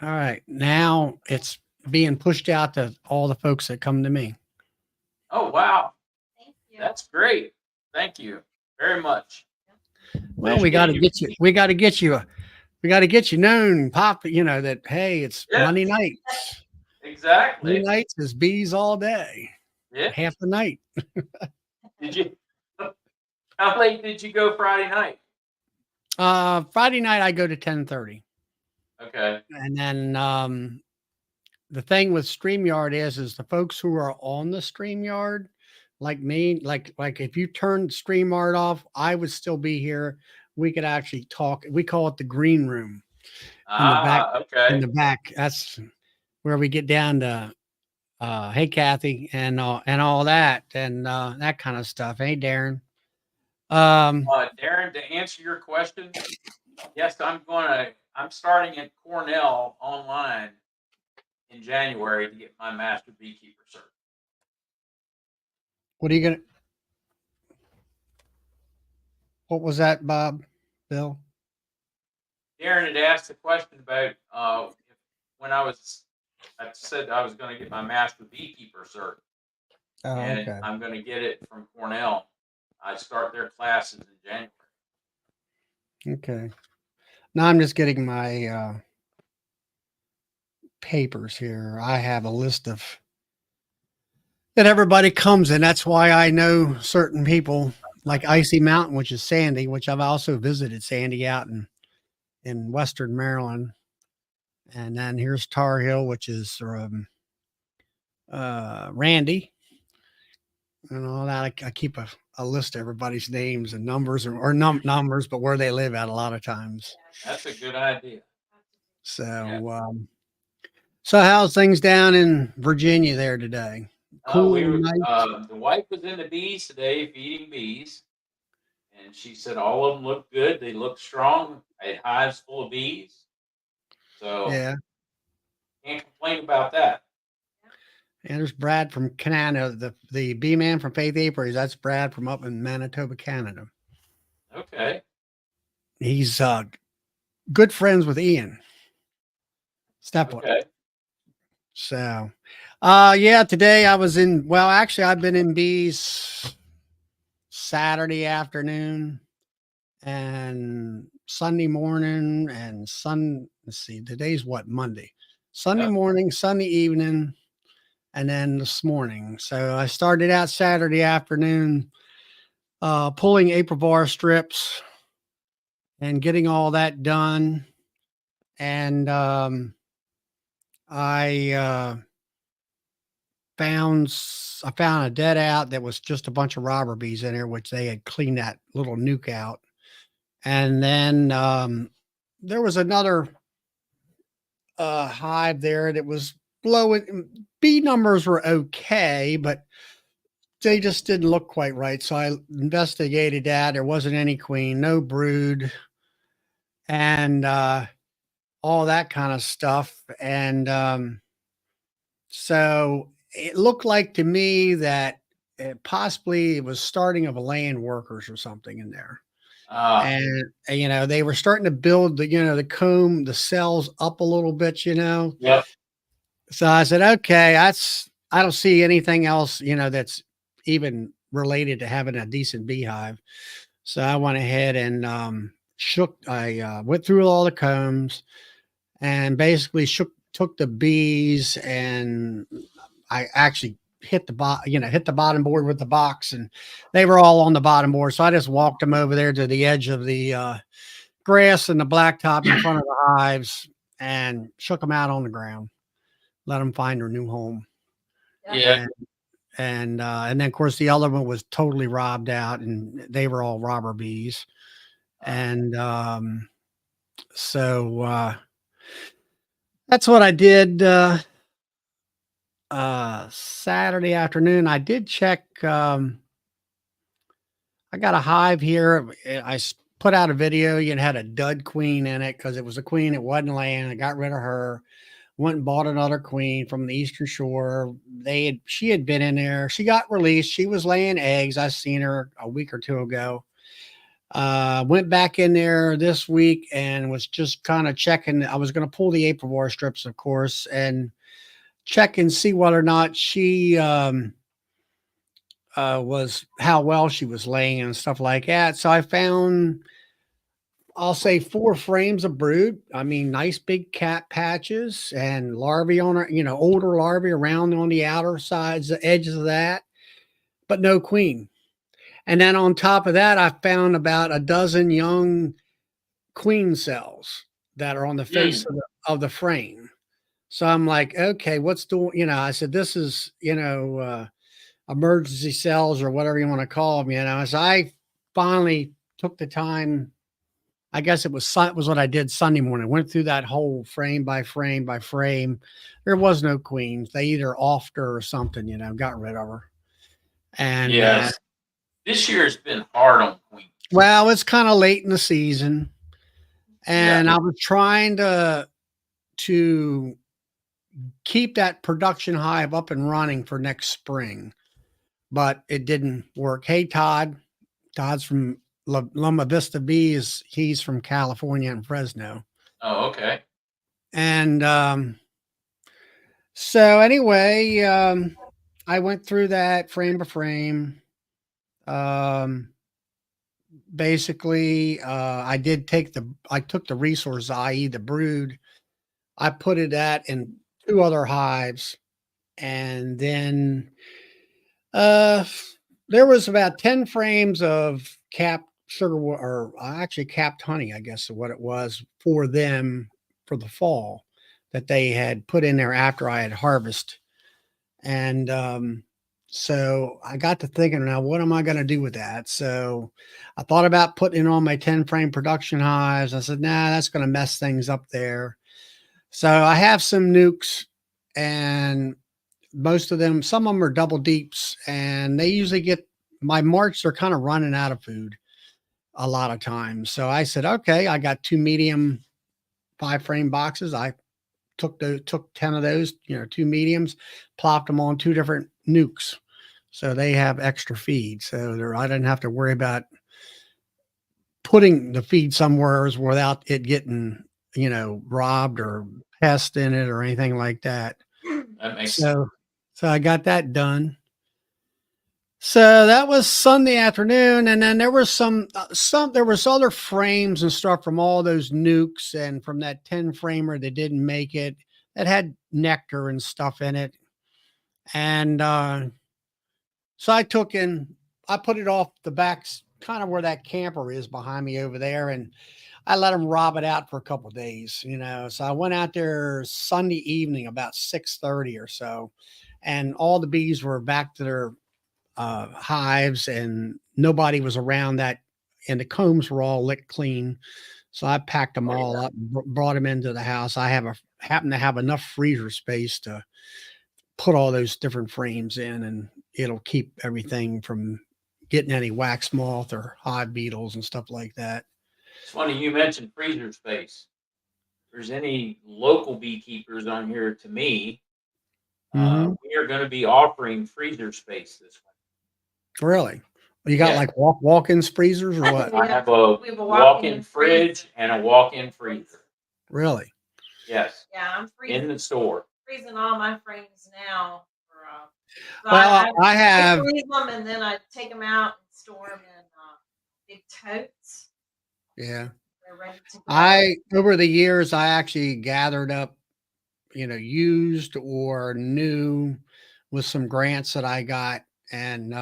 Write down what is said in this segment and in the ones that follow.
All right. Now it's being pushed out to all the folks that come to me. Oh, wow. That's great. Thank you very much. Well, Finish we got getting to you. get you. We got to get you. We got to get you known, pop. You know that. Hey, it's Yeah, Monday nights. Monday exactly. nights is bees all day, Yeah. half the night. Did you? How late did you go Friday night? Friday night I go to 10:30, Okay. and then the thing with StreamYard is the folks who are on the StreamYard, like me, like if you turned StreamYard off, I would still be here. We could actually talk. We call it the green room in the back. Ah, In okay. the back, that's where we get down to hey Kathy and all that and that kind of stuff. Hey Darren. Um, Darren, to answer your question, yes, I'm starting at Cornell online in January to get my master beekeeper cert. what are you gonna? What was that, Bob? Bill? Darren had asked a question about when I said I was going to get my master beekeeper cert, Oh, and okay. I'm going to get it from Cornell. I start their classes in January. Okay. Now I'm just getting my papers here. I have a list of that everybody comes in. That's why I know certain people like Icy Mountain, which is Sandy, which I've also visited Sandy out in Western Maryland. And then here's Tar Hill, which is Randy and all that. I keep a list of everybody's names and numbers or numbers, but where they live at a lot of times. That's a good idea. Yeah. So, so how's things down in Virginia there today? We Cool were night. the wife was in the bees today feeding bees, and she said all of them look good. They look strong. I had hives full of bees, so Yeah. can't complain about that. And there's Brad from Canada, the bee man from Faith Apiary. That's Brad from up in Manitoba, Canada. Okay. He's good friends with Ian Steplet. Okay. So, yeah, today I was in. Well, actually, I've been in bees Saturday afternoon and Sunday morning and Let's see, today's what, Monday, Sunday Yep. morning, Sunday evening, and then this morning. So I started out Saturday afternoon pulling April strips and getting all that done. And I I found a dead out that was just a bunch of robber bees in there, which they had cleaned that little nuke out. And then there was another hive there that was blowing. Bee numbers were okay, but they just didn't look quite right. So I investigated that. There wasn't any queen, no brood, and all that kind of stuff. And so it looked like to me that possibly it was starting of a laying workers or something in there. Uh, And they were starting to build the comb, the cells up a little bit. yep. So I said, okay, I don't see anything else, that's even related to having a decent beehive. So I went ahead and I went through all the combs and basically took the bees and I actually hit the bottom board with the box and they were all on the bottom board. So I just walked them over there to the edge of the grass and the blacktop in front of the hives and shook them out on the ground, let them find their new home. Yeah. And and then of course the other one was totally robbed out and they were all robber bees. And so that's what I did Saturday afternoon. I did check I got a hive here. Put out a video. You had a dud queen in it because it was a queen that wasn't laying. I got rid of her. Went and bought another queen from the Eastern Shore. She had been in there. She got released. She was laying eggs. I seen her a week or two ago. Went back in there this week and was just kind of checking. I was going to pull the April strips, of course, and check and see whether or not she was how well she was laying and stuff like that. So I found, I'll say, 4 frames of brood. I mean, nice big cat patches and larvae on her, older larvae around on the outer sides, the edges of that, but no queen. And then on top of that, I found about a dozen young queen cells that are on the face Mm. of the frame. So I'm like, okay, what's doing? I said, this is, emergency cells or whatever you want to call them. So I finally took the time. I guess it was what I did Sunday morning. Went through that whole frame by frame by frame. There was no queens. They either offed her or something. Got rid of her. And Yes. This year has been hard on queens. well, it's kind of late in the season, and Yeah. I was trying to keep that production hive up and running for next spring, but it didn't work. Hey, Todd. Todd's from Loma Vista Bees. He's from California and Fresno. Oh, okay. And so anyway, I went through that frame by frame. Um, basically, I took the resource, i.e., the brood. I put it in 2 other hives, and then uh, there was about 10 frames of capped sugar or actually capped honey, I guess is what it was for them for the fall that they had put in there after I had harvested. And so I got to thinking, now what am I going to do with that? So I thought about putting it on my 10 frame production hives. I said, nah, that's going to mess things up there. So I have some nukes, and most of them, some of them are double deeps, and they usually get my March. They're kind of running out of food a lot of times. So I said, okay, I got 2 medium 5 frame boxes. I took 10 of those, 2 mediums, plopped them on 2 different nukes. So they have extra feed. So I didn't have to worry about putting the feed somewhere without it getting, robbed or pest in it or anything like that. That makes sense. So I got that done. So that was Sunday afternoon, and then there was there was other frames and stuff from all those nukes and from that 10 framer that didn't make it, that had nectar and stuff in it. And so I put it off the back, kind of where that camper is behind me over there, and I let them rob it out for a couple of days. So I went out there Sunday evening about 6:30 or so, and all the bees were back to their hives, and nobody was around that, and the combs were all licked clean. So I packed them Oh, all yeah. up and brought them into the house. I happen to have enough freezer space to put all those different frames in, and it'll keep everything from getting any wax moth or hive beetles and stuff like that. It's funny you mentioned freezer space. If there's any local beekeepers on here to me, Hmm. we are going to be offering freezer space this winter. Really? You got Yeah. like walk-in freezers or what? I have a We have a walk-in fridge and a walk-in freezer. Really? Yes, Yeah, I'm in the store. freezing all my frames now. So Well, I I have. freeze them and then I take them out and store them in big totes. Yeah. They're ready to go. Over the years, I actually gathered up, used or new with some grants that I got. And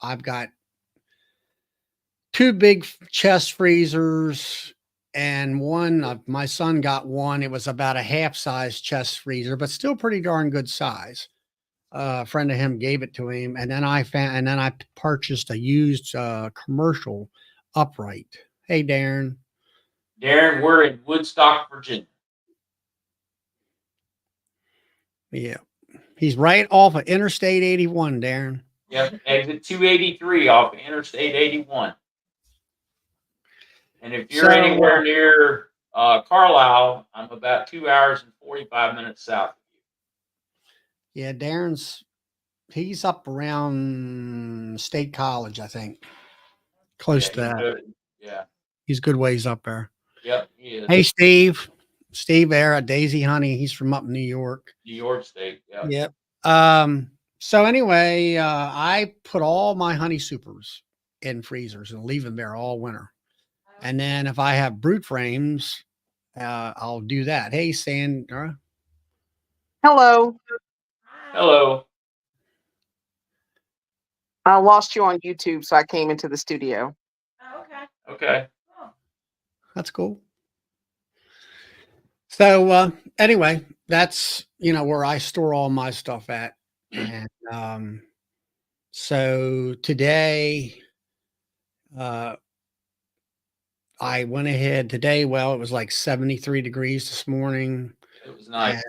I've got 2 big chest freezers, and one, my son got one. It was about a half size chest freezer, but still pretty darn good size. A friend of him gave it to him. And then I purchased a used commercial upright. Hey, Darren. Darren, we're in Woodstock, Virginia. Yeah. He's right off of Interstate 81, Darren. Yep, exit 283 off Interstate 81. And if you're So, anywhere near Carlisle, I'm about 2 hours and 45 minutes south of you. yeah, he's up around State College, I think. Close to Yeah, that. Yeah. He's good ways up there. Yep. He is. Hey, Steve. Steve there at Daisy Honey. He's from up in New York. New York State. Yeah. Yep. So anyway, I put all my honey supers in freezers and leave them there all winter. And then if I have brood frames, I'll do that. Hey, Sandra. Hello. Hello. I lost you on YouTube, so I came into the studio. Oh, okay. Okay. Oh. That's cool. So anyway, that's where I store all my stuff at. And so today I went ahead today. Well, it was like 73 degrees this morning. It was nice.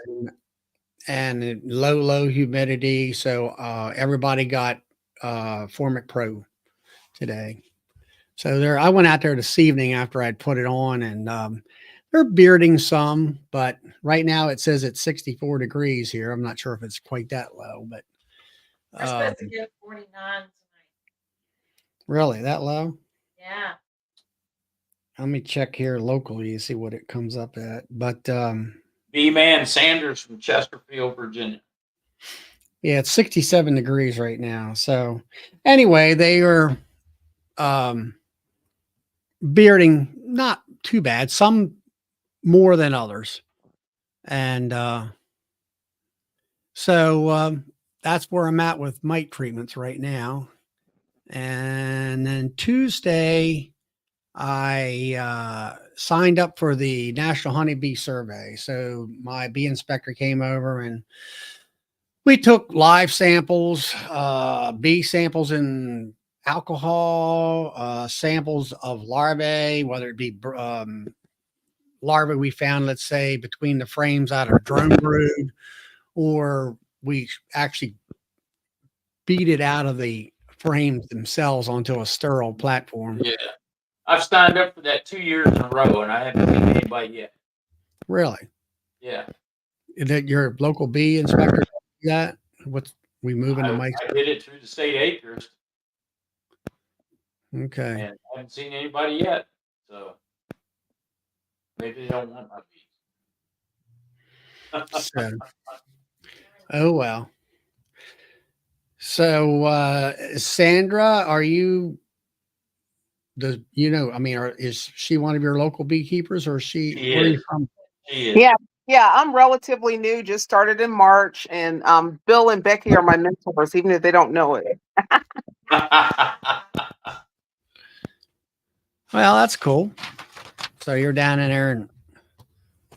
And low humidity. So everybody got Formic Pro today. So I went out there this evening after I'd put it on, and they're bearding some, but right now it says it's 64 degrees here. I'm not sure if it's quite that low, but We're supposed to get 49 tonight. really that low? Yeah. Let me check here locally and see what it comes up at. But B-Man Sanders from Chesterfield, Virginia. yeah, it's 67 degrees right now. So anyway, they are bearding not too bad, some more than others. And so that's where I'm at with mite treatments right now. And then Tuesday, I signed up for the National Honeybee Survey. So my bee inspector came over and we took live samples, bee samples in alcohol, samples of larvae, whether it be larvae we found, let's say, between the frames out of drone brood, or we actually beat it out of the frames themselves onto a sterile platform. Yeah. I've signed up for that 2 years in a row, and I haven't seen anybody yet. Really? Yeah. Is that your local bee inspector do that? What's we moving to mice? I did it through the state acres, Okay. and I haven't seen anybody yet. So maybe they don't want my bees. So, oh well. So Sandra, are you is she one of your local beekeepers, or She where are you is. from? She is. Yeah, yeah, I'm relatively new, just started in March, and Bill and Becky are my mentors, even if they don't know it. Well, that's cool. So you're down in there in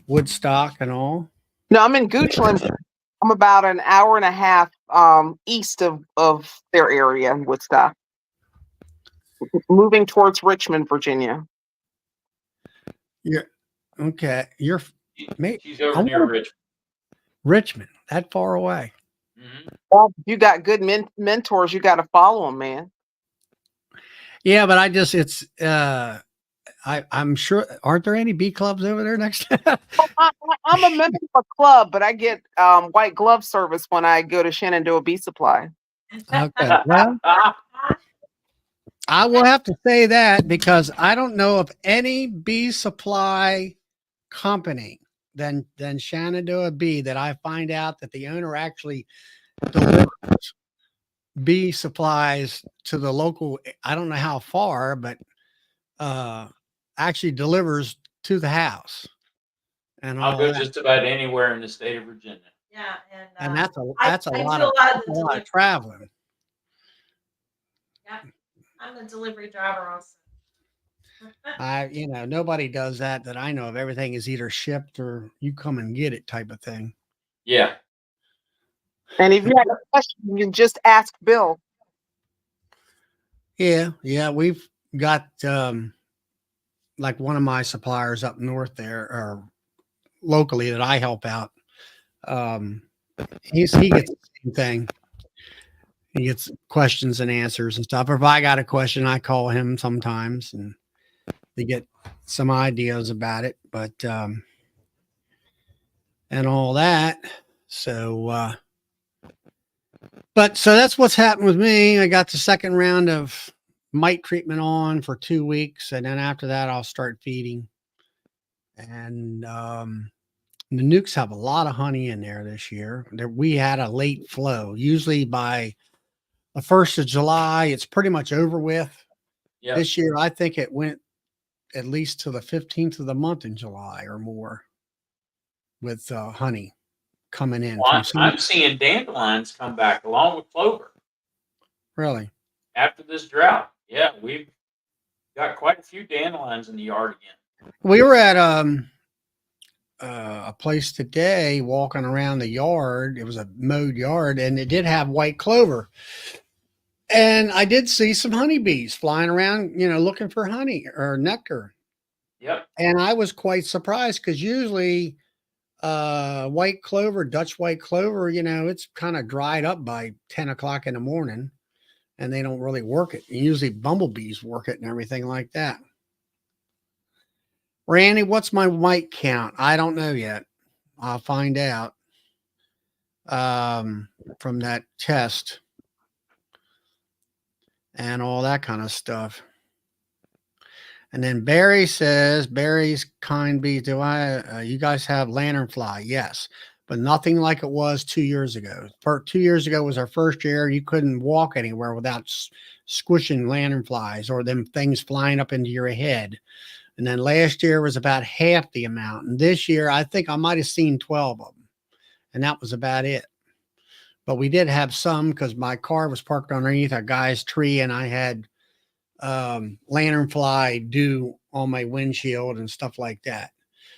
Woodstock and all. No, I'm in Goochland. I'm about an hour and a half east of their area in Woodstock, moving towards Richmond, Virginia. You're okay. You're She's over near Richmond. Richmond, that far away. Mm-hmm. Well, you got good mentors. You got to follow them, man. Yeah, but I'm sure, aren't there any bee clubs over there next? I'm a member of a club, but I get white glove service when I go to Shenandoah Bee Supply. Okay, well, I will have to say that because I don't know of any bee supply company than Shenandoah Bee that I find out that the owner actually delivers bee supplies to the local. I don't know how far, but actually delivers to the house. And I'll go just about anywhere in the state of Virginia. Yeah, and that's a I lot do of, a lot of traveling. Yeah, I'm the delivery driver also. Nobody does that I know of. Everything is either shipped or you come and get it type of thing. Yeah. And if you have a question, you can just ask Bill. Yeah, we've got like one of my suppliers up north there, or locally, that I help out. He gets the same thing. He gets questions and answers and stuff. Or if I got a question, I call him sometimes and they get some ideas about it, but and all that. So so that's what's happened with me. I got the second round of mite treatment on for 2 weeks, and then after that, I'll start feeding. And the nukes have a lot of honey in there this year. We had a late flow. Usually by the 1st of July, it's pretty much over with. Yep. This year, I think it went at least to the 15th of the month in July or more with honey coming in Well, from I'm seeing dandelions come back along with clover really. after this drought. Yeah, we've got quite a few dandelions in the yard again. We were at a place today walking around the yard. It was a mowed yard, and it did have white clover. And I did see some honeybees flying around, looking for honey or nectar. Yep. And I was quite surprised because usually white clover, Dutch white clover, it's kind of dried up by 10 o'clock in the morning, and they don't really work it. Usually bumblebees work it and everything like that. Randy, what's my mite count? I don't know yet. I'll find out from that test and all that kind of stuff. And then Barry says, Barry's kind bees, you guys have lanternfly? Yes, but nothing like it was 2 years ago. 2 years ago was our first year. You couldn't walk anywhere without squishing lanternflies or them things flying up into your head. And then last year was about half the amount. And this year, I think I might have seen 12 of them. And that was about it. But we did have some because my car was parked underneath a guy's tree, and I had lanternfly dew on my windshield and stuff like that.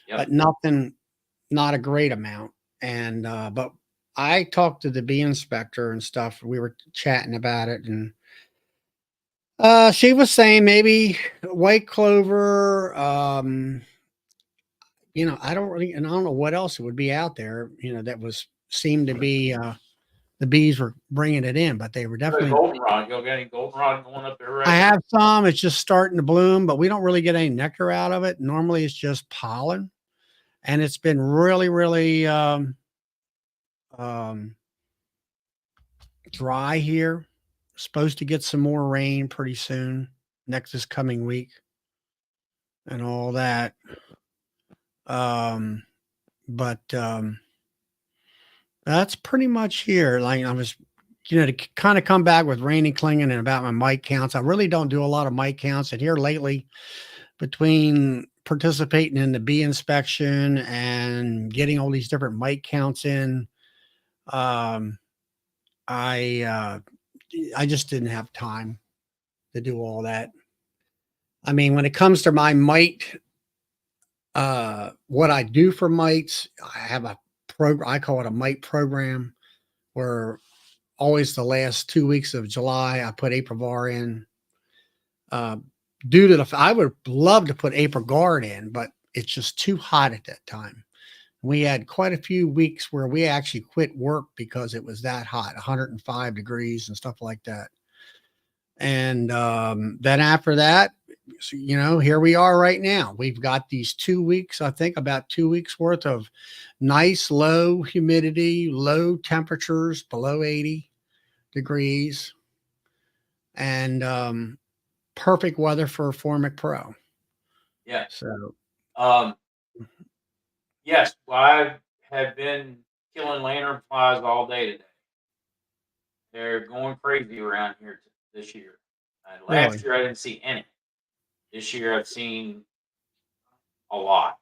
Yep. But nothing, not a great amount. And but I talked to the bee inspector and stuff. We were chatting about it, and she was saying maybe white clover. I don't know what else would be out there. That seemed to be the bees were bringing it in, but they were definitely. Goldenrod. You got any goldenrod going up there right I now? have some. It's just starting to bloom, but we don't really get any nectar out of it. Normally, it's just pollen, and it's been really, really dry here. Supposed to get some more rain pretty soon, this coming week, and all that. But that's pretty much here. Like I was, to kind of come back with Rainy Klingen and about my mite counts. I really don't do a lot of mite counts. And here lately, between participating in the bee inspection and getting all these different mite counts in, I just didn't have time to do all that. I mean, when it comes to my mite, what I do for mites, I have a program. I call it a mite program, where always the last 2 weeks of July, I put Aprivar in. Due to I would love to put Aprigard in, but it's just too hot at that time. We had quite a few weeks where we actually quit work because it was that hot, 105 degrees and stuff like that. And then after that, here we are right now. We've got these 2 weeks, I think about 2 weeks worth of nice low humidity, low temperatures, below 80 degrees, and perfect weather for Formic Pro. Yeah. So, yes, well, I have been killing lanternflies all day today. They're going crazy around here this year. Last year I didn't see any. This year I've seen a lot,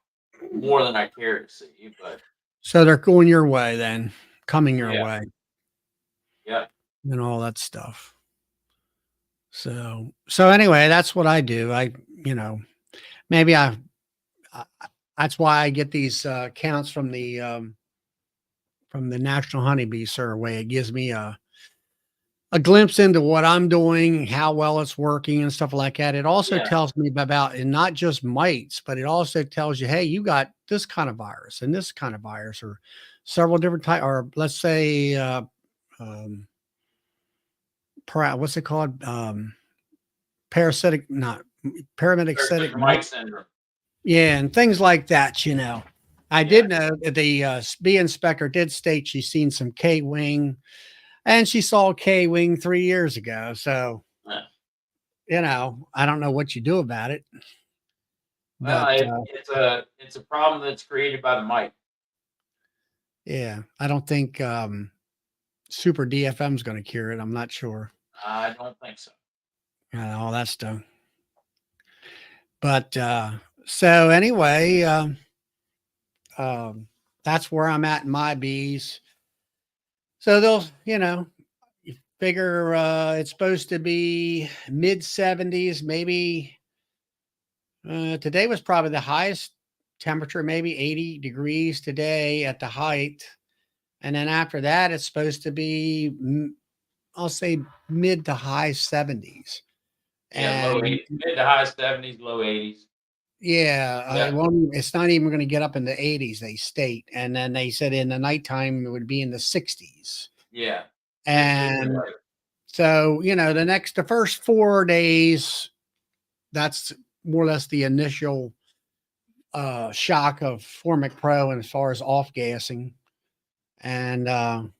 more than I care to see. But so they're going your way then, coming your way. Yeah. And all that stuff. So anyway, that's what I do. Maybe that's why I get these counts from the National Honeybee Survey. It gives me a glimpse into what I'm doing, how well it's working and stuff like that. It also tells me about, and not just mites, but it also tells you, hey, you got this kind of virus and this kind of virus, or several different types, or let's say, what's it called? Parametic Mite syndrome. Yeah, and things like that, I did know that the bee inspector did state she's seen some K-wing, and she saw K-wing 3 years ago. So I don't know what you do about it. Well, But it's a problem that's created by the mite. yeah, I don't think super DFM is going to cure it. I'm not sure. I don't think so. All that stuff. But so anyway, that's where I'm at in my bees. So they'll, you figure it's supposed to be mid 70s, maybe. Today was probably the highest temperature, maybe 80 degrees today at the height. And then after that, it's supposed to be, I'll say mid to high 70s. Yeah, low And 80s, mid to high 70s, low 80s. yeah, Yeah. it's not even going to get up in the 80s, they state. And then they said in the nighttime, it would be in the 60s. Yeah. And so, the first 4 days, that's more or less the initial shock of Formic Pro and as far as off gassing and all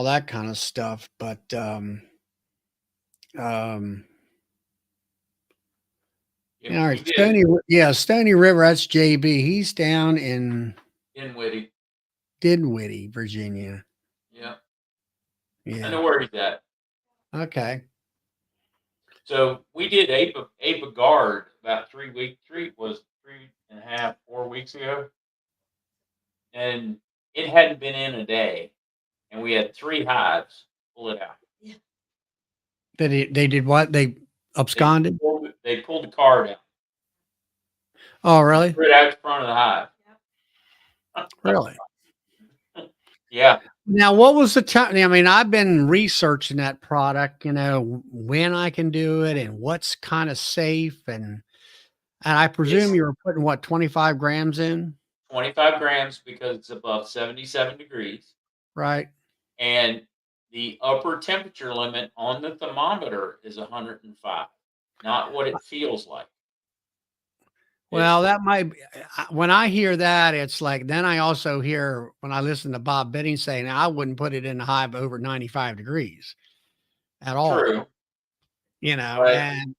that kind of stuff. But Yeah, all right, Stony River, that's JB. He's down in Dinwiddie, Virginia. Yeah. I Yeah. know where he's at. Okay. So we did Ape Guard about 3.5, 4 weeks ago. And it hadn't been in a day. And we had 3 hives pull it out. They did what? They absconded? They pulled the card out. Oh, really? Threw it out in front of the hive. Really? Yeah. Now, what was the time? I mean, I've been researching that product, when I can do it and what's kind of safe. And I presume you were putting what, 25 grams in? 25 grams because it's above 77 degrees. Right. And the upper temperature limit on the thermometer is 105, not what it feels like. Well, that might be, when I hear that, it's like, then I also hear when I listen to Bob Bidding saying, I wouldn't put it in the hive over 95 degrees at all. True. But And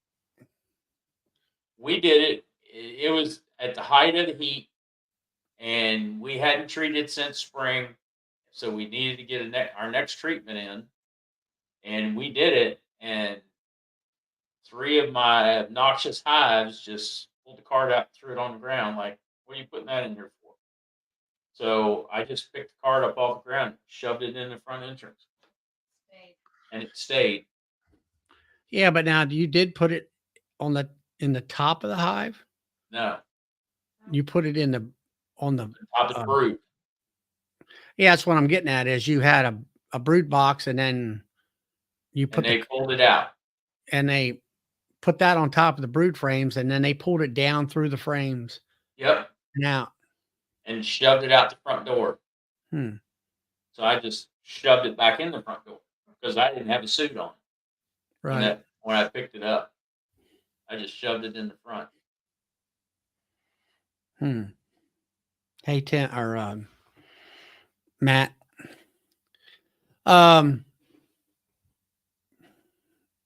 we did it. It was at the height of the heat, and we hadn't treated since spring. So we needed to get our next treatment in. And we did it. And 3 of my obnoxious hives just pulled the card out and threw it on the ground. Like, what are you putting that in here for? So I just picked the card up off the ground, shoved it in the front entrance. And it stayed. Yeah, but now you did put it in the top of the hive? No. You put it on the top of the brood. Yeah, that's what I'm getting at is you had a brood box and then you put they pulled it out. And they put that on top of the brood frames and then they pulled it down through the frames. Yep. Now. And shoved it out the front door. So I just shoved it back in the front door because I didn't have a suit on. Right. When I picked it up, I just shoved it in the front. Hey, Matt.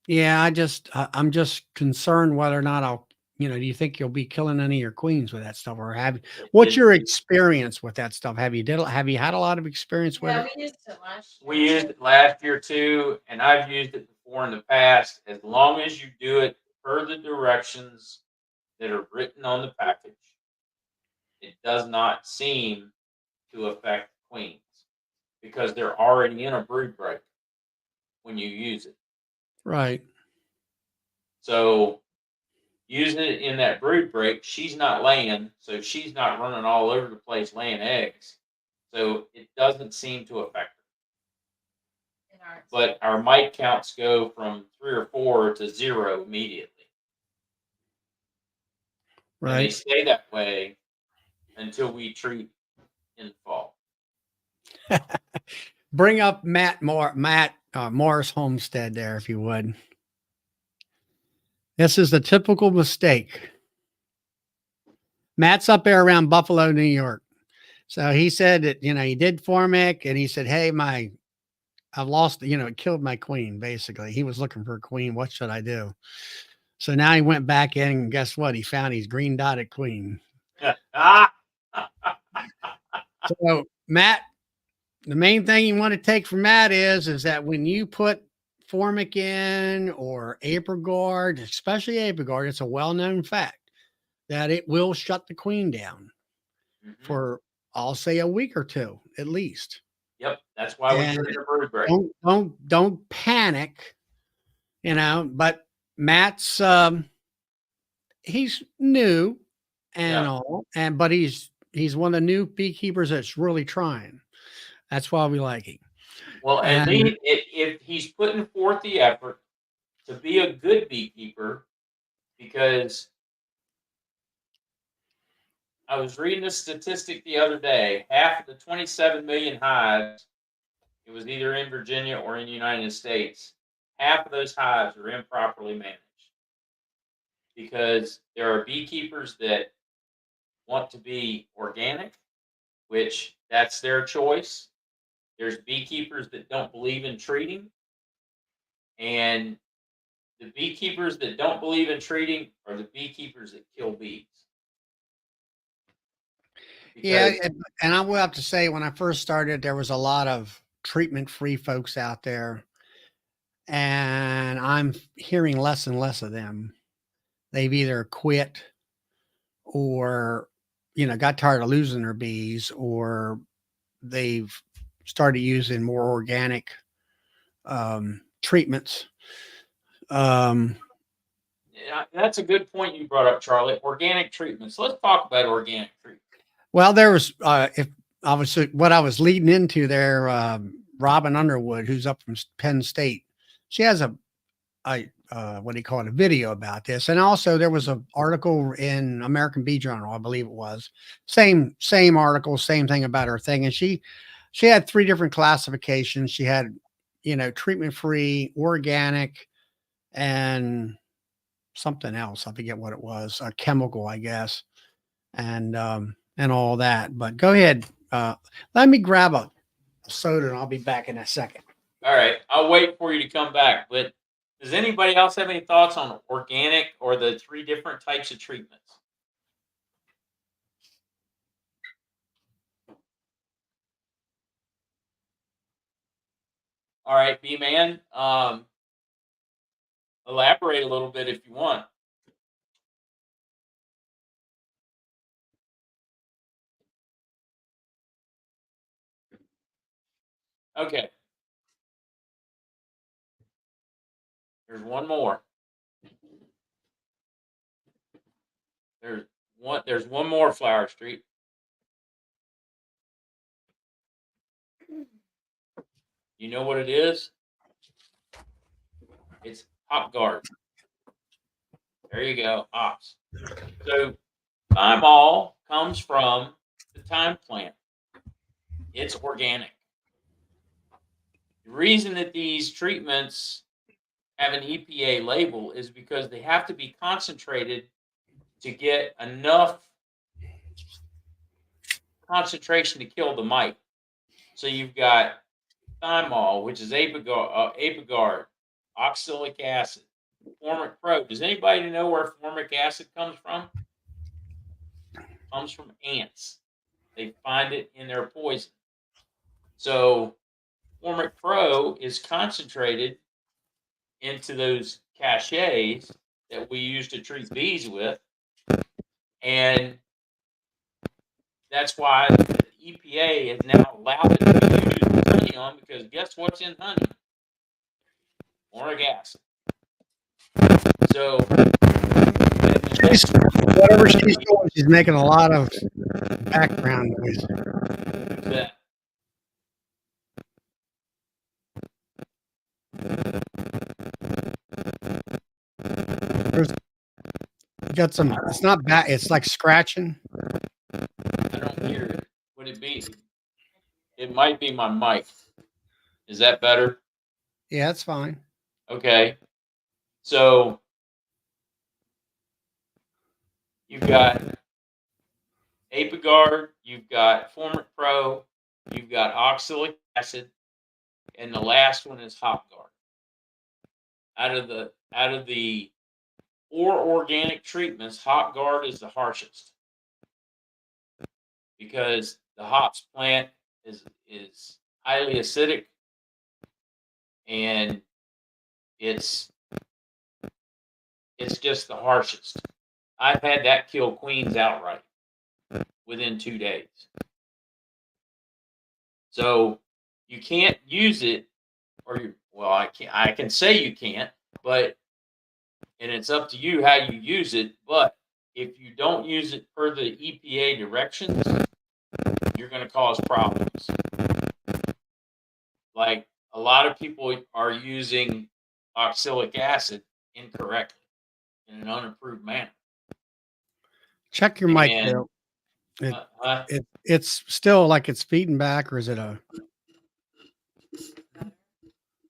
Yeah, I'm just concerned whether or not do you think you'll be killing any of your queens with that stuff, or what's your experience with that stuff? Have you had a lot of experience with it? We used it last year. We used it last year too, and I've used it before in the past. As long as you do it per the directions that are written on the package, it does not seem to affect queens because they're already in a brood break when you use it. Right. So using it in that brood break, she's not laying, so she's not running all over the place laying eggs. So it doesn't seem to affect her. But our mite counts go from 3 or 4 to 0 immediately. Right. And they stay that way until we treat in the fall. Bring up Matt Morris Homestead there, if you would. This is the typical mistake. Matt's up there around Buffalo, New York. So he said that, he did Formic and he said, hey, my I've lost, it killed my queen, basically. He was looking for a queen. What should I do? So now he went back in, and guess what? He found his green dotted queen. Ah, So, Matt, the main thing you want to take from that is that when you put formic in or Apricot, especially Apricot, it's a well-known fact that it will shut the queen down mhm. for, I'll say, a week or two at least. Yep, that's why we And put in a brood break. don't panic, but Matt's he's new and Yeah. all, but he's one of the new beekeepers that's really trying. That's why we like him. Well, at And least if he's putting forth the effort to be a good beekeeper, because I was reading a statistic the other day, half of the 27 million hives, it was either in Virginia or in the United States, half of those hives are improperly managed. Because there are beekeepers that want to be organic, which that's their choice. There's beekeepers that don't believe in treating. And the beekeepers that don't believe in treating are the beekeepers that kill bees. yeah, Because and I will have to say, when I first started, there was a lot of treatment-free folks out there, and I'm hearing less and less of them. They've either quit or, got tired of losing their bees, or they've started using more organic treatments. Um, yeah, that's a good point you brought up, Charlie. Organic treatments. Let's talk about organic treatment. well, there was, if I was what I was leading into there, Robin Underwood, who's up from Penn State, she has a what do you call it, a video about this, and also there was an article in American Bee Journal, I believe it was, same article, same thing about her thing, and she had 3 different classifications. She had, treatment free, organic, and something else. I forget what it was, a chemical, I guess, and all that. But go ahead, let me grab a soda, and I'll be back in a second. All right, I'll wait for you to come back. But does anybody else have any thoughts on organic or the 3 different types of treatments? All right, B man, elaborate a little bit if you want. Okay, there's one more. There's one more Flower Street. You know what it is? It's Hop Guard. There you go, hops. So thymol comes from the thyme plant. It's organic. The reason that these treatments have an EPA label is because they have to be concentrated to get enough concentration to kill the mite. So you've got thymol, which is Apigard, oxalic acid, formic pro. Does anybody know where formic acid comes from? It comes from ants. They find it in their poison. So formic pro is concentrated into those caches that we use to treat bees with. And that's why the EPA has now allowed it to be used with honey on, because guess what's in honey? Formic acid. So Whatever she's doing, she's making a lot of background noise. that There's got some. It's not bad. It's like scratching. I don't hear it. Would it be? It might be my mic. Is that better? Yeah, that's fine. Okay. So you've got Apigard, you've got Formic Pro, you've got oxalic acid, and the last one is Hop Guard. Out of the 4 organic treatments, Hop Guard is the harshest because the hops plant is highly acidic, and it's just the harshest. I've had that kill queens outright within 2 days. So you can't use it, I can say you can't, but and it's up to you how you use it. But if you don't use it per the EPA directions, you're going to cause problems. Like a lot of people are using oxalic acid incorrectly in an unapproved manner. Check your mic, And Bill. It's still like it's feeding back, or is it a?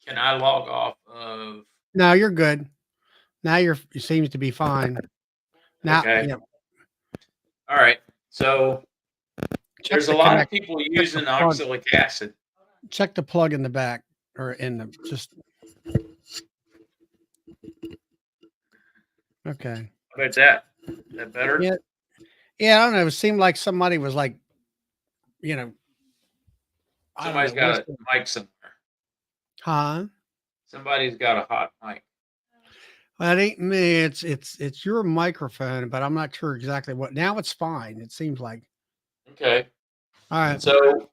can I log off of? No, you're good. Now it seems to be fine. Now, Okay. yeah. All right. So Check there's a the lot of connect. people the using plug. oxalic acid. Check the plug in the back or in the just. Okay. How about that? Is that better? Yeah. Yeah, I don't know. It seemed like somebody was like, you know, I don't Somebody's know, got whispering. a mic somewhere. Huh? Somebody's got a hot mic. Well, it ain't me. It's your microphone, but I'm not sure exactly what. Now it's fine. It seems like. Okay. All right. So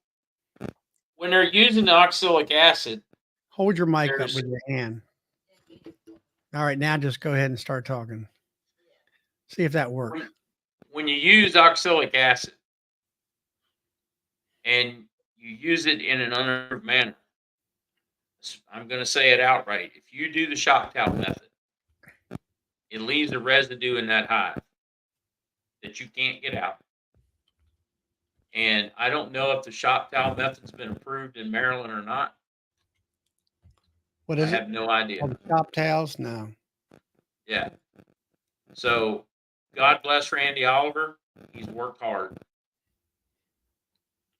when they're using oxalic acid, Hold your mic up there's with your hand. All right. Now just go ahead and start talking. See if that works. when you use oxalic acid and you use it in an unapproved manner, I'm going to say it outright. If you do the shock towel method, it leaves a residue in that hive that you can't get out. And I don't know if the shock towel method's been approved in Maryland or not. What is I it? have no idea. Oh, the top tails? No. Yeah. So God bless Randy Oliver. He's worked hard.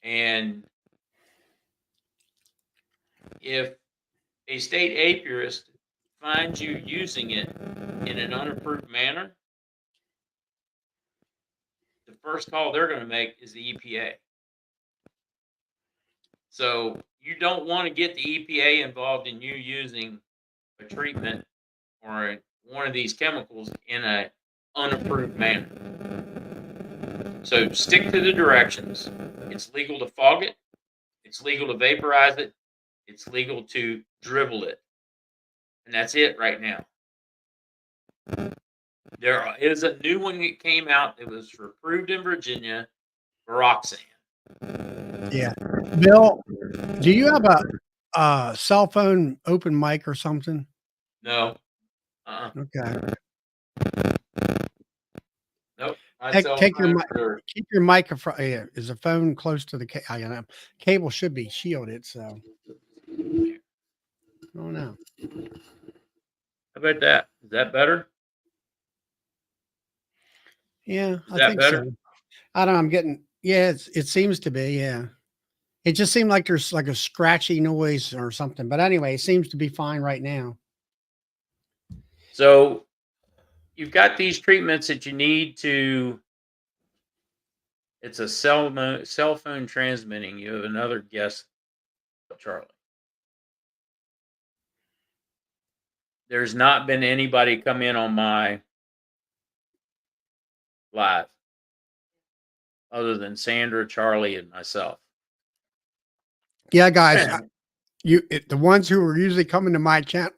And if a state apiarist finds you using it in an unapproved manner, the first call they're going to make is the EPA. So you don't want to get the EPA involved in you using a treatment or one of these chemicals in an unapproved manner. So stick to the directions. It's legal to fog it. It's legal to vaporize it. It's legal to dribble it. And that's it right now. There is a new one that came out that was approved in Virginia, Roxanne. Yeah. Bill, do you have a cell phone open mic or something? No. Okay. Nope. Take your mic. Keep your microphone. Yeah, is the phone close to the cable? I know cable should be shielded. So, oh no. How about that? Is that better? Yeah, Is I that think better? so. I don't know. I'm getting. Yeah, it seems to be. Yeah. It just seemed like there's like a scratchy noise or something. But anyway, it seems to be fine right now. So you've got these treatments that you need to. It's a cell phone transmitting. You have another guest, Charlie. There's not been anybody come in on my live other than Sandra, Charlie, and myself. Yeah, guys, the ones who were usually coming to my channel,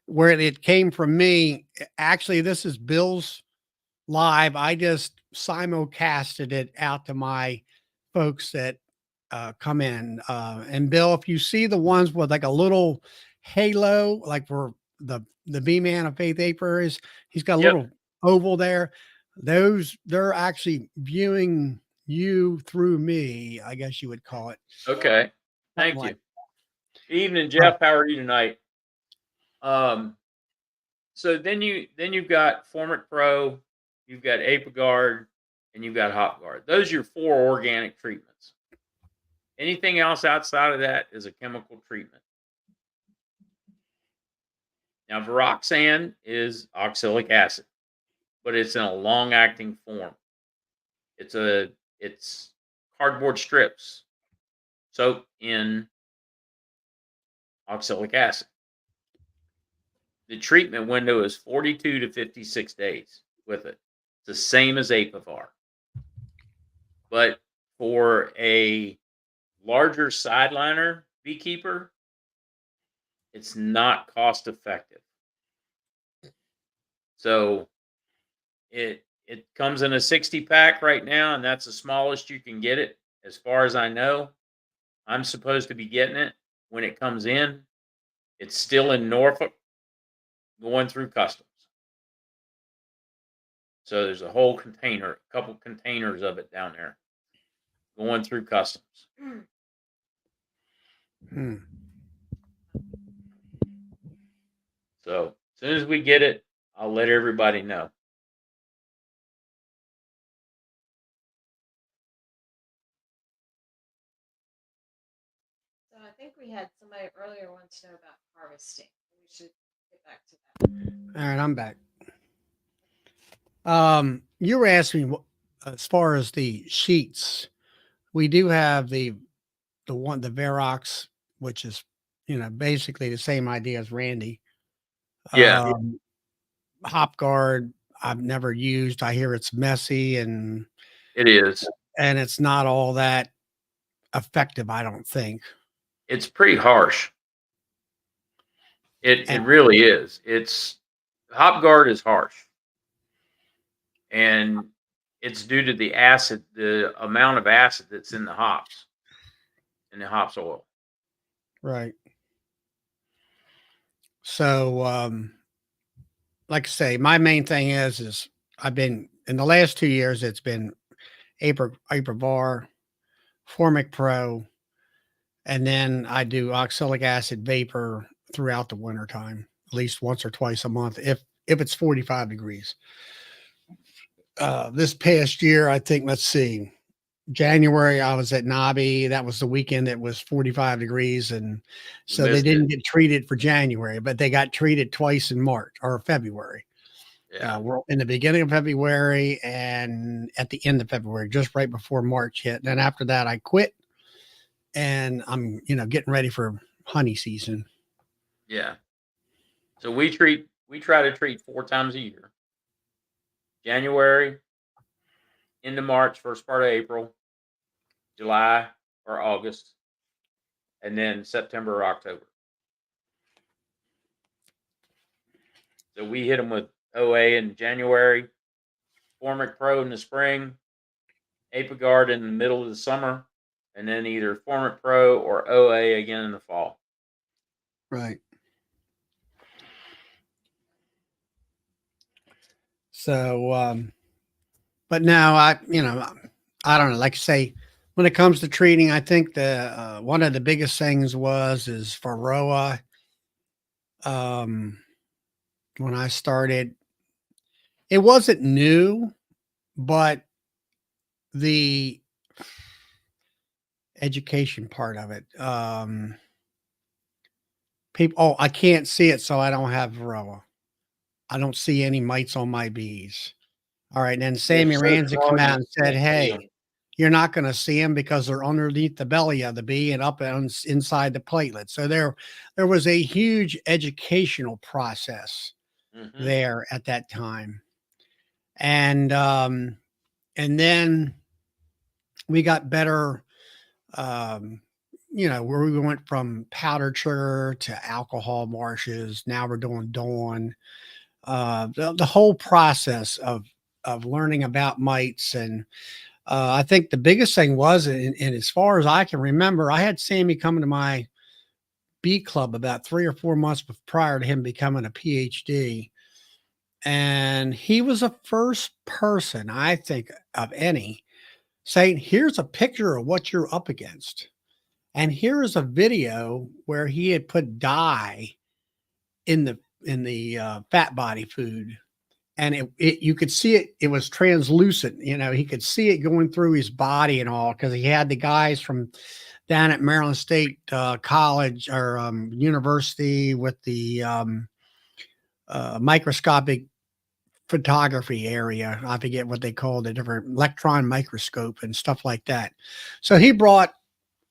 where it came from me. Actually, this is Bill's live. I just simulcasted it out to my folks that come in. And Bill, if you see the ones with like a little halo, like for the bee man of Faith Apiaries, he's got a little oval there. They're actually viewing you through me, I guess you would call it. Okay. Thank you. Good evening, Jeff. How are you tonight? So then you've got Formic Pro, you've got ApiGuard, and you've got Hop Guard. Those are your 4 organic treatments. Anything else outside of that is a chemical treatment. Now, Viroxan is oxalic acid, but it's in a long-acting form. It's cardboard strips soaked in oxalic acid. The treatment window is 42 to 56 days with it. It's the same as Apivar. But for a larger sideliner beekeeper, it's not cost effective. So it comes in a 60 pack right now, and that's the smallest you can get it, as far as I know. I'm supposed to be getting it when it comes in. It's still in Norfolk, going through customs. So there's a whole container, a couple containers of it down there, going through customs. Hmm. So as soon as we get it, I'll let everybody know. So I think we had somebody earlier wants to know about harvesting. We should get back to that. All right, I'm back. You were asking me as far as the sheets. We do have the Verox, which is basically the same idea as Randy. Yeah. Hop guard I've never used. I hear it's messy and It is. it's not all that effective, I don't think. It's pretty harsh. It really is. It's Hop guard is harsh, and it's due to the acid, the amount of acid that's in the hops oil. Right. So, like I say, my main thing is I've been in the last 2 years. It's been Apivar, Formic Pro, and then I do oxalic acid vapor throughout the winter time, at least once or twice a month, if it's 45 degrees. This past year, I think, let's see, January, I was at Nobby. That was the weekend it was 45 degrees. And so they didn't get treated for January, but they got treated twice in March or February. Yeah. We're in the beginning of February and at the end of February, just right before March hit. And then after that, I quit and I'm, getting ready for honey season. Yeah. So we try to treat 4 times a year. January, into March, first part of April, July or August, and then September or October. So we hit them with OA in January, Formic Pro in the spring, Apiguard in the middle of the summer, and then either Formic Pro or OA again in the fall. Right. So, but now I don't know, like I say, when it comes to treating, I think the one of the biggest things is Varroa. When I started, it wasn't new, but the education part of it, people, oh, I can't see it, so I don't have Varroa. I don't see any mites on my bees. All right, and then Sammy Ramsey come out and said, "Hey, you're not going to see them because they're underneath the belly of the bee and up inside the platelet." So there was a huge educational process there at that time, and then we got better. Where we went from powdered sugar to alcohol marshes. Now we're doing Dawn. The whole process of learning about mites. And I think the biggest thing was, and as far as I can remember, I had Sammy coming to my bee club about 3 or 4 months prior to him becoming a PhD. And he was the first person, I think, of any saying, "Here's a picture of what you're up against. And here is a video where he had put dye in the fat body food, and it you could see it. It was translucent. He could see it going through his body and all, because he had the guys from down at Maryland State College or University with the microscopic photography area. I forget what they call the different electron microscope and stuff like that. So he brought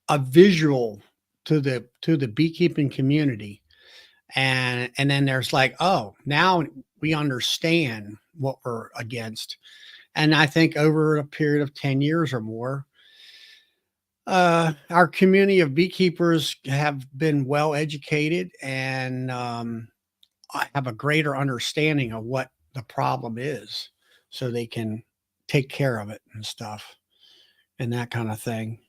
a visual to the beekeeping community, and then there's like, oh, now we understand what we're against. And I think over a period of 10 years or more, our community of beekeepers have been well educated and have a greater understanding of what the problem is so they can take care of it and stuff and that kind of thing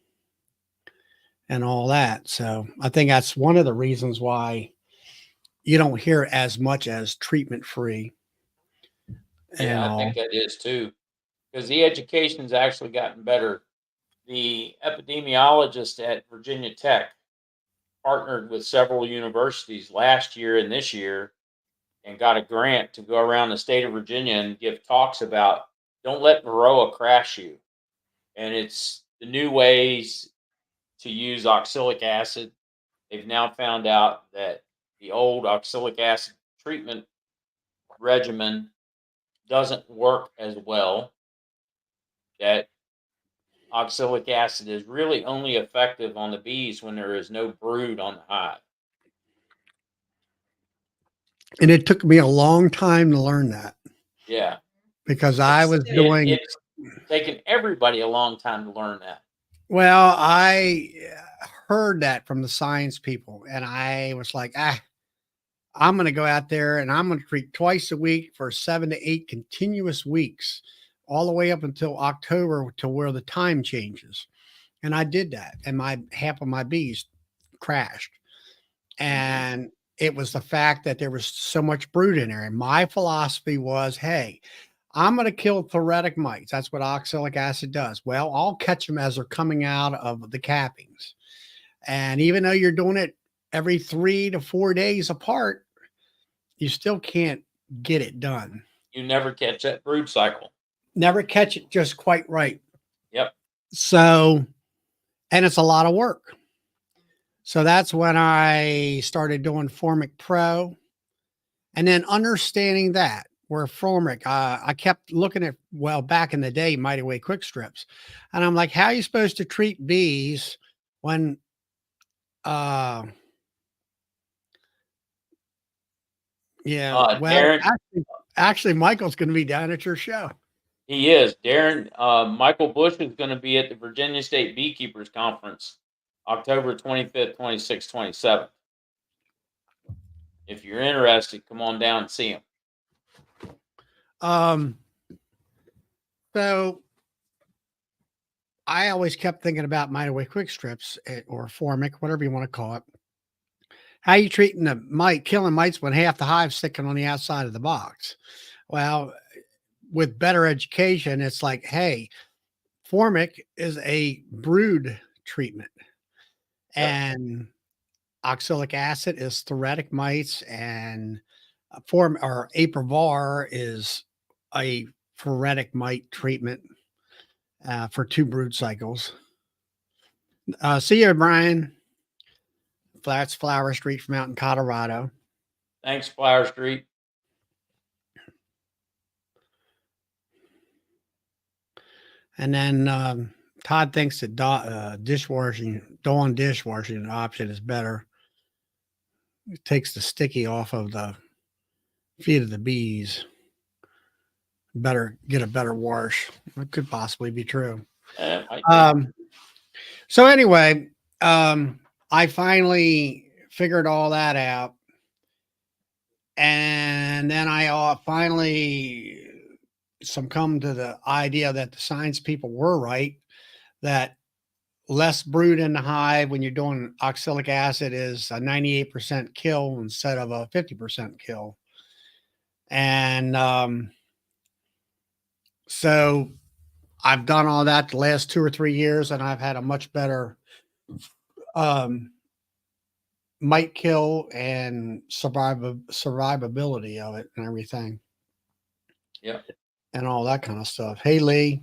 and all that. So I think that's one of the reasons why you don't hear as much as treatment free and Yeah, I all. think that is too, because the education's actually gotten better. The epidemiologist at Virginia Tech partnered with several universities last year and this year and got a grant to go around the state of Virginia and give talks about don't let Varroa crash you. And it's the new ways to use oxalic acid. They've now found out that the old oxalic acid treatment regimen doesn't work as well. That oxalic acid is really only effective on the bees when there is no brood on the hive. And it took me a long time to learn that Yeah, because I was doing, it's taken everybody a long time to learn that. well, I heard that from the science people and I was like, I'm going to go out there and I'm going to treat twice a week for 7 to 8 continuous weeks, all the way up until October to where the time changes. And I did that, and my half of my bees crashed. And it was the fact that there was so much brood in there. And my philosophy was, hey, I'm going to kill thoracic mites. That's what oxalic acid does. Well, I'll catch them as they're coming out of the cappings. And even though you're doing it every 3 to 4 days apart, you still can't get it done. You never catch that brood cycle. Never catch it just quite right. Yep. So, and it's a lot of work. So that's when I started doing Formic Pro and then understanding that where Formic, I kept looking at, well, back in the day, Mighty Way quick strips. And I'm like, how are you supposed to treat bees when, yeah, well, Darren, actually, Michael's going to be down at your show. he is. Darren, Michael Bush is going to be at the Virginia State Beekeepers Conference, October 25th, 26th, 27th. If you're interested, come on down and see him. So I always kept thinking about Mite Away quick strips or Formic, whatever you want to call it. How you treating the mite, killing mites when half the hive's sticking on the outside of the box? Well, with better education, it's like, hey, Formic is a brood treatment, and oxalic acid is thoracic mites, and form or Apivar is a thoracic mite treatment for 2 brood cycles. See you, Brian. That's Flower Street from out in Colorado. Thanks, Flower Street. And then Todd thinks that Dawn dishwashing option is better. It takes the sticky off of the feet of the bees. Better get a better wash. It could possibly be true. So anyway, I finally figured all that out. And then I finally come to the idea that the science people were right, that less brood in the hive when you're doing oxalic acid is a 98% kill instead of a 50% kill. And so I've done all that the last 2 or 3 years, and I've had a much better mite kill and survivability of it and everything. Yeah. And all that kind of stuff. Hey, Lee.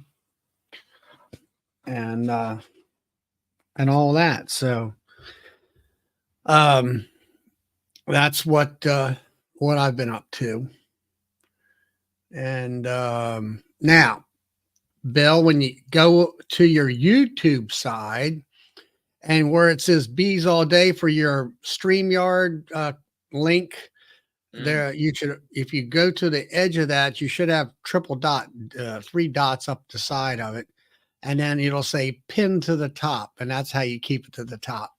And and all that. So, um, that's what I've been up to. And now, Bill, when you go to your YouTube side and where it says bees all day for your StreamYard link, there you should, if you go to the edge of that, you should have triple dot, 3 dots up the side of it, and then it'll say pin to the top, and that's how you keep it to the top.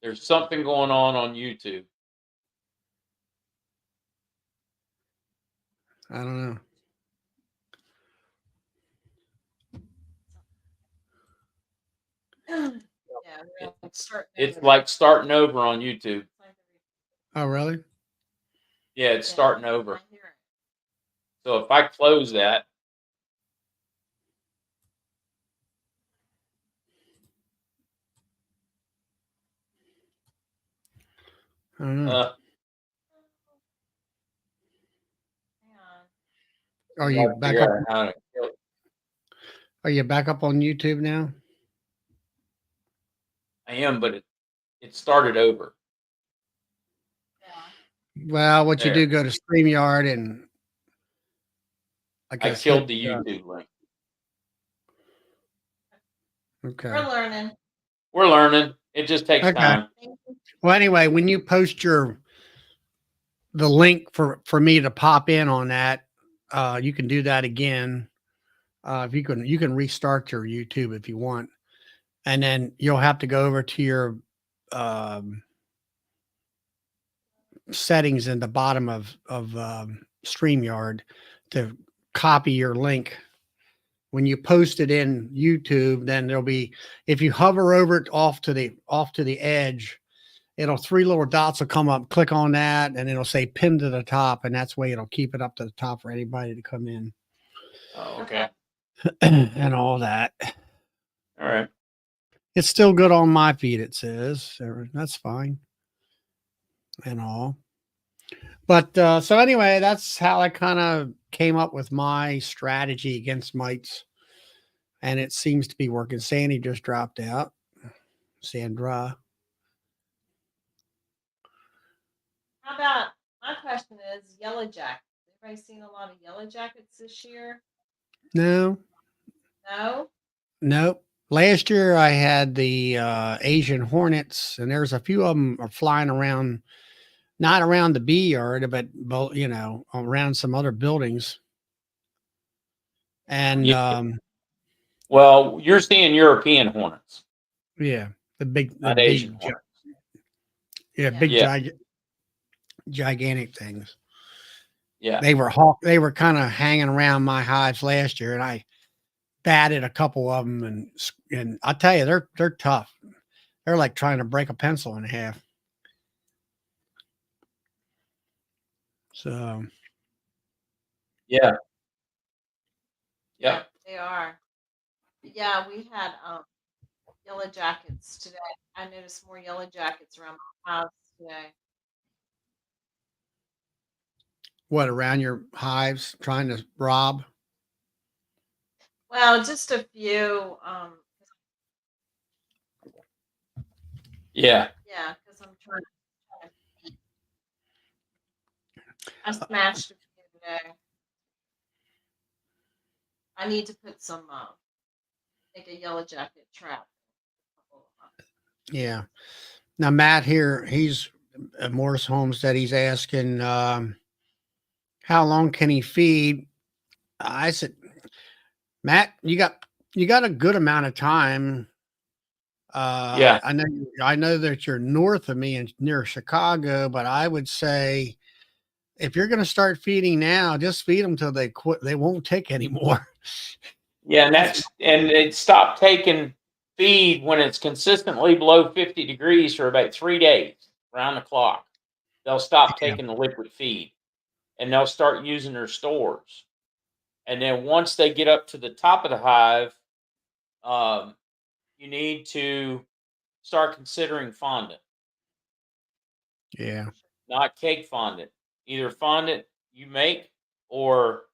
There's something going on YouTube. I don't know. Yeah, we're starting It's over. like starting over on YouTube. Oh, really? Yeah, it's Yeah, starting I over. hear it. So if I close that, I don't know. Hang on. Are I you gotta back figure up? out how to kill it. Are you back up on YouTube now? I am, but it started over. Yeah. Well, what you There. do, go to StreamYard and I I guess killed the YouTube link. okay. We're learning. We're learning. It just takes Okay. time. Well, anyway, when you post the link for me to pop in on that, you can do that again. If you can restart your YouTube if you want, and then you'll have to go over to your settings in the bottom of StreamYard to copy your link. When you post it in YouTube, then there'll be, if you hover over it off to the edge, it'll 3 little dots will come up. Click on that, and it'll say pin to the top, and that's way it'll keep it up to the top for anybody to come in Oh, okay. and all that. All right. It's still good on my feed, it says. So that's fine and all. But so anyway, that's how I kind of came up with my strategy against mites. And it seems to be working. Sandy just dropped out. Sandra. How about, my question is yellow jackets. Everybody seen a lot of yellow jackets this year? No, No? nope. Last year I had the Asian hornets, and there's a few of them are flying around, not around the bee yard, but around some other buildings. And Yeah. Well, you're seeing European hornets, yeah, the not Asian hornets. big Yeah. gigantic things. Yeah. They were kind of hanging around my hives last year, and I batted a couple of them, and I tell you, they're tough. They're like trying to break a pencil in half. So Yeah. Yeah. They are. Yeah, we had yellow jackets today. I noticed more yellow jackets around my house today. what, around your hives trying to rob? Well, just a few. Yeah. Yeah, because I'm trying to. I smashed a few today. I need to put some, make a yellow jacket trap. Yeah. Now Matt here, he's at Morris Homestead. He's asking, how long can he feed? I said, Matt, you got a good amount of time. Yeah. I know that you're north of me and near Chicago, but I would say if you're going to start feeding now, just feed them till they quit. They won't take anymore. Yeah. And it stopped taking feed when it's consistently below 50 degrees for about 3 days around the clock. They'll stop Yeah. taking the liquid feed and they'll start using their stores. And then once they get up to the top of the hive, you need to start considering fondant, Yeah. not cake fondant. Either fondant you make or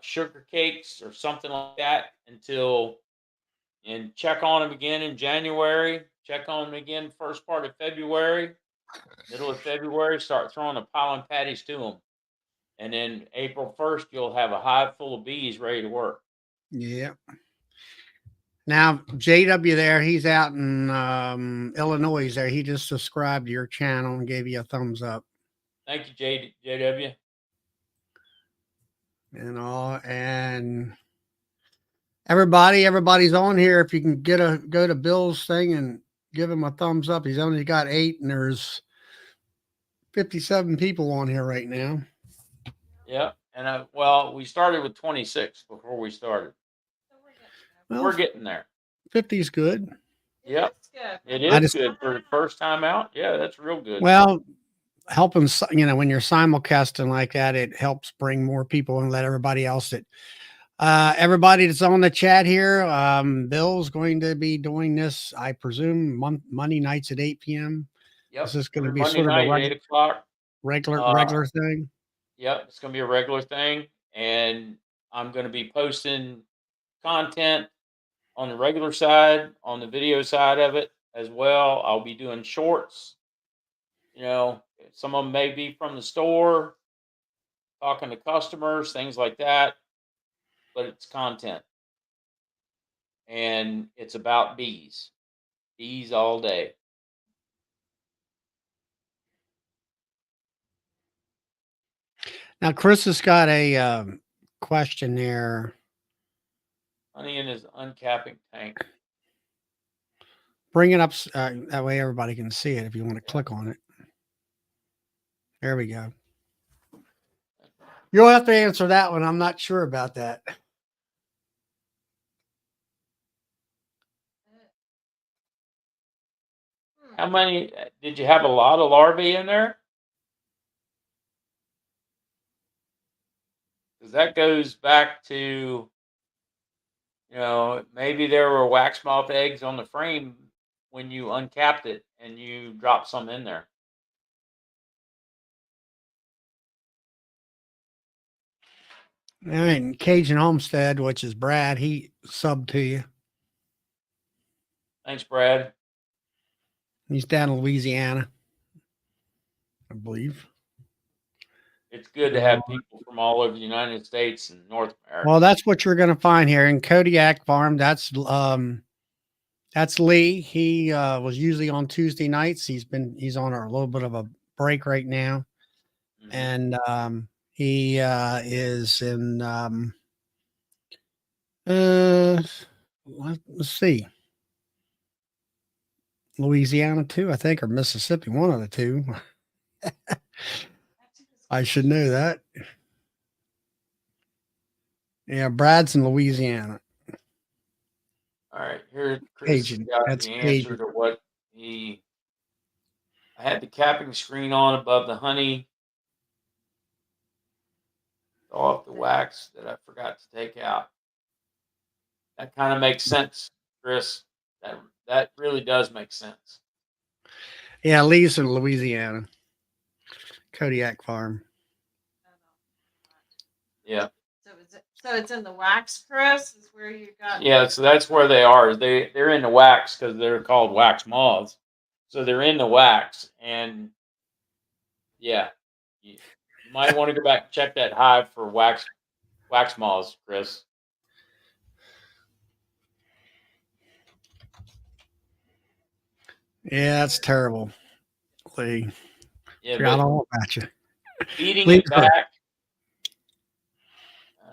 sugar cakes or something like that and check on them again in January. Check on them again first part of February, middle of February. Start throwing the pollen patties to them, and then April 1st you'll have a hive full of bees ready to work. Yeah. Now, JW there, he's out in Illinois there. He just subscribed to your channel and gave you a thumbs up. Thank you, JW. And everybody's on here. If you can go to Bill's thing and give him a thumbs up. He's only got 8 and there's 57 people on here right now. Yeah, and well, we started with 26 before we started. So Well, We're getting there. 50 is good. Yep. It's good. It I is just- good for the first time out. Yeah, that's real good. Well, helping, when you're simulcasting like that, it helps bring more people and let everybody else everybody that's on the chat here. Bill's going to be doing this, I presume, Monday nights at 8 p.m. Yep. This is going to Every be Monday sort of night a at 8 o'clock. regular thing. Yep, it's going to be a regular thing, and I'm going to be posting content on the regular side, on the video side of it as well. I'll be doing shorts. Some of them may be from the store, talking to customers, things like that, but it's content. And it's about bees. Bees all day. Now, Chris has got a question there. Honey in his uncapping tank. Bring it up that way everybody can see it if you want to click on it. There we go. You'll have to answer that one. I'm not sure about that. How many did you have? A lot of larvae in there? Because that goes back to, maybe there were wax moth eggs on the frame when you uncapped it and you dropped some in there. All right, and Cajun Homestead, which is Brad, he subbed to you. Thanks, Brad. He's down in Louisiana, I believe. It's good to have people from all over the United States and North America. Well, that's what you're going to find here in Kodiak Farm. That's Lee. He was usually on Tuesday nights. He's on a little bit of a break right now, and he is in let's see, Louisiana too, I think, or Mississippi, one of the two. I should know that. Yeah, Brad's in Louisiana. All right, here Chris Cajun. got That's the answer Cajun. to what I had the capping screen on above the honey. Off the wax that I forgot to take out. That kind of makes sense, Chris. That really does make sense. Yeah, Lee's in Louisiana. Kodiak Farm. Yeah. So it's in the wax press is where you got. Yeah, so that's where they are. They're in the wax because they're called wax moths. So they're in the wax, and yeah, you might want to go back and check that hive for wax moths, Chris. Yeah, that's terrible, Lee. Yeah, Forgot all about you. Feeding Lee's it back.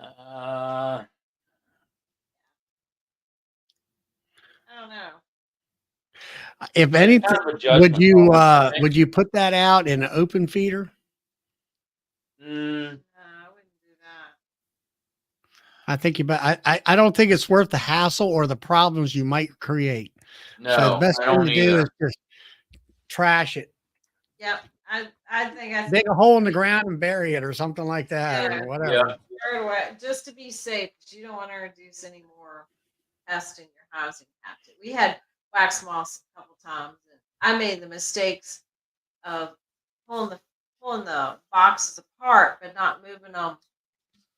Uh, I don't know. If yeah, anything, kind of a judgment call, would you put that out in an open feeder? No, I wouldn't do that. I think I don't think it's worth the hassle or the problems you might create. No, So the best I thing don't to do either. is just trash it. Yep, I think I Dig a hole in the ground and bury it or something like that Yeah. or whatever. Yeah. throw it away just to be safe because you don't want to reduce any more pests in your housing. We had wax moths a couple times, and I made the mistakes of pulling the boxes apart, but not moving them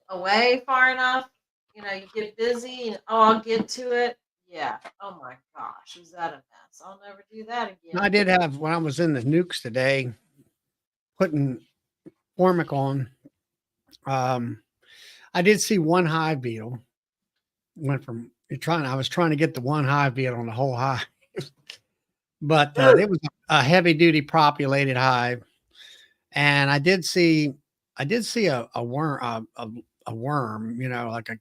away far enough, you know, you get busy and oh, I'll get to it. Yeah. Oh my gosh, was that a mess? I'll never do that again. I did have when I was in the nukes today, putting formic on. I did see one hive beetle. Went from I was trying to get the one hive beetle on the whole hive, but it was a heavy duty populated hive, and I did see a worm, a worm, you know, like a,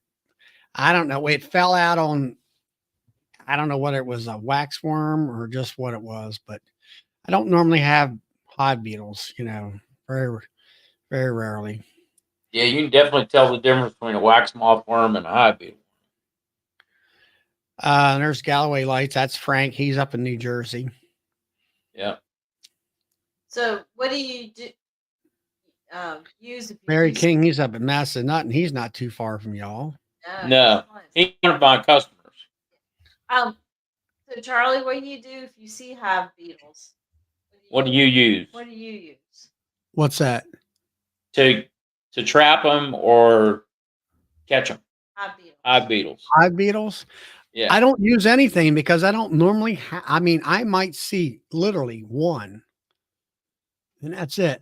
I don't know, it fell out on, I don't know whether it was a wax worm or just what it was, but I don't normally have hive beetles, you know, very, very rarely. Yeah, you can definitely tell the difference between a wax moth worm and a hive beetle. There's Galloway lights. That's Frank. He's up in New Jersey. Yeah. So what do you do? Use if you Mary do King, he's up in Massanutten. He's not too far from y'all. No, nice. he wanted my customers. So Charlie, what do you do if you see hive beetles? What do you use What do you use? What's that? to trap them or catch them? Hive beetles. Hive beetles. Hive beetles? Yeah. I don't use anything because I don't normally I mean, I might see literally one, and that's it.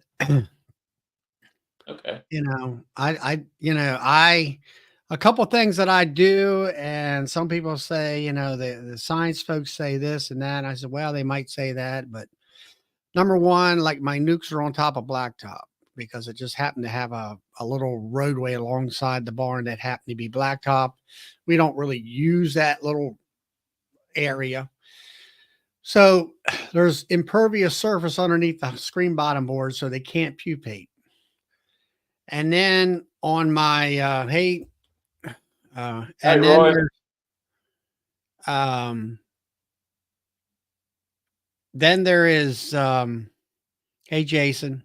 Okay. You know, I a couple things that I do, and some people say, you know, the science folks say this and that. And I said, well, they might say that, but number one, like my nukes are on top of blacktop because it just happened to have a little roadway alongside the barn that happened to be blacktop. We don't really use that little area. So there's impervious surface underneath the screen bottom board so they can't pupate. And then on my Hey, and then Roy. um there is hey Jason.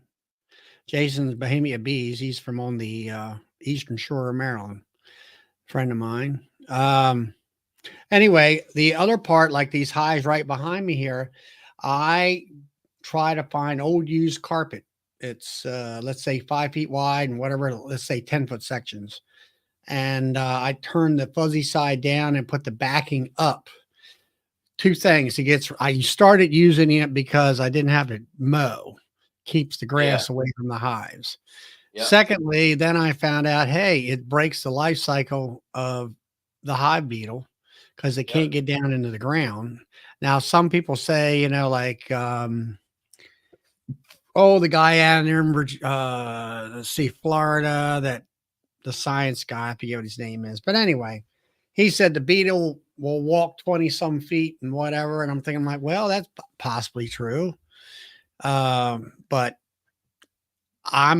Jason's Bohemia Bees. He's from on the eastern shore of Maryland, friend of mine. Anyway, the other part, like these hives right behind me here, I try to find old used carpet. It's let's say 5 feet wide and whatever, let's say 10-foot sections. And I turn the fuzzy side down and put the backing up. Two things. I started using it because I didn't have to mow, keeps the grass away from the hives. Yeah. Secondly, then I found out, hey, it breaks the life cycle of the hive beetle because they can't get down into the ground. Now, some people say, you know, like, oh, the guy out there in let's see, Florida, that the science guy, I forget what his name is. But anyway, he said the beetle will walk 20 some feet and whatever. And I'm thinking like, well, that's possibly true. But how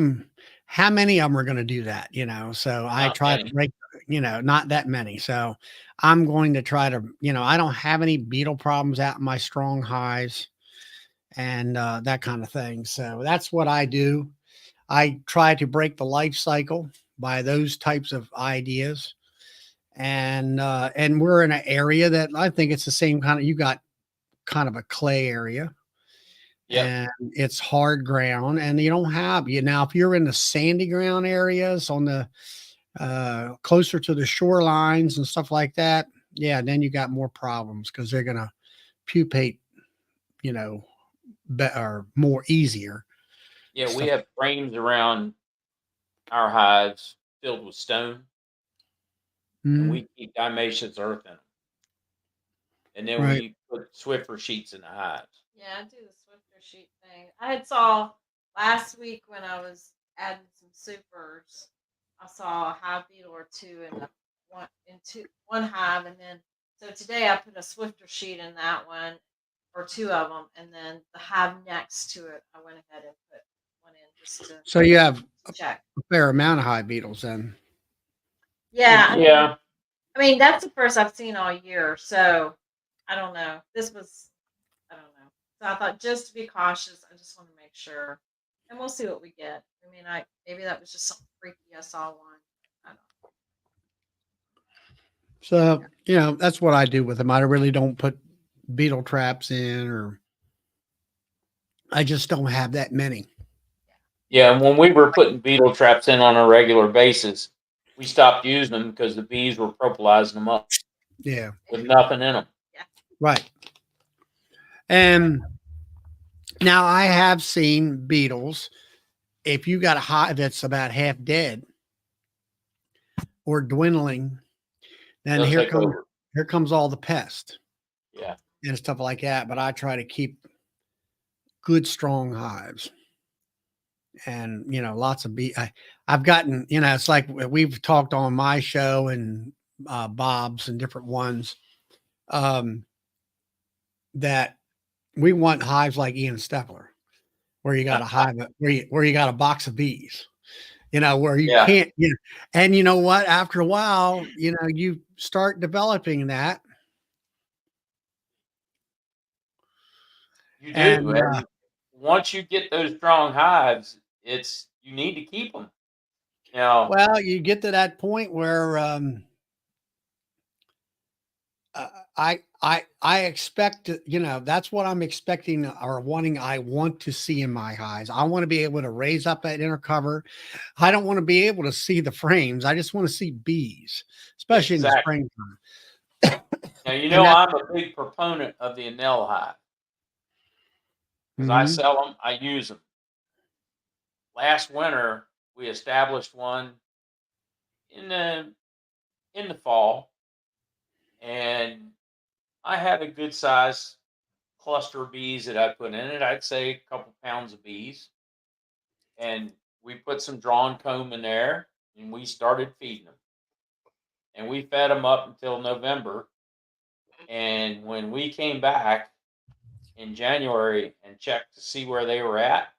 many of them are going to do that? You know, so I Not try many. to break, you know, not that many. So I'm going to try to, you know, I don't have any beetle problems out in my strong hives and that kind of thing. So that's what I do. I try to break the life cycle by those types of ideas. And we're in an area that I think it's the same kind of, you got kind of a clay area. Yep. And it's hard ground, and you don't have you now. If you're in the sandy ground areas on the closer to the shorelines and stuff like that, yeah, then you got more problems because they're gonna pupate, you know, or more easier. Yeah, we Stuff. have frames around our hives filled with stone, and Mhm. we keep diatomaceous earth in them. And then Right. we put Swiffer sheets in the hives. Yeah, I do the Swifter sheet thing. I had saw last week when I was adding some supers. I saw a hive beetle or two in one hive, and then so today I put a Swifter sheet in that one or two of them, and then the hive next to it, I went ahead and put one in just to So you have check. a fair amount of hive beetles then. Yeah, Yeah. I mean that's the first I've seen all year, so I don't know. I don't know. So I thought just to be cautious, I just want to make sure, and we'll see what we get. I mean, maybe that was just something freaky. I saw one. I don't know. So you know that's what I do with them. I really don't put beetle traps in, or I just don't have that many. Yeah, and when we were putting beetle traps in on a regular basis, we stopped using them because the bees were propolizing them up Yeah. with nothing in them. Right. And now I have seen beetles. If you got a hive that's about half dead or dwindling, then They'll take over. here comes all the pests Yeah. and stuff like that. But I try to keep good, strong hives. And lots of I've gotten, it's like we've talked on my show and Bob's and different ones, that we want hives like Ian Stepler, where you got a hive where you got a box of bees, where you Yeah. can't, and you know what? After a while, you start developing that. You do. And And once you get those strong hives, you need to keep them. well, you get to that point where I expect that's what I'm expecting or wanting. I want to see in my hives. I want to be able to raise up that inner cover. I don't want to be able to see the frames. I just want to see bees, especially in the Exactly. springtime. Now, I'm a big proponent of the Enel hive because I Mhm. sell them, I use them. Last winter, we established one in the fall, and I had a good size cluster of bees that I put in it. I'd say a couple pounds of bees, and we put some drawn comb in there, and we started feeding them, and we fed them up until November. And when we came back in January and checked to see where they were at,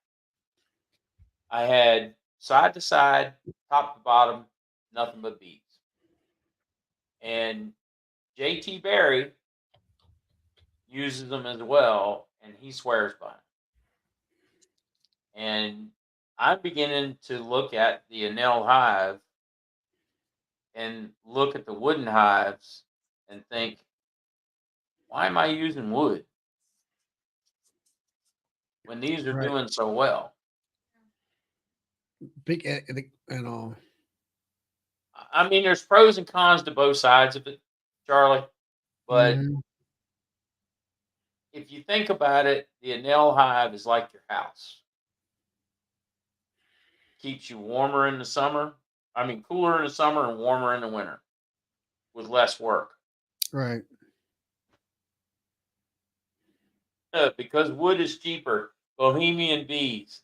I had side to side, top to bottom, nothing but bees. And JT Barry uses them as well, and he swears by them. And I'm beginning to look at the Enel hive and look at the wooden hives and think, why am I using wood when these are Right. doing so well? Big, and all. I mean, there's pros and cons to both sides of it, Charlie. But Mhm. if you think about it, the Enel hive is like your house. Keeps you warmer in the summer. I mean, cooler in the summer and warmer in the winter with less work. Right. Because wood is cheaper. Bohemian bees.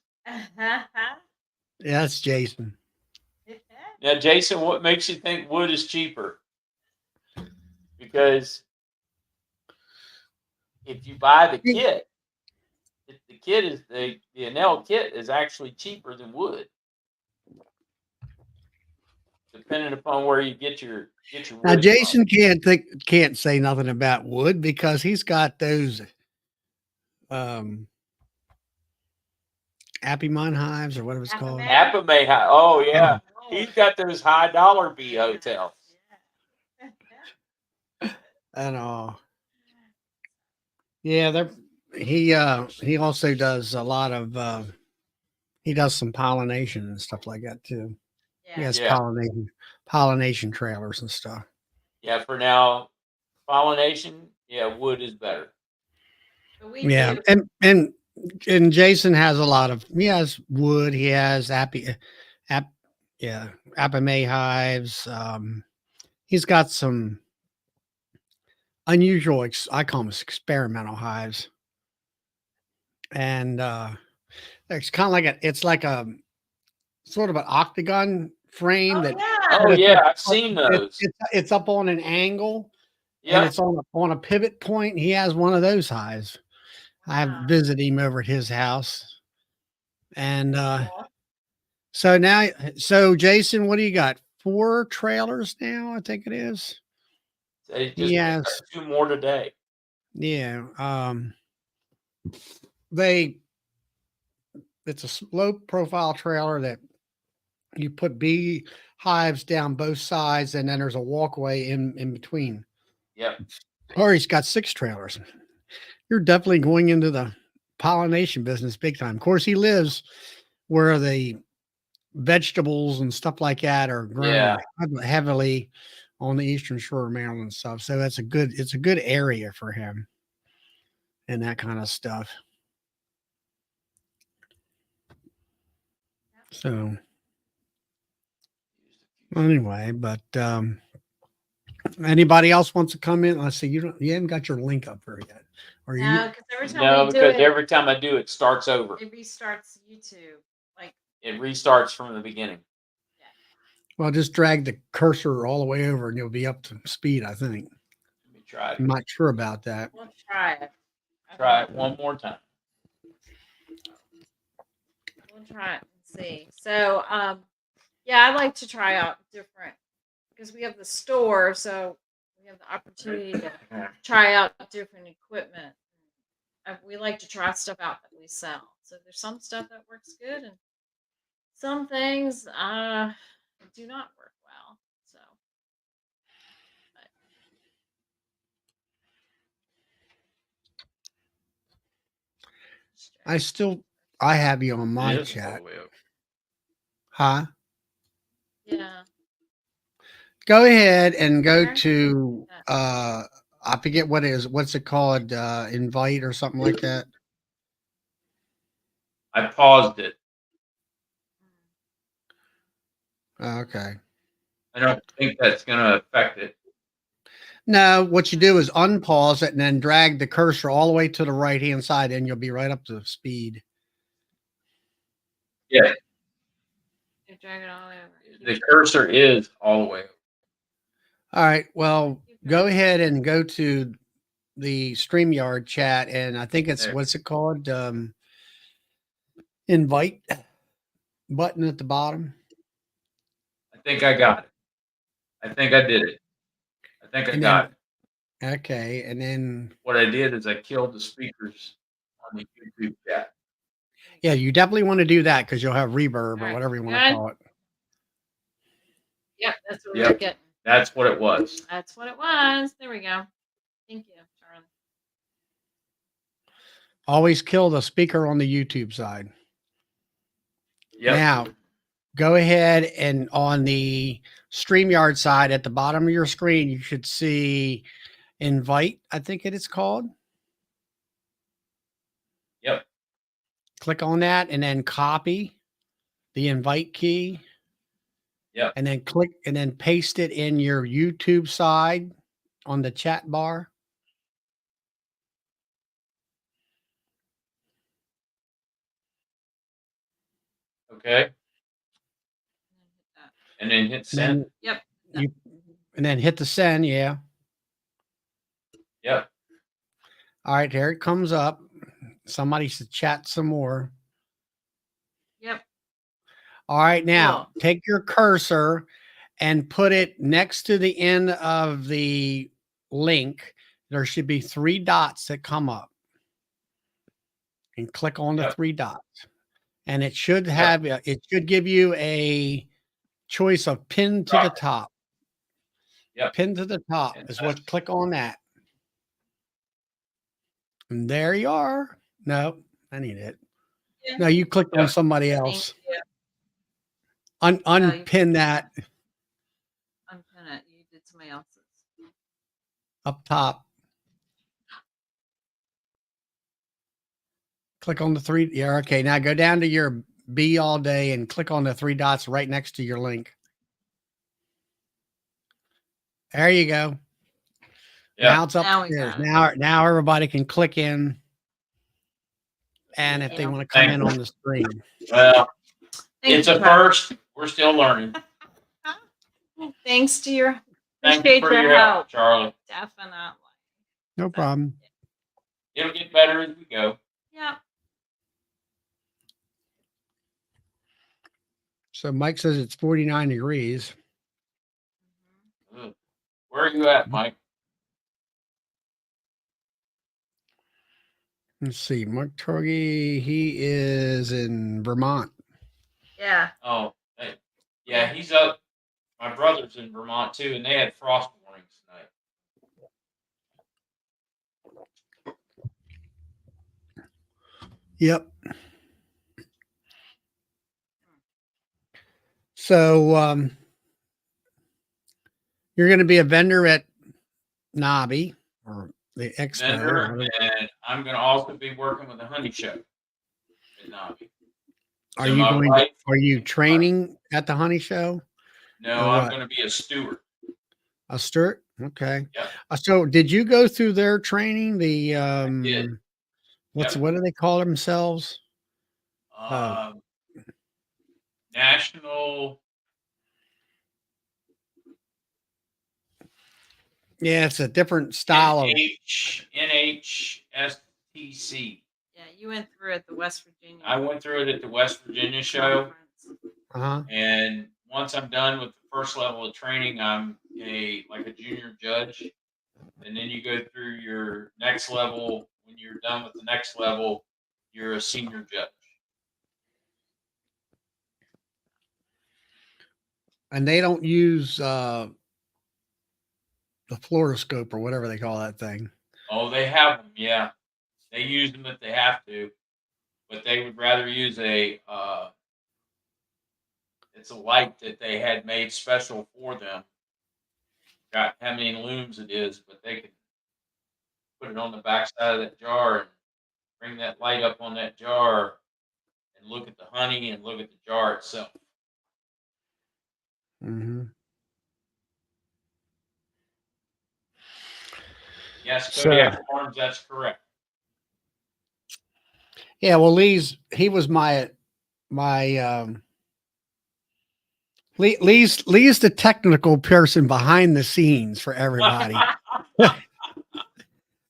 Yeah, that's Jason. Now, Jason, what makes you think wood is cheaper? Because if you buy the kit, the kit is the Enel kit is actually cheaper than wood, depending upon where you get your Now wood from. Jason can't say nothing about wood because he's got those Apimon hives or whatever it's called. Apame hive. Oh yeah, he's got those high dollar bee hotels. And yeah, he also does a lot of he does some pollination and stuff like that too. He has Yeah. pollination trailers and stuff. Yeah, for now, pollination. Yeah, wood is better. Yeah, and Jason has a lot of. He has wood. He has Apame hives. He's got some unusual. I call them experimental hives, and it's kind of like it's like a sort of an octagon frame that. Oh But yeah, I've seen those. it's up on an angle, and Yeah, it's on a pivot point. He has one of those hives. I visited him over at his house, and so Jason, what do you got? 4 trailers now, I think it is. they just He picked has, up 2 more today. yeah. They It's a low profile trailer that you put bee hives down both sides, and then there's a walkway in between. Yep. Or he's got 6 trailers. You're definitely going into the pollination business big time. Of course, he lives where the vegetables and stuff like that are grown Yeah. heavily on the eastern shore of Maryland and stuff. So it's a good area for him and that kind of stuff. So anyway, but anybody else wants to come in? Let's see. You haven't got your link up here yet, or you? No, because every time No, we do because it, every time I do, it starts over. it restarts YouTube. Like, It restarts from the beginning. Well, just drag the cursor all the way over, and you'll be up to speed. I think. Let me try it. I'm not sure about that. we'll try it. Try it one more time. We'll try it and see. So, yeah, I like to try out different because we have the store, so we have the opportunity to try out different equipment. We like to try stuff out that we sell. So there's some stuff that works good, and some things do not work well. So, I have you on my It is all chat. the way up. Huh? yeah. Go ahead and go Where? to I forget what's it called? Invite or something like that. I paused it. Okay. I don't think that's going to affect it. No, what you do is unpause it and then drag the cursor all the way to the right hand side, and you'll be right up to speed. Yeah, You drag it all the way over. the cursor is all the way up. All right. Well, Keep go going. ahead and go to the StreamYard chat, and I think it's There. what's it called? Invite button at the bottom. I think I got it. I think I did it. I think I And got then, it. okay, and then What I did is I killed the speakers on the YouTube chat. yeah, you definitely want to do that because you'll have reverb or Alright, whatever you want to good. call it. Yep, that's what Yep. we're getting. That's what it was. That's what it was. There we go. Thank you, Charlie. Always kill the speaker on the YouTube side. Yep. Now, go ahead and on the StreamYard side at the bottom of your screen, you should see invite, I think it is called. Yep. Click on that and then copy the invite key. Yep. And then click and then paste it in your YouTube side on the chat bar. Okay. And then hit send. Then Yep. you and then hit the send, yeah. Yep. All right, there it comes up. Somebody should chat some more. Yep. All right, now Cool. take your cursor and put it next to the end of the link. There should be 3 dots that come up. And click on the Yep. 3 dots. And it should have it should give you a choice of pin to the top. Yep. Pin to the top is what click on that. And there you are. No, I need it. Yeah. No, you clicked on Yep. somebody Thank else. you. Unpin that Unpin it. You did somebody else's. up top. Click on the 3. Yeah, okay. Now go down to your bee all day and click on the 3 dots right next to your link. There you go. Yep. Now it's Now we upstairs. got it. Now everybody can click in. And if they Yeah. want to come Thank in you. on the stream. Well, Thank it's you, a Charlie. first. We're still learning. Thanks to your Thanks appreciate for your your help, help. Charlie. Definitely. No problem. It'll get better as we go. Yep. So Mike says it's 49 degrees. Ugh. Where are you at, Mike? Let's see. Mike Torgy, he is in Vermont. Yeah. Oh, hey. Yeah, he's up. My brother's in Vermont too, and they had frost warnings tonight. Yep. So you're going to be a vendor at Nobby or the expo. Vendor, and I'm going to also be working with the honey show at Nobby. Are So you my going? wife, Are you training at the honey show? no, Or I'm what? going to be a steward. A steward? Okay. Yep, So did you go through their training? The I did. what Yep. do they call themselves? Um, National. Yeah, it's a different style of. NHSTC. Yeah, you went through it, the West Virginia. I went through it at the West Virginia show, Uh-huh. and once I'm done with the first level of training, I'm a junior judge, and then you go through your next level. When you're done with the next level, you're a senior judge. And they don't use the fluoroscope or whatever they call that thing. Oh, they have them, yeah. They use them if they have to, but they would rather use a. It's a light that they had made special for them. Got how many looms it is, but they can put it on the back side of that jar and bring that light up on that jar and look at the honey and look at the jar itself. Mm-hmm. Yes, So, Kodiak Farms, that's correct. yeah, well, he was my Lee's the technical person behind the scenes for everybody.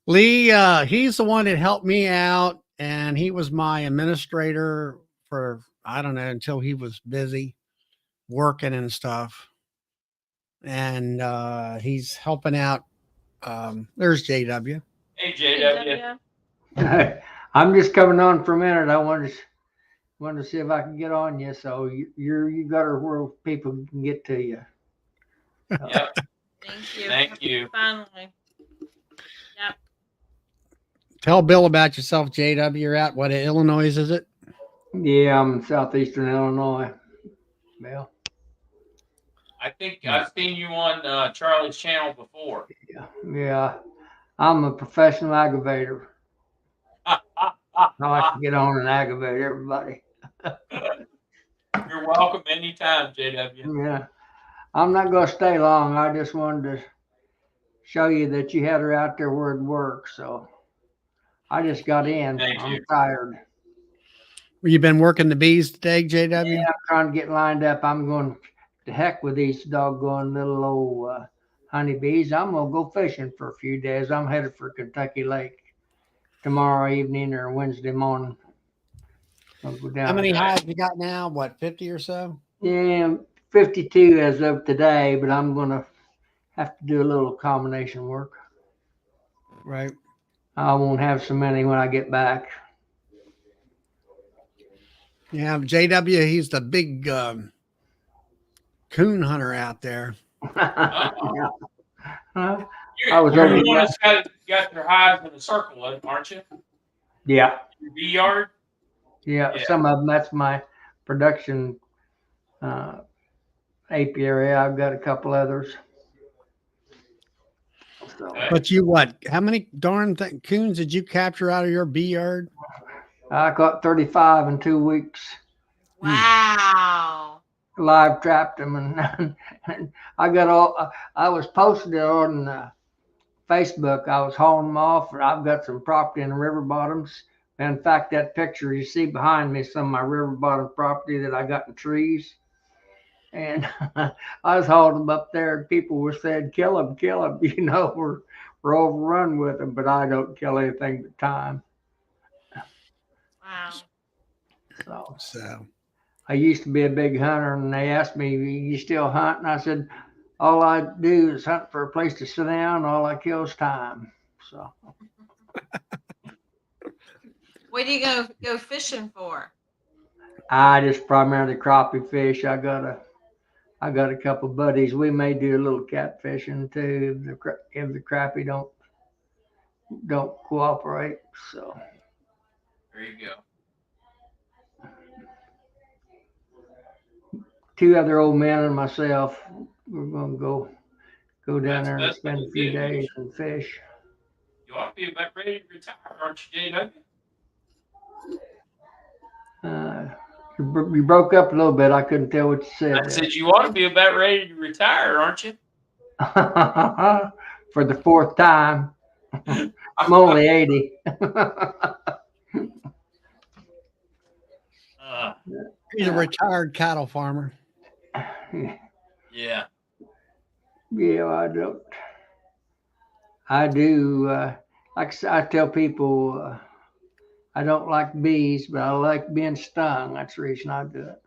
Lee, he's the one that helped me out, and he was my administrator for I don't know until he was busy working and stuff. And he's helping out. There's JW. Hey, JW. I'm just coming on for a minute. I wanted to see if I can get on you. So you got her where people can get to you. Yep. Thank you. Thank you. Finally. Yep. Tell Bill about yourself, JW. You're at what Illinois is it? Yeah, I'm in southeastern Illinois. Well, I think I've seen you on Charlie's channel before. yeah. I'm a professional aggravator. I like to get on and aggravate everybody. You're welcome anytime, JW. Yeah. I'm not going to stay long. I just wanted to show you that you had her out there where it works. So I just got in. Thank I'm you. tired. You been working the bees today, JW? Yeah, I'm trying to get lined up. I'm going to heck with these doggone little old honeybees. I'm going to go fishing for a few days. I'm headed for Kentucky Lake tomorrow evening or Wednesday morning. I'll go down. How many hives you got now? What, 50 or so? Yeah, 52 as of today, but I'm going to have to do a little combination work. Right. I won't have so many when I get back. Yeah, JW, he's the big coon hunter out there. Yeah. You're the one that's got their hives in a circle, aren't you? Yeah. Your bee yard? Yeah, some of them, that's my production apiary. I've got a couple others. So, But you what? How many darn coons did you capture out of your bee yard? I caught 35 in 2 weeks. Wow. Live trapped them, and I got all. I was posting it on Facebook. I was hauling them off, and I've got some property in the river bottoms. In fact, that picture you see behind me is some of my river bottom property that I got in trees. And I was hauling them up there, and people were saying, "Kill them, kill them." You know, we're overrun with them, but I don't kill anything but time. Wow. So I used to be a big hunter, and they asked me, "You still hunt?" And I said, "All I do is hunt for a place to sit down. All I kill is time." So. What do you go fishing for? I just primarily crappie fish. I got a couple buddies. We may do a little catfishing too if the crappie don't cooperate. So There you go. two other old men and myself. We're gonna go down That's there and best spend thing a to few do. days and fish. You ought to be about ready to retire, aren't you, JW? You broke up a little bit. I couldn't tell what you said I said you ought to be about ready to retire, aren't you? there. For the fourth time. I'm only 80. He's a retired cattle farmer. Yeah. Yeah, I do. Like I tell people, I don't like bees, but I like being stung. That's the reason I do it.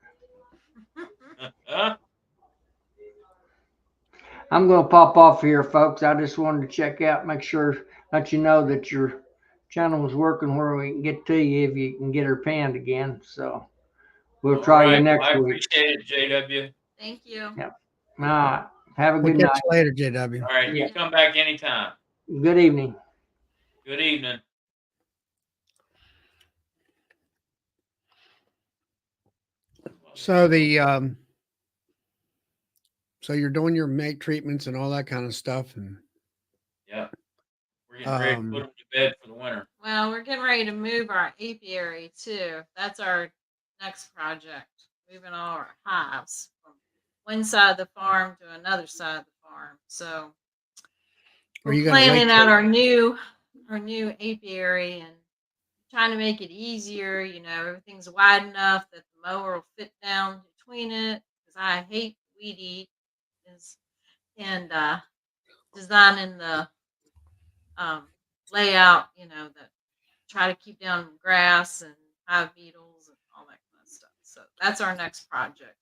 I'm going to pop off here, folks. I just wanted to check out, make sure, let you know that your channel is working where we can get to you if you can get her panned again. So we'll All try you right. next I week. appreciate it, JW. Thank you. Yep. All right. Have a We'll good catch night. you later, JW. All right. You Yeah. come back anytime. Good evening. Good evening. So so you're doing your mate treatments and all that kind of stuff, and Yeah. We're getting ready to put them to bed for the winter. Well, we're getting ready to move our apiary too. That's our next project. Moving all our hives from one side of the farm to another side of the farm. So are we're you going to wait? planning out our new apiary and trying to make it easier. You know, everything's wide enough that the mower will fit down between it. Because I hate weed eat and designing the layout. You know, that try to keep down grass and hive beetles and all that kind of stuff. So that's our next project.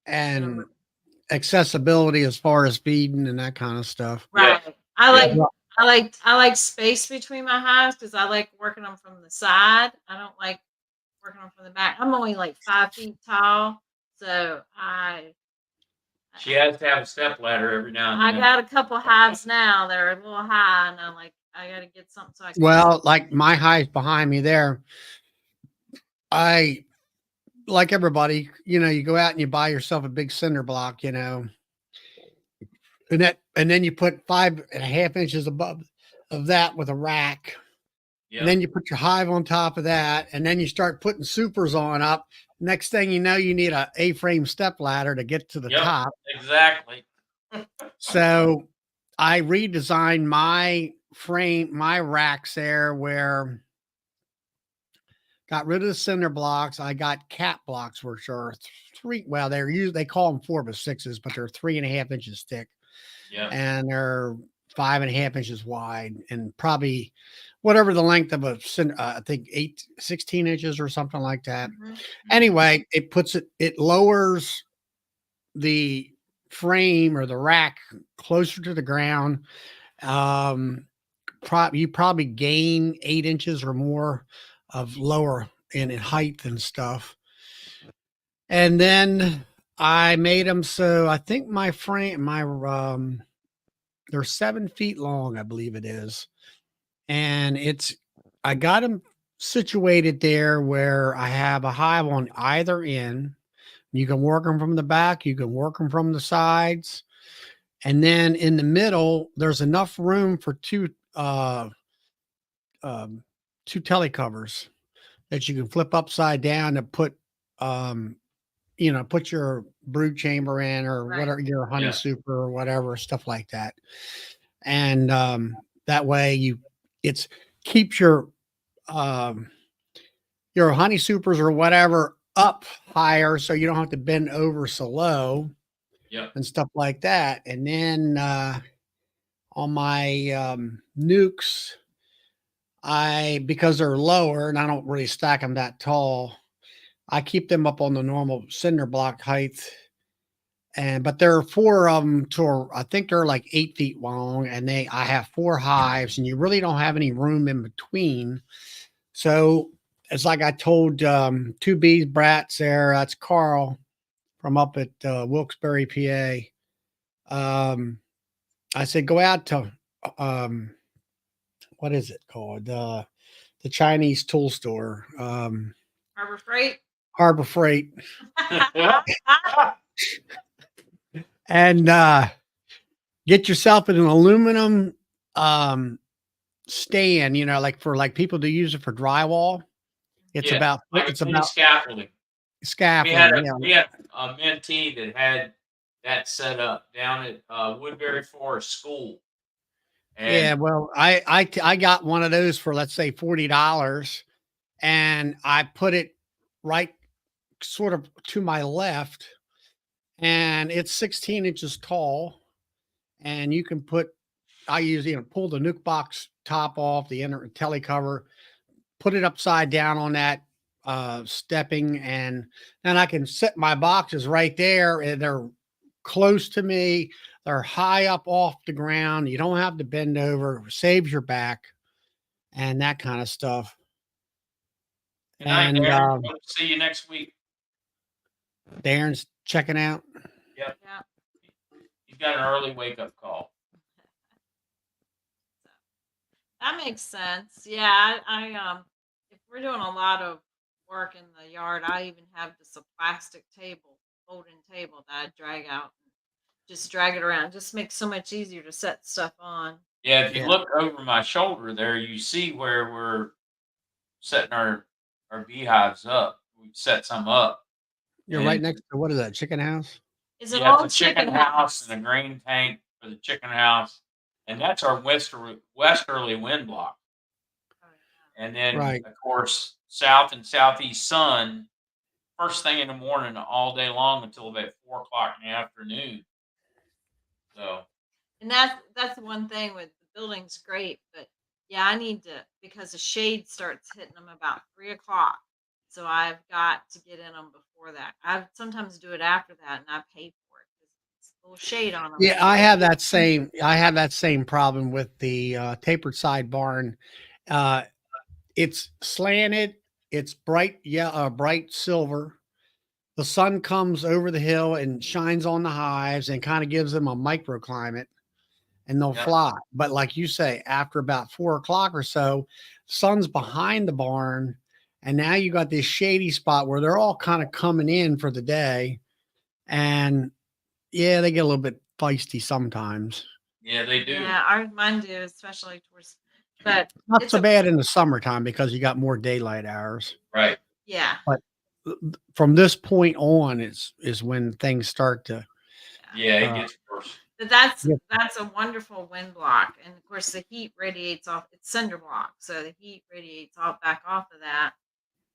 And accessibility as far as feeding and that kind of stuff. Right. Yeah. I like space between my hives because I like working them from the side. I don't like working them from the back. I'm only like 5 feet tall, so She has to have a step ladder every now and I then. got a couple hives now that are a little high, and I'm like, I got to get something so I can. Well, like my hive behind me there, I like everybody, you go out and you buy yourself a big cinder block, and then you put 5.5 inches above of that with a rack. Yeah. And then you put your hive on top of that, and then you start putting supers on up. Next thing you know, you need a A-frame step ladder to get to the Yep. top. Exactly. So I redesigned my racks there, where got rid of the cinder blocks. I got cap blocks, which are they call them 4x6s, but they're 3.5 inches thick. Yeah. And they're 5.5 inches wide, and probably whatever the length of a cinder, I think 16 inches or something like that. Mhm. Anyway, it lowers the frame or the rack closer to the ground. You probably gain 8 inches or more of lower in height and stuff. And then I made them so I think they're 7 feet long, I believe it is. And I got them situated there where I have a hive on either end. You can work them from the back, you can work them from the sides. And then in the middle, there's enough room for two telecovers that you can flip upside down to put put your brood chamber in, or Right. whatever, your honey Yeah. super or whatever, stuff like that. And that way it keeps your honey supers or whatever up higher, so you don't have to bend over so low. Yep. And stuff like that. And then on my nukes, because they're lower and I don't really stack them that tall, I keep them up on the normal cinder block height. But there are 4 of them I think they're like 8 feet long, and I have 4 hives, and you really don't have any room in between. So it's like I told 2 bees brats there. That's Carl from up at Wilkes-Barre, PA. I said, go out to what is it called? The Chinese tool store. Harbor Freight. Harbor Freight. and get yourself an aluminum stand, like for like people to use it for drywall. It's Yeah, about like it's a mini about scaffolding. scaffolding. Yeah. We had a mentee that had that set up down at Woodbury Forest School, Yeah, and well, I got one of those for, let's say, $40, and I put it right sort of to my left, and it's 16 inches tall, and you can put I use, pull the nuke box top off the inner telly cover, put it upside down on that stepping, and then I can set my boxes right there, and they're close to me. They're high up off the ground. You don't have to bend over, saves your back and that kind of stuff. good night, And Darren. Hope to see you next week. Darren's checking out. Yep, Yeah. he's got an early wake up call. That makes sense. Yeah, if we're doing a lot of work in the yard, I even have just a plastic table, folding table that I drag out and just drag it around. Just makes so much easier to set stuff on. Yeah, if you Yeah. look over my shoulder there, you see where we're setting our beehives up. We set some up. You're right And next to, what is that, chicken house? Is it yeah, all it's a chicken house and a grain tank for the chicken house, and that's our westerly wind block. And then, Right. of course, south and southeast sun, first thing in the morning, all day long until about 4 o'clock in the afternoon. So And that's the one thing with the building's great, but yeah, I need to because the shade starts hitting them about 3 o'clock. So I've got to get in them before that. I sometimes do it after that, and I pay for it 'cause it's a little shade on them. Yeah, I have that same problem with the tapered side barn. Uh, it's slanted, it's bright, yeah, bright silver. The sun comes over the hill and shines on the hives and kind of gives them a microclimate, and they'll yeah, fly. But like you say, after about 4 o'clock or so, sun's behind the barn, and now you got this shady spot where they're all kind of coming in for the day. And yeah, they get a little bit feisty sometimes. yeah, they do. Yeah, mine do, especially towards. But Not it's so a bad in the summertime because you got more daylight hours. Right. yeah, But from this point on is when things start to Yeah, it uh, gets worse. but that's get, that's a wonderful wind block, and of course the heat radiates off. It's cinder block, so the heat radiates off back off of that,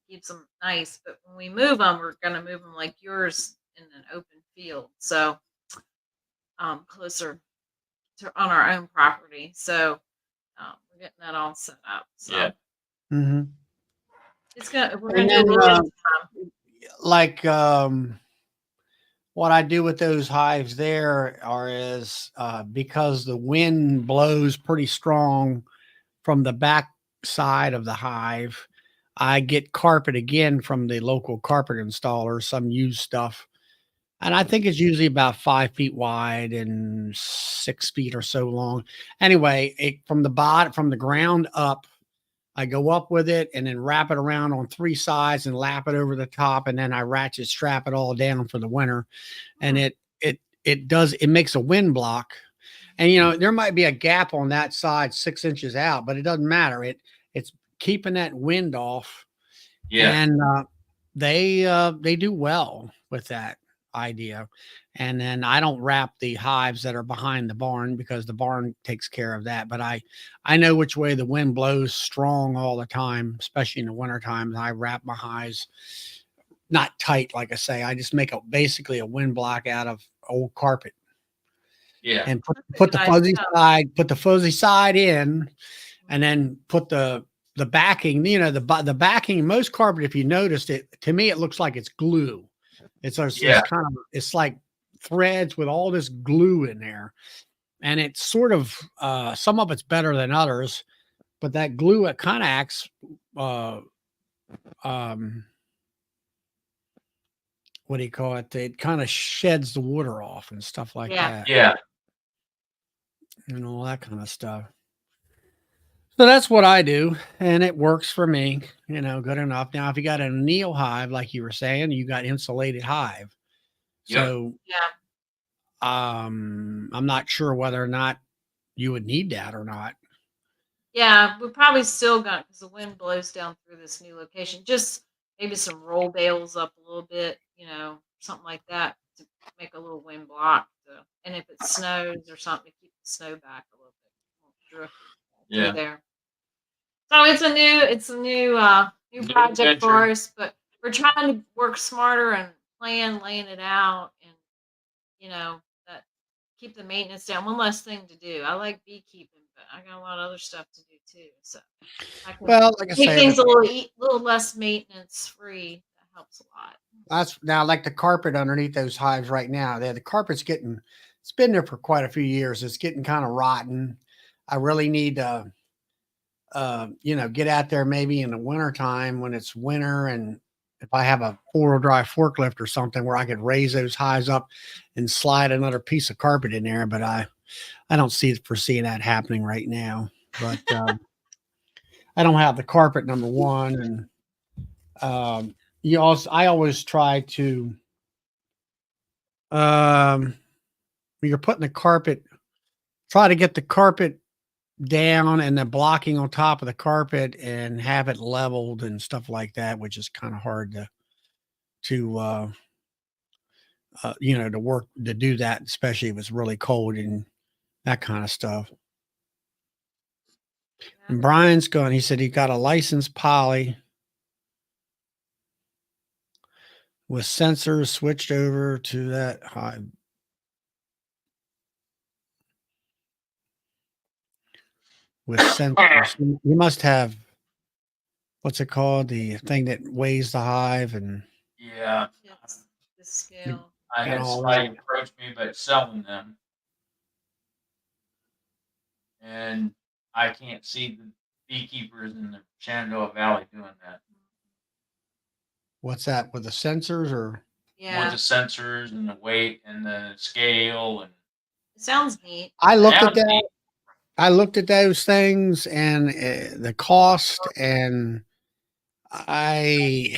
keeps them nice. But when we move them, we're gonna move them like yours in an open field, so closer to on our own property. So we're getting that all set up. So Yeah. mhm. we're And gonna do a then little bit. like what I do with those hives there are is because the wind blows pretty strong from the back side of the hive, I get carpet again from the local carpet installer, some used stuff. And I think it's usually about 5 feet wide and 6 feet or so long. Anyway, from the bottom, from the ground up, I go up with it and then wrap it around on three sides and lap it over the top, and then I ratchet strap it all down for the winter. And Hmm. it makes a wind block. And there might be a gap on that side 6 inches out, but it doesn't matter. It's keeping that wind off, Yeah. and they do well with that idea. And then I don't wrap the hives that are behind the barn because the barn takes care of that. But I know which way the wind blows strong all the time, especially in the winter time. I wrap my hives not tight, like I say. I just make basically a wind block out of old carpet Yeah. and That's a put good the fuzzy side in, and then put the backing, the backing. Most carpet, if you noticed it, to me it looks like it's glue. It's Yeah. kind of, it's like threads with all this glue in there, and it's sort of some of it's better than others, but that glue, it kind of acts uh um what do you call it? It kind of sheds the water off and stuff like Yeah. that, Yeah. and all that kind of stuff. So that's what I do, and it works for me, good enough. Now, if you got an anneal hive, like you were saying, you got insulated hive. Yep. So Yeah. I'm not sure whether or not you would need that or not. Yeah, we probably still got because the wind blows down through this new location. Just maybe some roll bales up a little bit, something like that to make a little wind block. And if it snows or something, to keep the snow back a little bit, it won't drift through Yeah. there. So it's a new New project for adventure. us, but we're trying to work smarter and plan laying it out, and that keep the maintenance down. One less thing to do. I like beekeeping, but I got a lot of other stuff to do too. So I can Well, like I make say, things a little less maintenance free. That helps a lot. that's now like the carpet underneath those hives right now. The carpet's getting, it's been there for quite a few years. It's getting kind of rotten. I really need to, get out there maybe in the winter time when it's winter, and if I have a 4-wheel drive forklift or something where I could raise those hives up and slide another piece of carpet in there. But I don't foresee that happening right now. But I don't have the carpet, number one, and I always try to when you're putting the carpet, try to get the carpet down and the blocking on top of the carpet and have it leveled and stuff like that, which is kind of hard to work to do that, especially if it's really cold and that kind of stuff. And Brian's going, he said he got a licensed poly with sensors switched over to that hive. With sensors. You must have, what's it called? The thing that weighs the hive and Yeah. It's the scale. I And had all somebody that. approach me about selling them, and I can't see the beekeepers in the Shenandoah Valley doing that What's that with the sensors or? with Yeah, the sensors and the weight and the scale and it sounds neat. I looked at sounds that. neat. I looked at those things and the cost, and I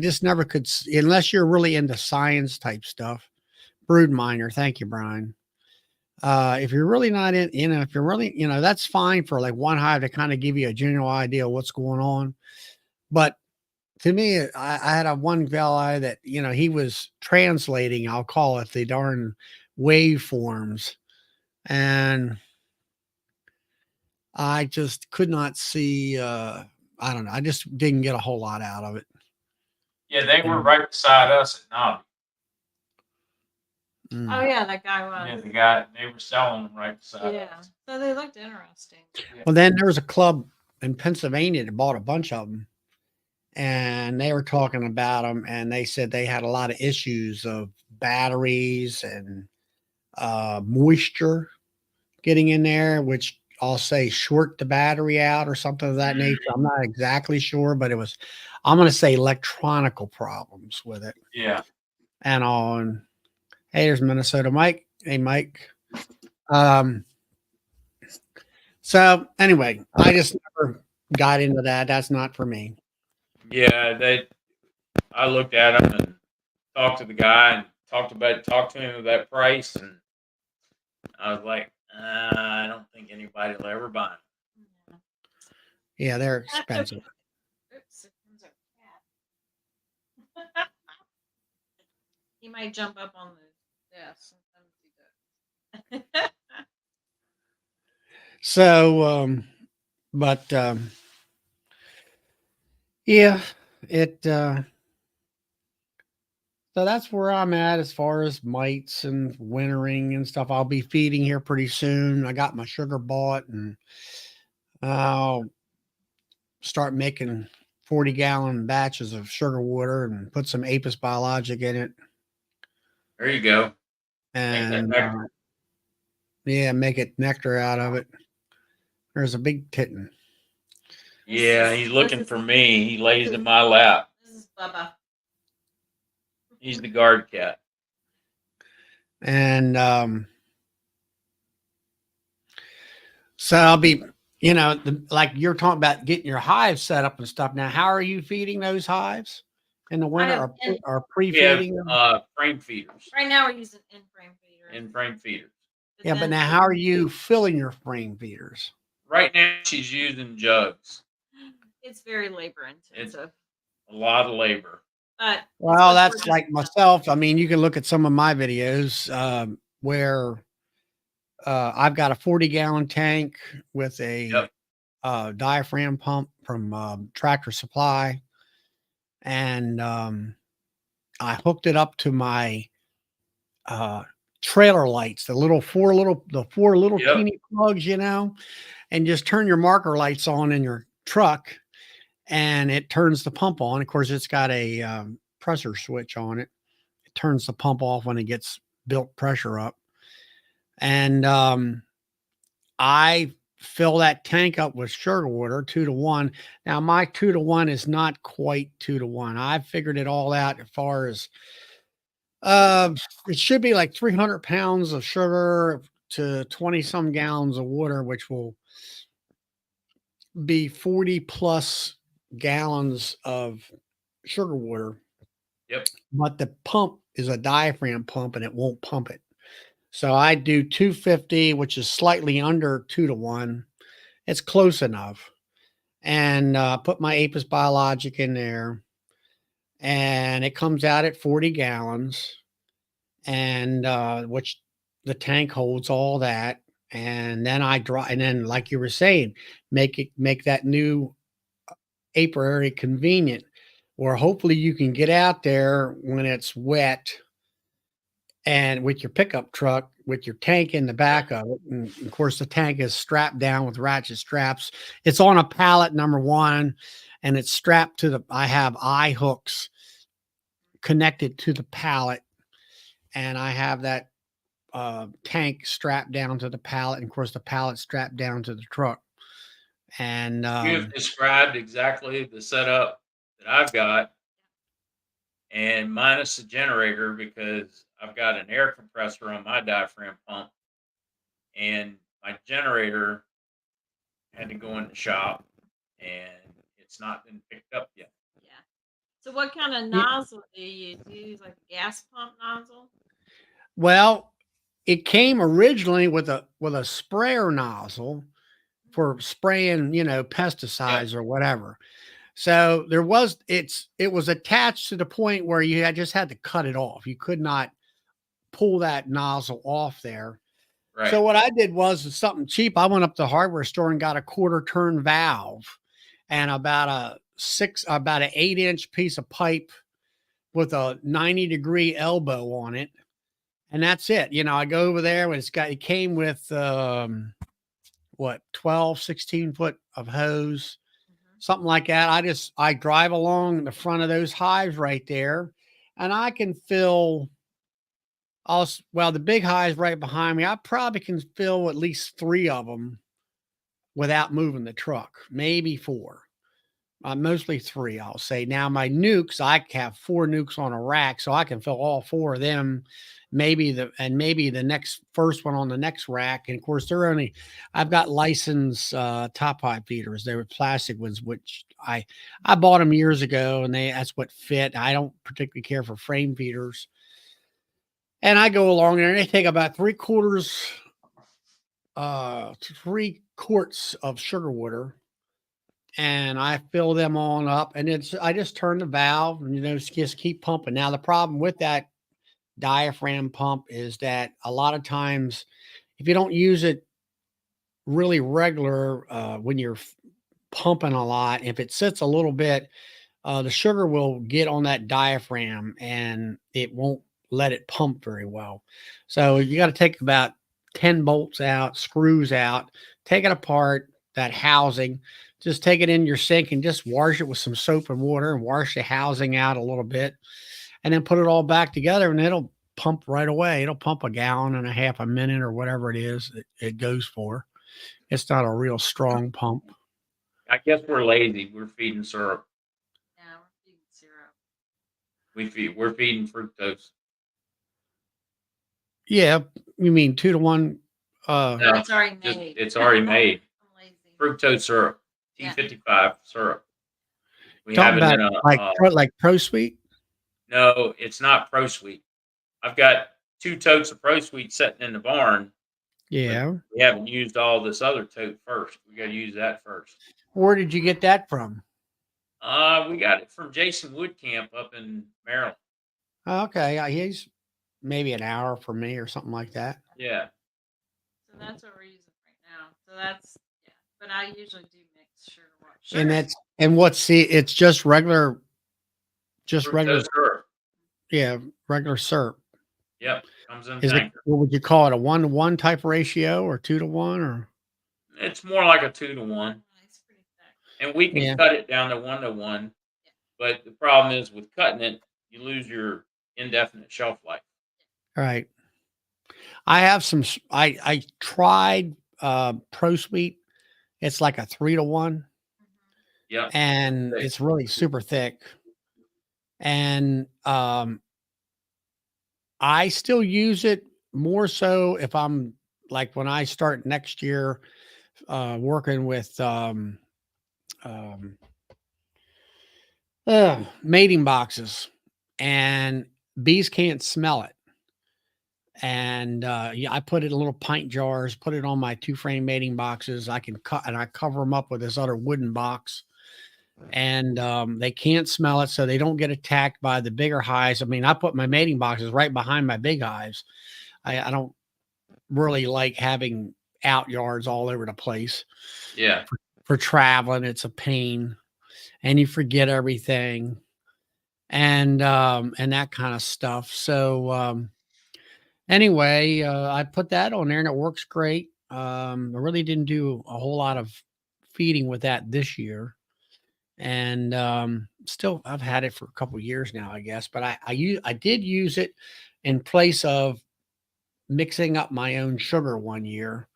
just never could, unless you're really into science type stuff. Brood miner, thank you, Brian. If you're really not in, if you're really, that's fine for like one hive to kind of give you a general idea of what's going on. But to me, I had a one guy that, he was translating, I'll call it, the darn waveforms. And I just could not see, I don't know. I just didn't get a whole lot out of it. Yeah, they were And, right beside us at Nobby. Oh yeah, that guy Yeah, was. the guy they were selling them right beside Yeah, us. so they looked interesting. Well, then there was a club in Pennsylvania that bought a bunch of them, and they were talking about them, and they said they had a lot of issues of batteries and moisture getting in there, which I'll say short the battery out or something of that nature. I'm not exactly sure, but I'm going to say electronical problems with it Yeah. and on. Hey, there's Minnesota Mike. Hey, Mike. So anyway, I just never got into that. That's not for me. Yeah, I looked at them and talked to the guy and talked to him about price, and I was like, I don't think anybody will ever buy them. Yeah, they're expensive. Oops, there's our cat. He might jump up on the desk. Sometimes he does. So, but yeah, so that's where I'm at as far as mites and wintering and stuff. I'll be feeding here pretty soon. I got my sugar bought, and I'll start making 40-gallon batches of sugar water and put some Apis biologic in it. There you go. And nectar. yeah, make it nectar out of it. There's a big kitten. Yeah, he's looking for me. He lays in my lap. This is Bubba. He's the guard cat. And so I'll be, like you're talking about getting your hives set up and stuff. Now, how are you feeding those hives? in the I winter have are We have pre-feeding them? frame feeders. right now we're using in-frame feeders. In frame feeders. Yeah, but then now how are you filling your frame feeders? Right now, she's using jugs. it's very labor intensive. A lot of labor. But it's Well, what's that's working like for us. myself. I mean, you can look at some of my videos where I've got a 40-gallon tank with a Yep. diaphragm pump from Tractor Supply, and I hooked it up to my trailer lights, the four little Yep. teeny plugs, and just turn your marker lights on in your truck, and it turns the pump on. Of course, it's got a pressure switch on it. It turns the pump off when it gets built pressure up. And I fill that tank up with sugar water 2 to 1. Now, my 2 to 1 is not quite 2 to 1. I've figured it all out as far as it should be like 300 pounds of sugar to 20 some gallons of water, which will be 40 plus gallons of sugar water. Yep. But the pump is a diaphragm pump and it won't pump it. So I do 250, which is slightly under 2 to 1. It's close enough. And put my Apis Biologic in there. And it comes out at 40 gallons. And which the tank holds all that. And then and then, like you were saying, make that new apiary convenient, where hopefully you can get out there when it's wet and with your pickup truck with your tank in the back of it. And of course, the tank is strapped down with ratchet straps. It's on a pallet, number one, and it's strapped to I have eye hooks connected to the pallet, and I have that tank strapped down to the pallet. And of course, the pallet strapped down to the truck. And You have described exactly the setup that I've got, and minus the generator, because I've got an air compressor on my diaphragm pump, and my generator had to go in the shop, and it's not been picked up yet. Yeah. So what kind of nozzle do you use? Do you use like a gas pump nozzle? well, it came originally with a sprayer nozzle for spraying, pesticides or whatever. So it was attached to the point where just had to cut it off. You could not pull that nozzle off there. Right. So what I did was something cheap. I went up to the hardware store and got a 1/4 turn valve and about an 8-inch piece of pipe with a 90-degree elbow on it. And that's it. I go over there when it came with 12, 16 foot of hose, something like that. I drive along the front of those hives right there, and I can fill the big hives right behind me. I probably can fill at least 3 of them without moving the truck, maybe 4. Mostly 3, I'll say. Now my nukes, I have 4 nukes on a rack, so I can fill all 4 of them. Maybe the next first one on the next rack. And of course, I've got licensed top hive feeders. They were plastic ones, which I bought them years ago, and that's what fit. I don't particularly care for frame feeders. And I go along there, and they take about 3 quarts of sugar water, and I fill them on up, and I just turn the valve and just keep pumping. Now the problem with that diaphragm pump is that a lot of times, if you don't use it really regular, when you're pumping a lot, if it sits a little bit, the sugar will get on that diaphragm and it won't let it pump very well. So you got to take about 10 bolts out, screws out, take it apart, that housing, just take it in your sink and just wash it with some soap and water and wash the housing out a little bit, and then put it all back together, and it'll pump right away. It'll pump 1.5 gallons a minute or whatever it is it goes for. It's not a real strong pump. I guess we're lazy. We're feeding syrup. Yeah, we're feeding syrup. We're feeding fructose. Yeah, you mean 2 to 1? No, It's already made. It's already made. I'm lazy. Fructose syrup, Yeah. T55 syrup. We Talk have it about in a like Pro Suite. no, it's not Pro Suite. I've got 2 totes of Pro Suite sitting in the barn, but Yeah. we haven't used all this other tote first. We got to use that first. Where did you get that from? We got it from Jason Woodcamp up in Maryland. Okay, he's maybe an hour from me or something like that. Yeah. So that's what we're using right now. So that's yeah. But I usually do mix sugar water. And Sugar. that's and what's see, it's just regular, Fructose syrup. yeah, regular syrup. Yep. Comes in a Is it tanker. what would you call it? A 1-to-1 type ratio or 2-to-1 or It's more like a 2 to 1. It's pretty thick. And we can yeah. cut it down to 1 to 1. But the problem is with cutting it, you lose your indefinite shelf life. Right. I have some I tried Pro Suite. It's like a 3-to-1 Yep. and Thick. it's really super thick. And I still use it more so if I'm like when I start next year working with um, mating boxes and bees can't smell it. And yeah, I put it in little pint jars, put it on my 2-frame mating boxes. I can cut and I cover them up with this other wooden box and they can't smell it, so they don't get attacked by the bigger hives. I mean, I put my mating boxes right behind my big hives. I don't really like having out yards all over the place. Yeah. For traveling, it's a pain, and you forget everything, and that kind of stuff. So anyway, I put that on there, and it works great. I really didn't do a whole lot of feeding with that this year. And still I've had it for a couple years now, I guess, but I did use it in place of mixing up my own sugar one year,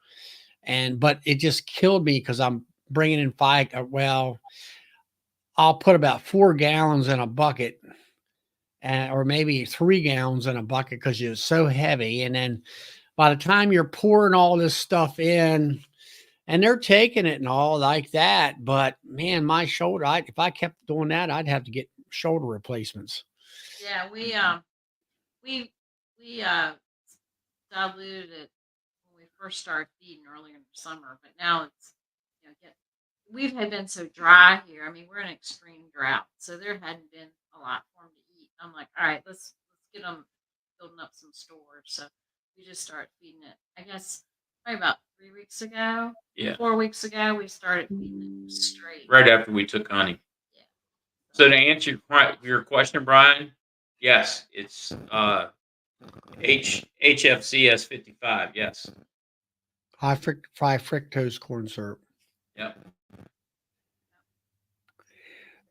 and but it just killed me because I'm bringing in well, I'll put about 4 gallons in a bucket, or maybe 3 gallons in a bucket because it's so heavy, and then by the time you're pouring all this stuff in, and they're taking it and all like that. But man, my shoulder, if I kept doing that, I'd have to get shoulder replacements. Yeah, we diluted it when we first started feeding earlier in the summer, but now it's we've had been so dry here. I mean, we're in extreme drought, so there hadn't been a lot for them to eat. I'm like, all right, let's get them building up some stores. So we just started feeding it. I guess probably about 3 weeks ago. Yeah. 4 weeks ago, we started feeding it straight. Right after we took honey. Yeah. So to answer your question, Brian, yes, it's HFCS 55. Yes. High fructose corn syrup. Yep.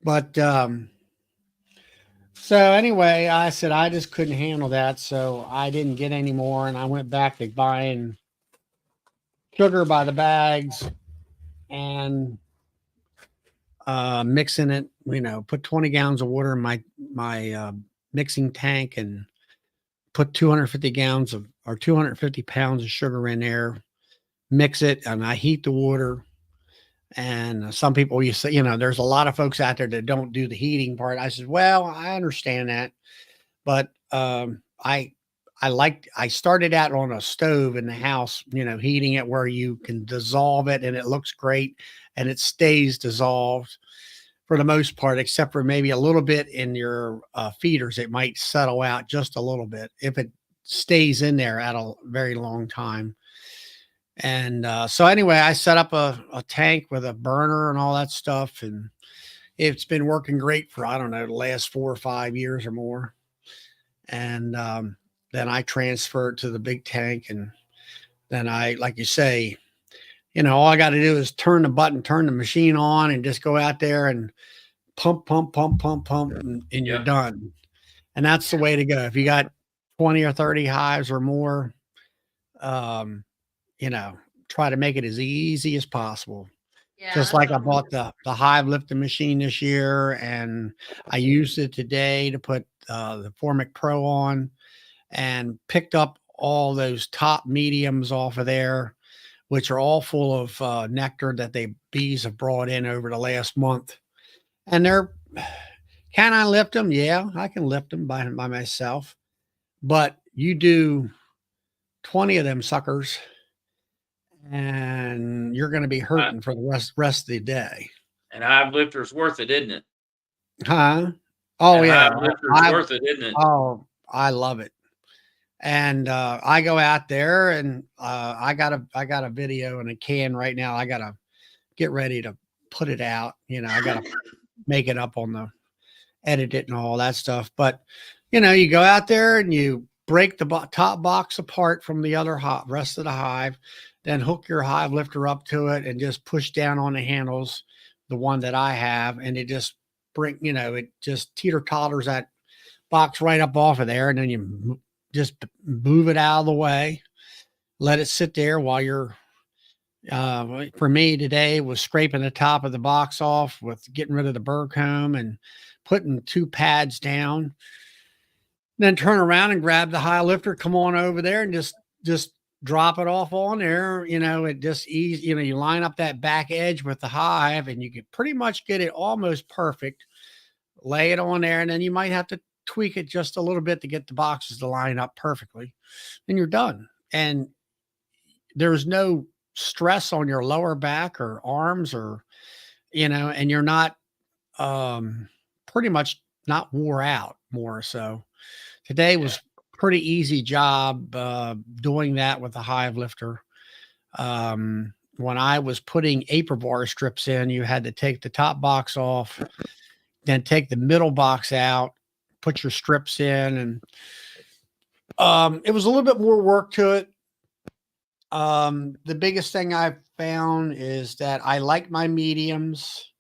But so anyway, I said I just couldn't handle that, so I didn't get any more, and I went back to buying sugar by the bags and mixing it. Put 20 gallons of water in my mixing tank and put 250 gallons of or 250 pounds of sugar in there. Mix it, and I heat the water. And some people, you say, there's a lot of folks out there that don't do the heating part. I said, well, I understand that, but I started out on a stove in the house, heating it where you can dissolve it, and it looks great, and it stays dissolved for the most part, except for maybe a little bit in your feeders. It might settle out just a little bit if it stays in there at a very long time. And so anyway, I set up a tank with a burner and all that stuff, and it's been working great for, I don't know, the last 4 or 5 years or more. And then I transfer it to the big tank, and then like you say, all I got to do is turn the machine on, and just go out there and pump, and you're done. And that's the way to go. If you got 20 or 30 hives or more, try to make it as easy as possible. Yeah, Just like I bought the Hive lifting machine this year, and I used it today to put the Formic Pro on, and picked up all those top mediums off of there, which are all full of nectar that bees have brought in over the last month. And they're Can I lift them? Yeah, I can lift them by myself. But you do 20 of them suckers, and you're going to be Uh, hurting for the rest of the day. and Hive lifter's worth it, isn't it? Huh? Oh And yeah. Hive lifter's I worth it, isn't it? oh I love it. And I go out there and I got a video in a can right now. I gotta get ready to put it out. I gotta make it up on the edit it and all that stuff. But you go out there and you break the top box apart from the other rest of the hive, then hook your hive lifter up to it and just push down on the handles, the one that I have, and it just it just teeter totters that box right up off of there, and then you just move it out of the way, let it sit there while you're for me today was scraping the top of the box off with getting rid of the burr comb and putting 2 pads down. Then turn around and grab the high lifter, come on over there and just drop it off on there. It just easy, you line up that back edge with the hive and you can pretty much get it almost perfect. Lay it on there, and then you might have to tweak it just a little bit to get the boxes to line up perfectly. And you're done. And there's no stress on your lower back or arms or and you're not pretty much not wore out more. So today Yeah. was pretty easy job doing that with the hive lifter. When I was putting apiary strips in, you had to take the top box off, then take the middle box out, put your strips in, and it was a little bit more work to it. The biggest thing I've found is that I like my mediums.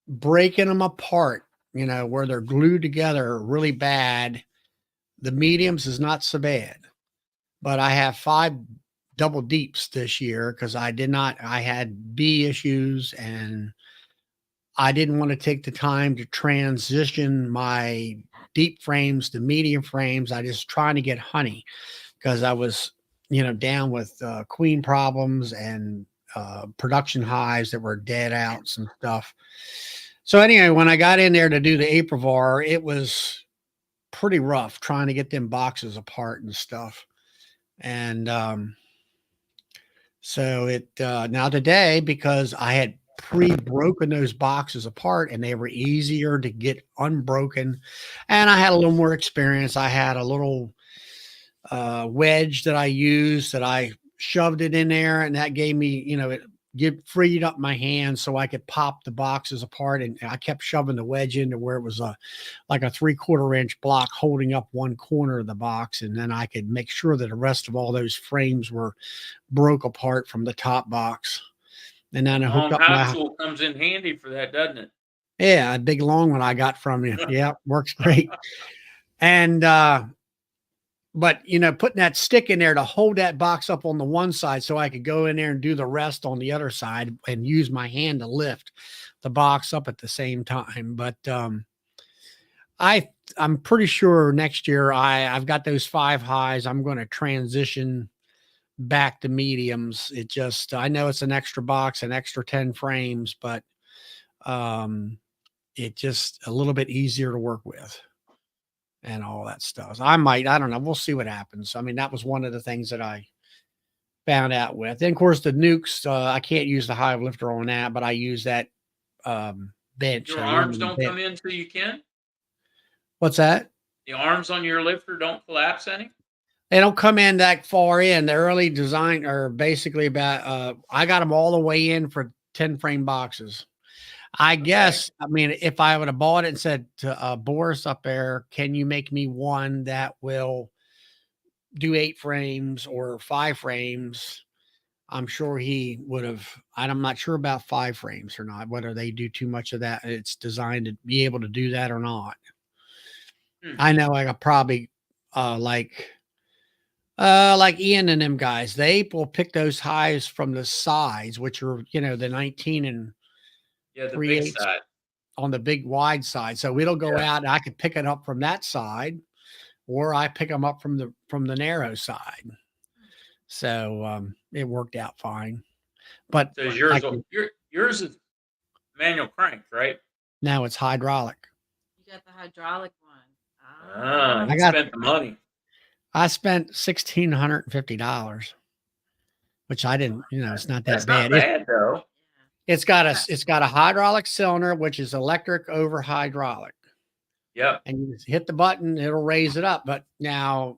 Breaking them apart, where they're glued together really bad. The mediums is not so bad, but I have 5 double deeps this year because I had bee issues and I didn't want to take the time to transition my deep frames to medium frames. I just trying to get honey because I was, down with queen problems and production hives that were dead outs and stuff. So anyway, when I got in there to do the apiary, it was pretty rough trying to get them boxes apart and stuff. And so it now today, because I had pre-broken those boxes apart and they were easier to get unbroken, and I had a little more experience. I had a little wedge that I used that I shoved it in there, and that gave me, it freed up my hand so I could pop the boxes apart. And I kept shoving the wedge into where it was like a 3/4 inch block holding up one corner of the box, and then I could make sure that the rest of all those frames were broke apart from the top box. And then I hooked Long up hive my tool comes in handy for that, doesn't it? a big long one I got from you. Yeah, works great. And but putting that stick in there to hold that box up on the one side so I could go in there and do the rest on the other side and use my hand to lift the box up at the same time. But I'm pretty sure next year I've got those 5 highs. I'm going to transition back to mediums. It just I know it's an extra box, an extra 10 frames, but it just a little bit easier to work with and all that stuff. So I don't know. We'll see what happens. I mean, that was one of the things that I found out with. And of course, the nukes, I can't use the hive lifter on that, but I use that bench. Your That arms aluminum don't bench. come in so you can? What's that? The arms on your lifter don't collapse any? They don't come in that far in. The early design are basically about, I got them all the way in for 10 frame boxes. I guess, I mean, if I would have bought it and said to Boris up there, can you make me one that will do 8 frames or 5 frames? I'm sure he would have. I'm not sure about 5 frames or not, whether they do too much of that. It's designed to be able to do that or not. I know I could probably like Ian and them guys, they will pick those highs from the sides, which are, the 19 and Yeah, the 3 big eighths side. on the big wide side. So it'll go Yeah. out and I could pick it up from that side, or I pick them up from the narrow side. So it worked out fine. But So yours like will, yours is manual crank, right? Now it's hydraulic. You got the hydraulic one. Ah, I you got- spent the money. I spent $1,650, which I didn't, it's not that That's bad. not bad though. It's got a hydraulic cylinder, which is electric over hydraulic. Yep. And you just hit the button, it'll raise it up. But now,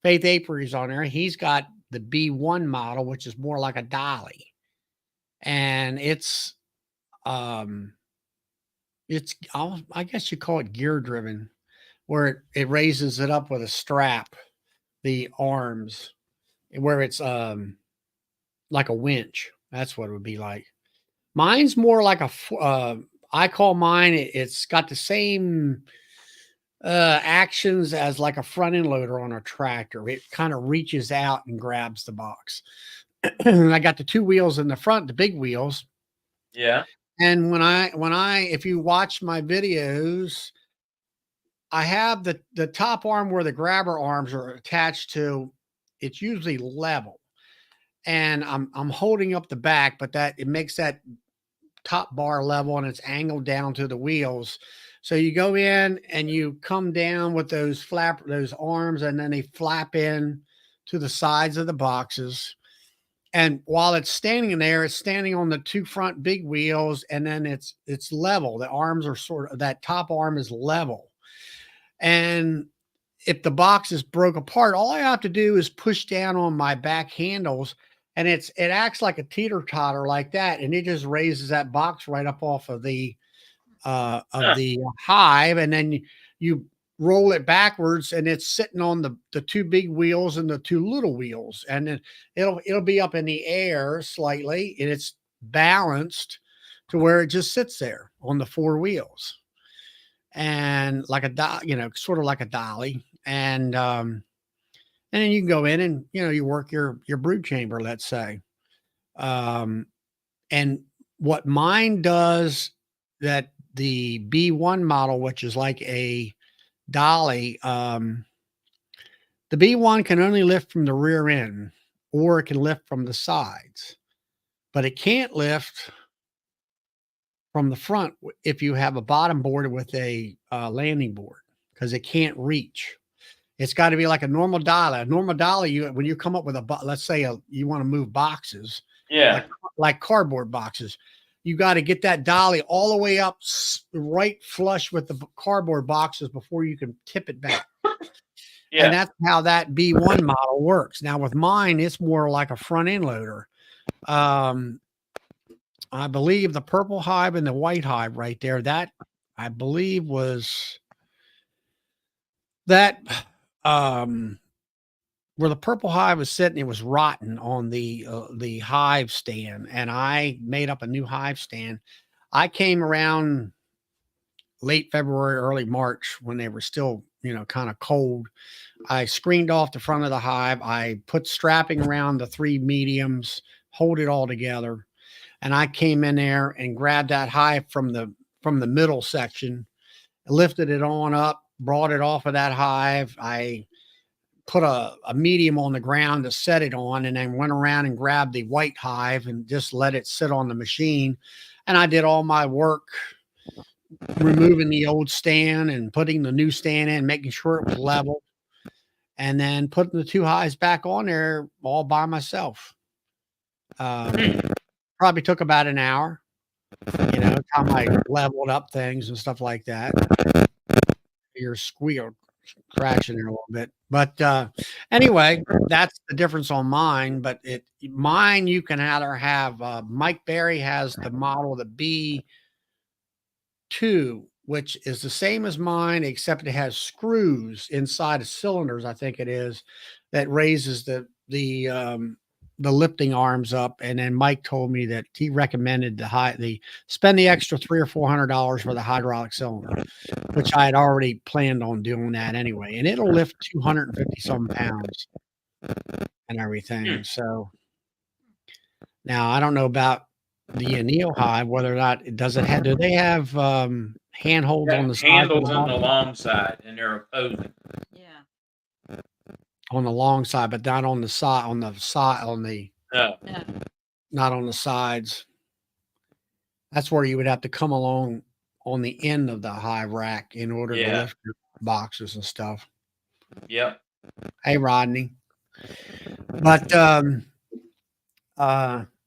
Faith Apiary's on there. He's got the B1 model, which is more like a dolly, and it's I guess you call it gear driven, where it raises it up with a strap, the arms, where it's like a winch. That's what it would be like. Mine's more like I call mine. It's got the same actions as like a front end loader on a tractor. It kind of reaches out and grabs the box. I got the 2 wheels in the front, the big wheels. Yeah. And if you watch my videos, I have the top arm where the grabber arms are attached to. It's usually level, and I'm holding up the back, but it makes that top bar level, and it's angled down to the wheels. So you go in and you come down with those arms, and then they flap in to the sides of the boxes. And while it's standing there, it's standing on the 2 front big wheels, and then it's level. The arms are that top arm is level. And if the box is broke apart, all I have to do is push down on my back handles, and it acts like a teeter-totter like that, and it just raises that box right up off of the hive, and then you roll it backwards, and it's sitting on the 2 big wheels and the 2 little wheels, and then it'll be up in the air slightly, and it's balanced to where it just sits there on the 4 wheels, and like sort of like a dolly, and then you can go in and you work your brood chamber, let's say, and what mine does that the B1 model, which is like a dolly, the B1 can only lift from the rear end, or it can lift from the sides, but it can't lift from the front if you have a bottom board with a landing board, because it can't reach. It's got to be like a normal dolly. A normal dolly, when you come up with let's say you want to move boxes, Yeah. like cardboard boxes, you got to get that dolly all the way up right flush with the cardboard boxes before you can tip it back. Yeah. And that's how that B1 model works. Now with mine, it's more like a front end loader. I believe the purple hive and the white hive right there, that I believe was that where the purple hive was sitting, it was rotten on the hive stand, and I made up a new hive stand. I came around late February, early March, when they were still, kind of cold. I screened off the front of the hive. I put strapping around the 3 mediums, hold it all together. And I came in there and grabbed that hive from the middle section, lifted it on up, brought it off of that hive. I put a medium on the ground to set it on, and then went around and grabbed the white hive and just let it sit on the machine. And I did all my work removing the old stand and putting the new stand in, making sure it was level, and then putting the 2 hives back on there all by myself. Probably took about an hour, time I leveled up things and stuff like that. Your squeal scratching there a little bit. But anyway, that's the difference on mine. But mine, you can either have Mike Berry has the model, the B2, which is the same as mine, except it has screws inside of cylinders, I think it is, that raises the lifting arms up. And then Mike told me that he recommended spend the extra $300 or $400 for the hydraulic cylinder, which I had already planned on doing that anyway. And it'll lift 250 some pounds and everything. So now I don't know about the Neo Hive, whether or not do they have handholds on the side? Handles on the long side, and they're opposing. Yeah. On the long side, but not on the side, No. Yeah. not on the sides. That's where you would have to come along on the end of the hive rack in order to Yeah. lift your boxes and stuff. Yep. Hey, Rodney. But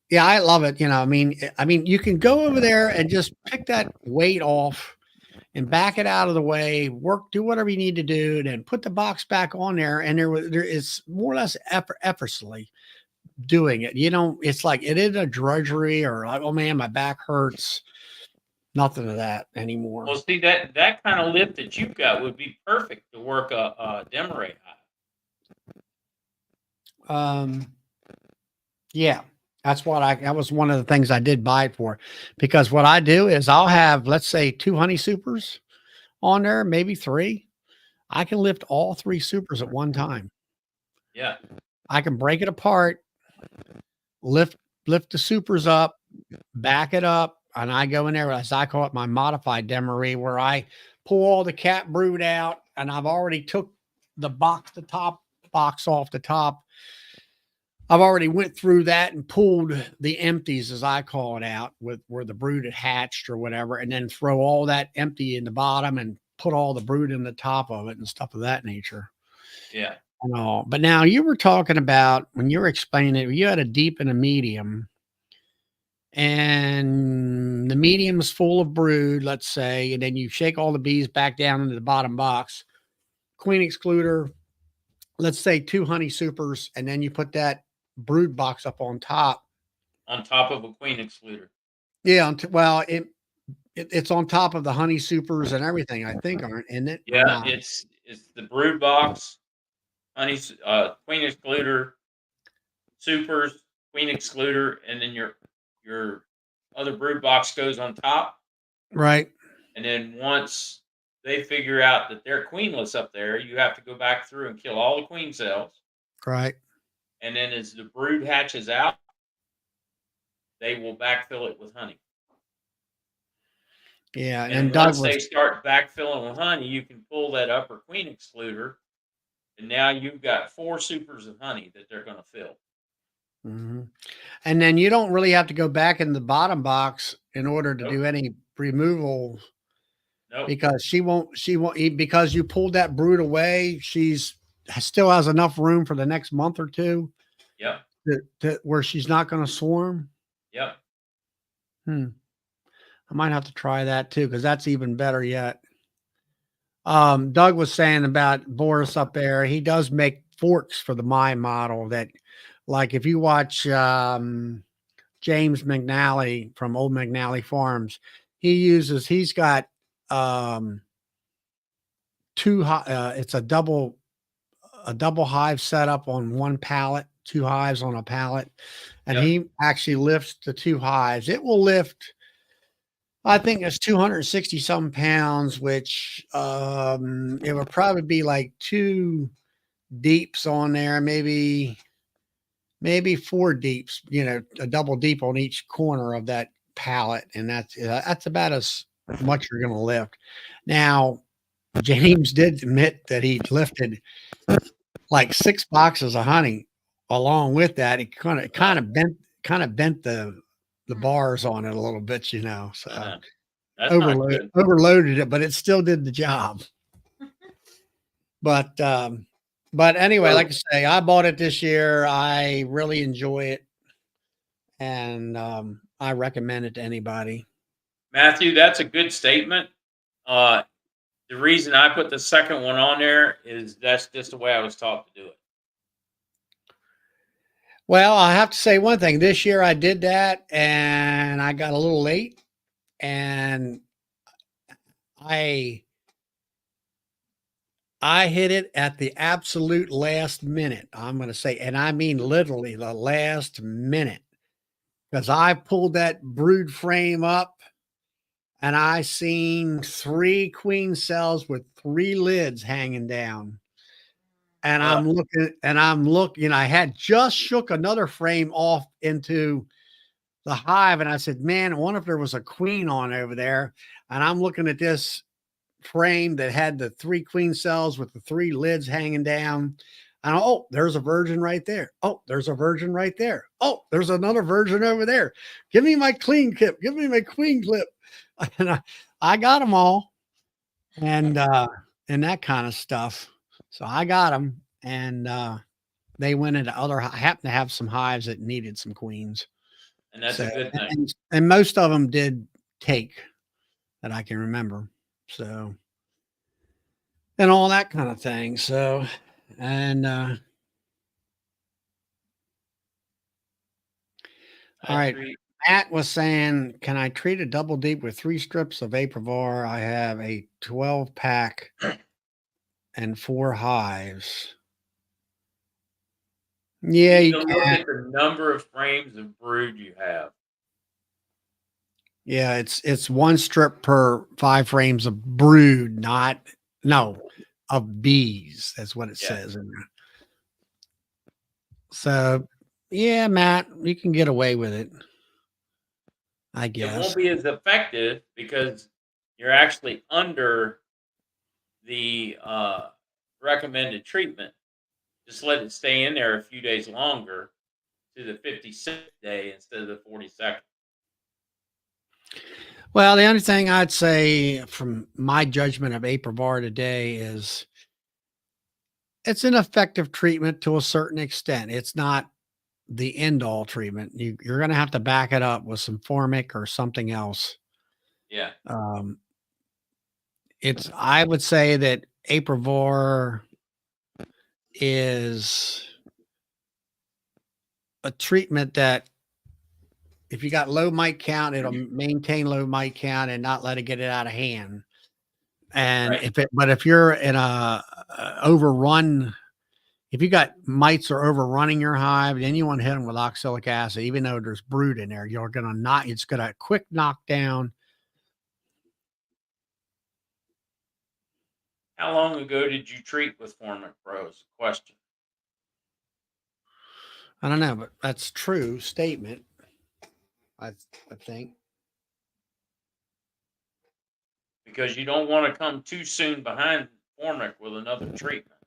yeah, I love it. You know, I mean, you can go over there and just pick that weight off and back it out of the way, do whatever you need to do, then put the box back on there, and there is more or less effortlessly doing it. You know, it's like it isn't a drudgery or like, oh man, my back hurts. Nothing of that anymore. Well, see that kind of lift that you've got would be perfect to work a Demeray hive. Yeah, that was one of the things I did buy it for, because what I do is I'll have, let's say, 2 honey supers on there, maybe 3. I can lift all 3 supers at one time. Yeah. I can break it apart, lift the supers up, back it up, and I go in there, as I call it, my modified Demery, where I pull all the cat brood out, and I've already took the top box off the top. I've already went through that and pulled the empties, as I call it, out with where the brood had hatched or whatever, and then throw all that empty in the bottom and put all the brood in the top of it and stuff of that nature. Yeah. But now you were talking about, when you were explaining it, you had a deep and a medium, and the medium's full of brood, let's say, and then you shake all the bees back down into the bottom box, queen excluder, let's say 2 honey supers, and then you put that brood box up on top. On top of a queen excluder. Yeah, well, it's on top of the honey supers and everything, I think, isn't it? Yeah, it's the brood box, honey, queen excluder, supers, queen excluder, and then your other brood box goes on top. Right. And then once they figure out that they're queenless up there, you have to go back through and kill all the queen cells. Right. And then as the brood hatches out, they will backfill it with honey. Yeah, and once they start backfilling with honey, you can pull that upper queen excluder, and now you've got 4 supers of honey that they're going to fill. Mm-hmm. And then you don't really have to go back in the bottom box in order to do any removal. Nope. Because she won't because you pulled that brood away. Still has enough room for the next month or 2. Yep. Where she's not going to swarm. Yep. I might have to try that too, because that's even better yet. Doug was saying about Boris up there. He does make forks for the Mite model that, like, if you watch James McNally from Old McNally Farms, he's got 2 it's a double hive setup on one pallet, 2 hives on a pallet, and he actually lifts the 2 hives. It will lift, I think it's 260 some pounds, which it would probably be like 2 deeps on there, maybe 4 deeps, you know, a double deep on each corner of that pallet, and that's about as much you're going to lift. Now, James did admit that he lifted like 6 boxes of honey along with that. It kind of bent the bars on it a little bit, you know. So that's overloaded it, but it still did the job. But anyway, like I say, I bought it this year. I really enjoy it, and I recommend it to anybody. Matthew, that's a good statement. The reason I put the second one on there is that's just the way I was taught to do it. Well, I have to say one thing. This year I did that, and I got a little late, and I hit it at the absolute last minute. I'm going to say, and I mean literally the last minute, because I pulled that brood frame up, and I seen 3 queen cells with 3 lids hanging down. And I'm looking, I had just shook another frame off into the hive, and I said, man, I wonder if there was a queen on over there. And I'm looking at this frame that had the 3 queen cells with the 3 lids hanging down. And oh, there's a virgin right there. Oh, there's a virgin right there. Oh, there's another virgin over there. Give me my clean clip. Give me my queen clip. And I got them all, and that kind of stuff. So I got them, and they went into other. I happened to have some hives that needed some queens. And that's So a good thing. and most of them did take that I can remember. So and all that kind of thing. So and all right. Treat, Matt was saying, can I treat a double deep with 3 strips of Apivar? I have a 12 pack and 4 hives. Yeah, you you need to look can. at the number of frames of brood you have. Yeah, it's 1 strip per 5 frames of brood, of bees. That's what it says in there. So, yeah, Matt, you can get away with it, I It guess. won't be as effective because you're actually under the recommended treatment. Just let it stay in there a few days longer to the 56th day instead of the 42nd. Well, the only thing I'd say from my judgment of Apivar today is it's an effective treatment to a certain extent. It's not the end all treatment. You're going to have to back it up with some formic or something else. Yeah. I would say that Apivar is a treatment that if you got low mite count, it'll maintain low mite count and not let it get it out of hand. And Right. if you're in a overrun, if you got mites are overrunning your hive, then you want to hit them with oxalic acid, even though there's brood in there. You're going to not, it's going to quick knock down. How long ago did you treat with Formic Pros? Question. I don't know, but that's true statement. I think. Because you don't want to come too soon behind Formic with another treatment.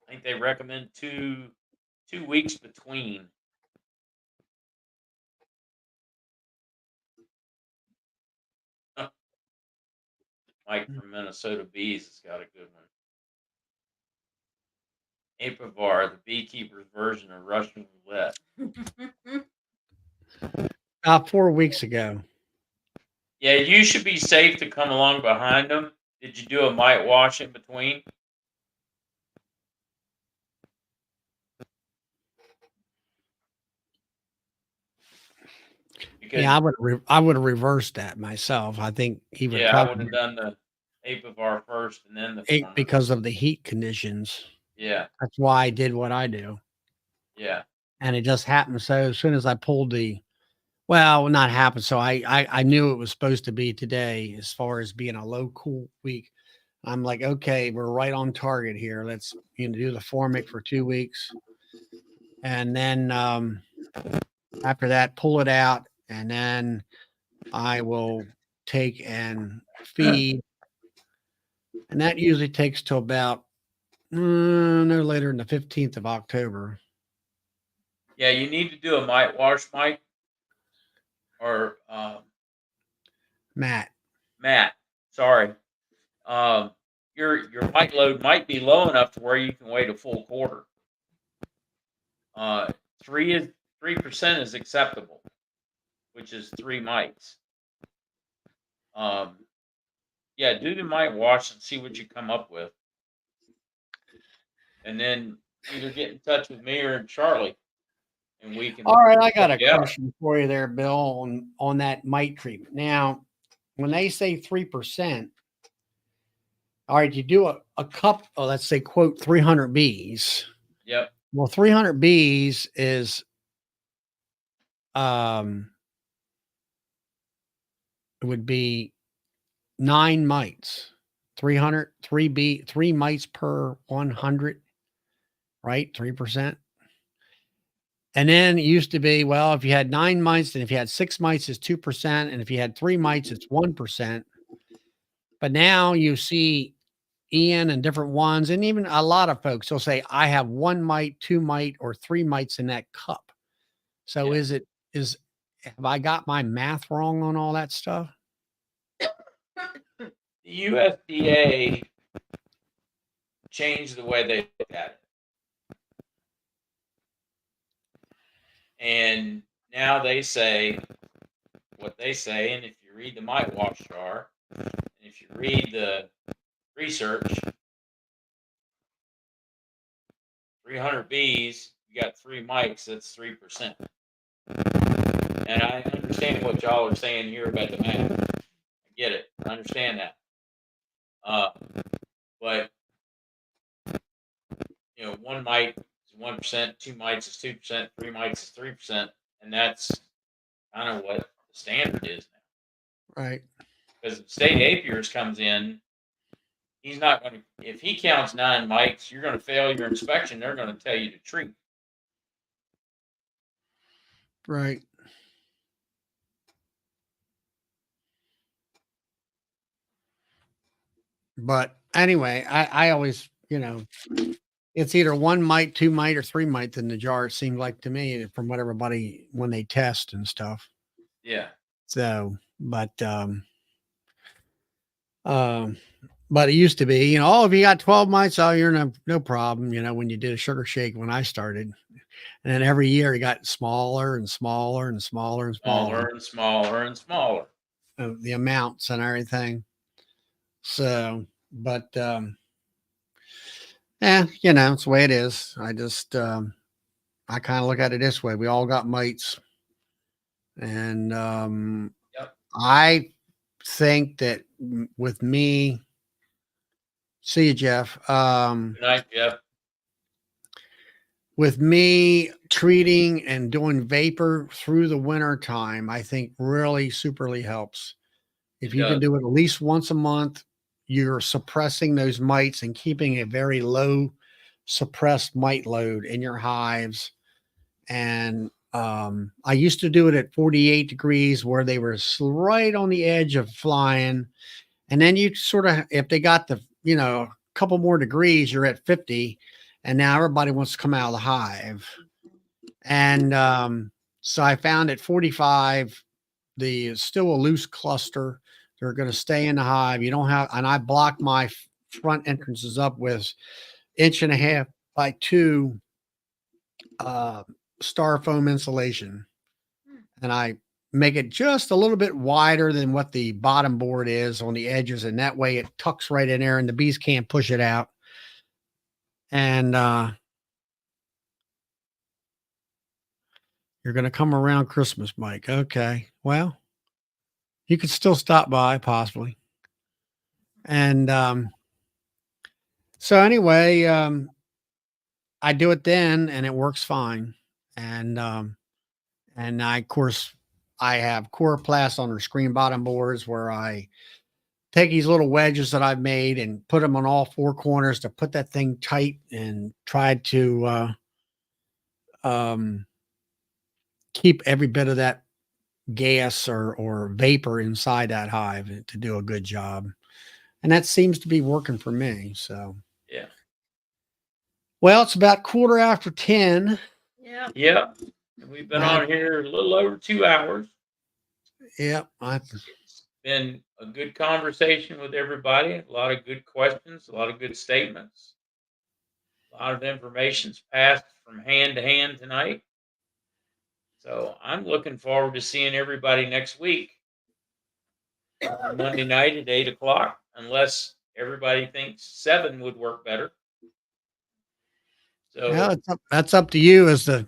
I think they recommend two weeks between. Mike from Minnesota Bees has got a good one. Apivar, the beekeeper's version of Russian roulette. 4 weeks ago. Yeah, you should be safe to come along behind them. Did you do a mite wash in between? Because, Yeah, I would have reversed that myself. I think he would I would probably have done the Apivar first and then the Formic. because of the heat conditions. Yeah. That's why I did what I do. Yeah. And it just happened. So as soon as I pulled not happened. So I knew it was supposed to be today as far as being a low cool week. I'm like, okay, we're right on target here. Let's do the Formic for 2 weeks. And then after that, pull it out. And then I will take and feed. And that usually takes till about no later than the 15th of October. Yeah, you need to do a mite wash, Mike. Or Matt. Sorry. Your mite load might be low enough to where you can wait a full quarter. 3% is acceptable, which is 3 mites. Yeah, do the mite wash and see what you come up with, and then either get in touch with me or Charlie, and we can. All right, I got a Yeah. question for you there, Bill, on that mite treatment. Now, when they say 3%, all right, you do a cup, let's say, quote, 300 bees. Yep. Well, 300 bees is it would be 9 mites. 3 mites per 100, right? 3%. And then it used to be, well, if you had 9 mites, and if you had 6 mites, it's 2%. And if you had 3 mites, it's 1%. But now you see Ian and different ones, and even a lot of folks will say, I have 1 mite, 2 mite, or 3 mites in that cup. So Yeah. have I got my math wrong on all that stuff? The USDA changed the way they look at it. And now they say what they say, and if you read the mite wash jar, and if you read the research, 300 bees, you got 3 mites, that's 3%. And I understand what y'all are saying here about the math. I get it. I understand that. But 1 mite is 1%, 2 mites is 2%, 3 mites is 3%, and that's kind of what the standard is now. Right. Because if state apiarist comes in, he's not going to. If he counts 9 mites, you're going to fail your inspection. They're going to tell you to treat. Right. But anyway, I always, it's either 1 mite, 2 mite, or 3 mite in the jar. It seemed like to me from what everybody, when they test and stuff. Yeah. So, but it used to be, oh, if you got 12 mites, oh, you're no problem. When you did a sugar shake when I started, and then every year it got smaller and smaller and smaller and Smaller smaller. and smaller and smaller. The amounts and everything. So, but, it's the way it is. I just, I kind of look at it this way. We all got mites. And, Yep. I think that with me, see you, Jeff. Good night, Jeff. With me treating and doing vapor through the winter time, I think really superly helps. If you can do it at least once a month, you're suppressing those mites and keeping a very low suppressed mite load in your hives. And I used to do it at 48 degrees where they were right on the edge of flying. And then you sort of, if they got the, a couple more degrees, you're at 50. And now everybody wants to come out of the hive. And so I found at 45, still a loose cluster. They're going to stay in the hive. You don't have, and I block my front entrances up with 1.5 by 2 styrofoam insulation. And I make it just a little bit wider than what the bottom board is on the edges. And that way it tucks right in there and the bees can't push it out. And you're going to come around Christmas, Mike. Okay. Well, you could still stop by possibly. And so anyway, I do it then and it works fine. And of course, I have coroplast on the screen bottom boards where I take these little wedges that I've made and put them on all 4 corners to put that thing tight and try to keep every bit of that gas or vapor inside that hive to do a good job. And that seems to be working for me. So, yeah. Well, it's about 10:15. Yeah. Yep. And we've been on here a little over 2 hours. Yep. It's been a good conversation with everybody. A lot of good questions, a lot of good statements. A lot of information's passed from hand to hand tonight. So I'm looking forward to seeing everybody next week. Monday night at 8:00, unless everybody thinks 7 would work better. So well, that's up to you as the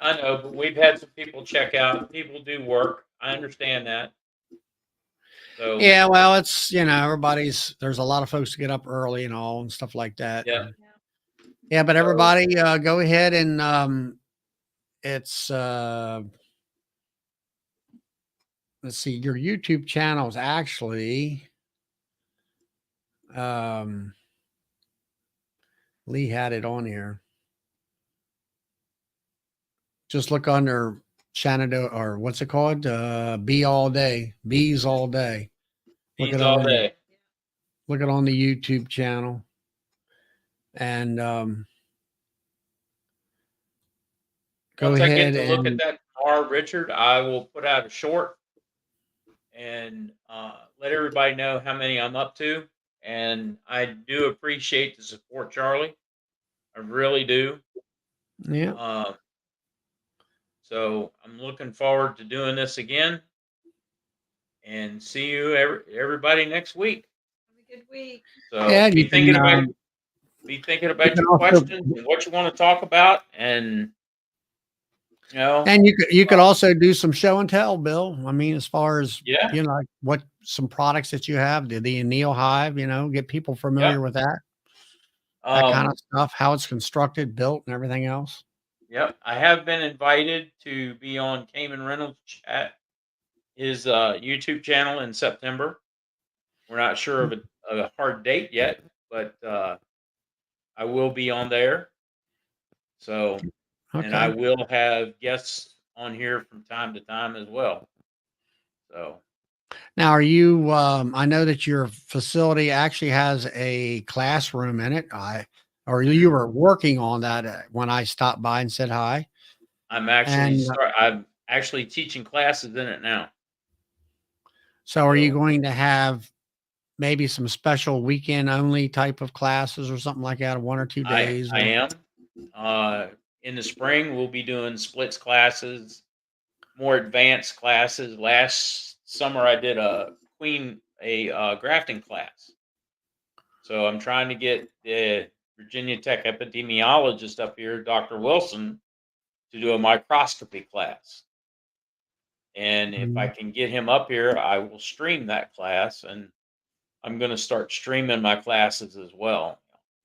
I know, but we've had some people check out. People do work. I understand that. So yeah, well, it's there's a lot of folks to get up early and all and stuff like that. yeah. Yeah, but everybody go ahead and it's let's see, your YouTube channel is actually Lee had it on here. Just look under Shenandoah or what's it called? Bees all day. Look Bees it all on, day. look it on the YouTube channel. And go Once I get ahead to look at and that tomorrow, Richard, I will put out a short and let everybody know how many I'm up to. And I do appreciate the support, Charlie. I really do. yeah. Um, so I'm looking forward to doing this again. And see you everybody next week. Have a good week. So Yeah, you can be thinking you about can your also questions and what you want to talk about, and you know, and you could also do some show and tell, Bill. I mean, as far as yeah, like what some products that you have, the Neo Hive, get people familiar yep, with that kind um, of stuff, how it's constructed, built, and everything else. yep. I have been invited to be on Cayman Reynolds chat his YouTube channel in September. We're not sure of a hard date yet, but I will be on there. So, and I Okay. will have guests on here from time to time as well. So, Now, are you? I know that your facility actually has a classroom in it. Or you were working on that when I stopped by and said hi. And I'm actually teaching classes in it now. so, are you So going to have maybe some special weekend only type of classes or something like that, 1 or 2 days? I am. In the spring, we'll be doing splits classes, more advanced classes. Last summer, I did a grafting class. So I'm trying to get the Virginia Tech epidemiologist up here, Dr. Wilson, to do a microscopy class. And if I Mhm. can get him up here, I will stream that class, and I'm going to start streaming my classes as well,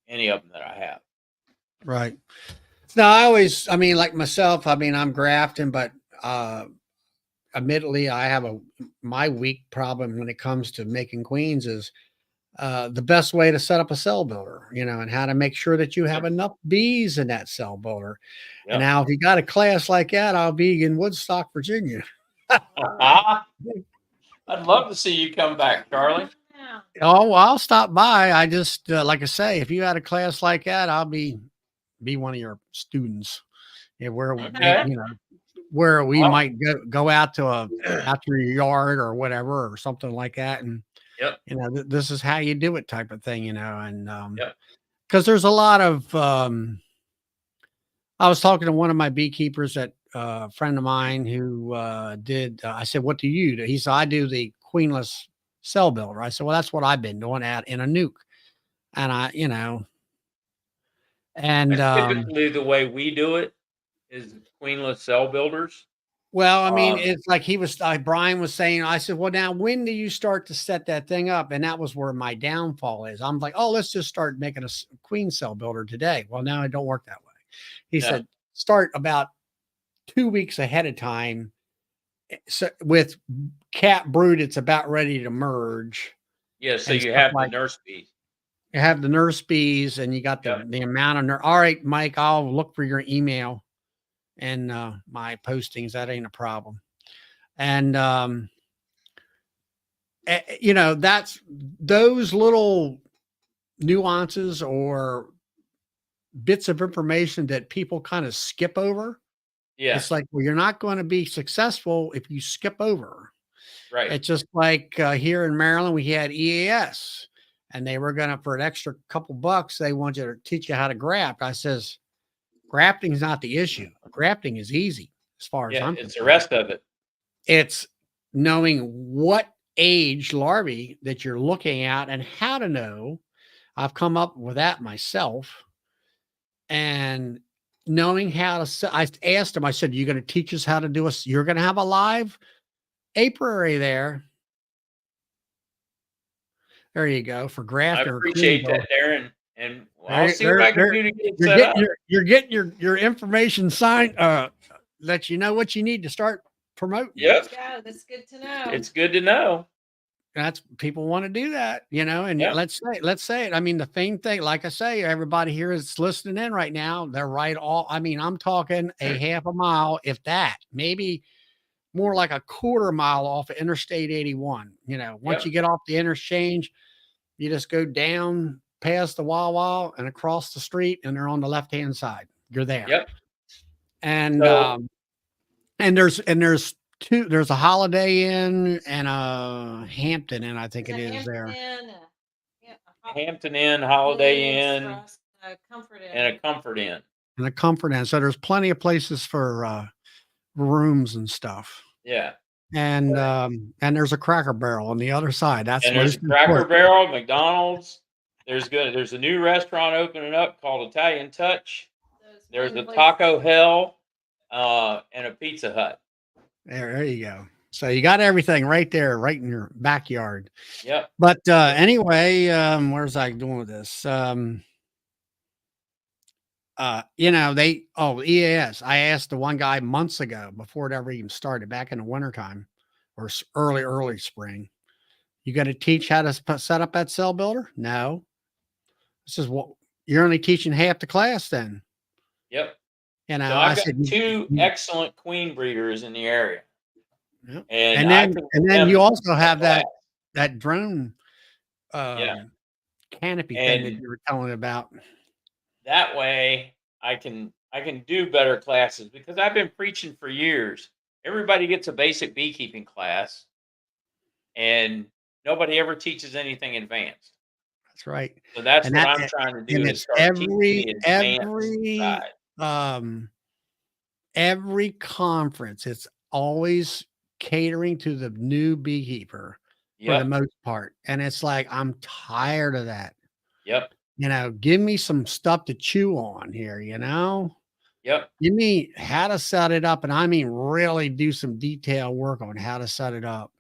any of them that I have. Right. No, I mean, like myself, I mean, I'm grafting, but uh, admittedly, I have my weak problem when it comes to making queens is the best way to set up a cell builder, and how to make sure that you have Yep. enough bees in that cell builder. And Yep. now, if you got a class like that, I'll be in Woodstock, Virginia. I'd love to see you come back, Charlie. Yeah. Oh, well, I'll stop by. I just, like I say, if you had a class like that, I'll be one of your students. Yeah, where Okay. where we Well, might go out to out to your yard or whatever or something like that, and yep. this is how you do it, type of thing, and Yep. because there's a lot of I was talking to one of my beekeepers, that friend of mine who did. I said, "What do you do?" He said, "I do the queenless cell builder." I said, "Well, that's what I've been doing out in a nuke," and and That's typically the way we do it is queenless cell builders. well, I mean, Um, it's like Brian was saying, I said, well, now when do you start to set that thing up? And that was where my downfall is. I'm like, oh, let's just start making a queen cell builder today. Well, now it don't work that way. He no. said, start about 2 weeks ahead of time. So with cat brood, it's about ready to merge. Yeah, so And you stuff have the like nurse bees. you have the nurse bees and you got Yep. the amount of nurse. All right, Mike, I'll look for your email and my postings. That ain't a problem. And that's those little nuances or bits of information that people kind of skip over. Yeah, It's like, well, you're not going to be successful if you skip over. right. It's just like here in Maryland, we had EAS, and they were going to, for an extra couple bucks, they want you to teach you how to graft. I says, grafting is not the issue. Grafting is easy as far as Yeah, I'm it's the concerned. rest of it. It's knowing what age larvae that you're looking at and how to know. I've come up with that myself, and knowing how to I asked him, I said, "You're going to teach us how to do us. You're going to have a live apiary there." There you go, for I grafting or queen appreciate build. that, Darren, and I'll There, see what there, I can there. do to get it You're set getting up. your information signed. Let you know what you need to start promoting. Yep, Go. That's good to know. it's good to know. That's people want to do that, and Yep. let's say it. I mean, the main thing, like I say, everybody here is listening in right now. They're right. I mean, I'm talking a half a mile, if that, maybe more like a quarter mile off of Interstate 81. You know, once Yep. you get off the interchange, you just go down past the Wawa and across the street, and they're on the left hand side. You're there. Yep. And So there's two. There's a Holiday Inn and a Hampton Inn, I think it There's a is there. Hampton Inn, yeah, a Hampton Inn, Holiday Inn, Express, a Comfort Inn. and a Comfort Inn. And a Comfort Inn. So there's plenty of places for rooms and stuff. Yeah. And there's a Cracker Barrel on the other side. That's And there's most Cracker important. Barrel, McDonald's. There's a new restaurant opening up called Italian Touch. Those There's one a place- Taco Hell, and a Pizza Hut. There you go. So you got everything right there, right in your backyard. Yep. But anyway, where's I going with this? You know, EAS. I asked the one guy months ago before it ever even started, back in the wintertime or early spring. You got to teach how to set up that cell builder? No. This is what you're only teaching half the class then. Yep. You know, So I I've got said, two excellent queen breeders in the area. Yep. And and then you also have class. that drone Yeah. canopy thing that And you were telling about. that way I can do better classes, because I've been preaching for years. Everybody gets a basic beekeeping class, and nobody ever teaches anything advanced. That's right. So that's And what that- I'm trying to do, And is it's start teaching the advanced every conference, it's always catering to the new beekeeper for the Yep. most part. And it's like, I'm tired of that. Yep. You know, give me some stuff to chew on here, you know? Yep. Give me how to set it up. And I mean, really do some detailed work on how to set it up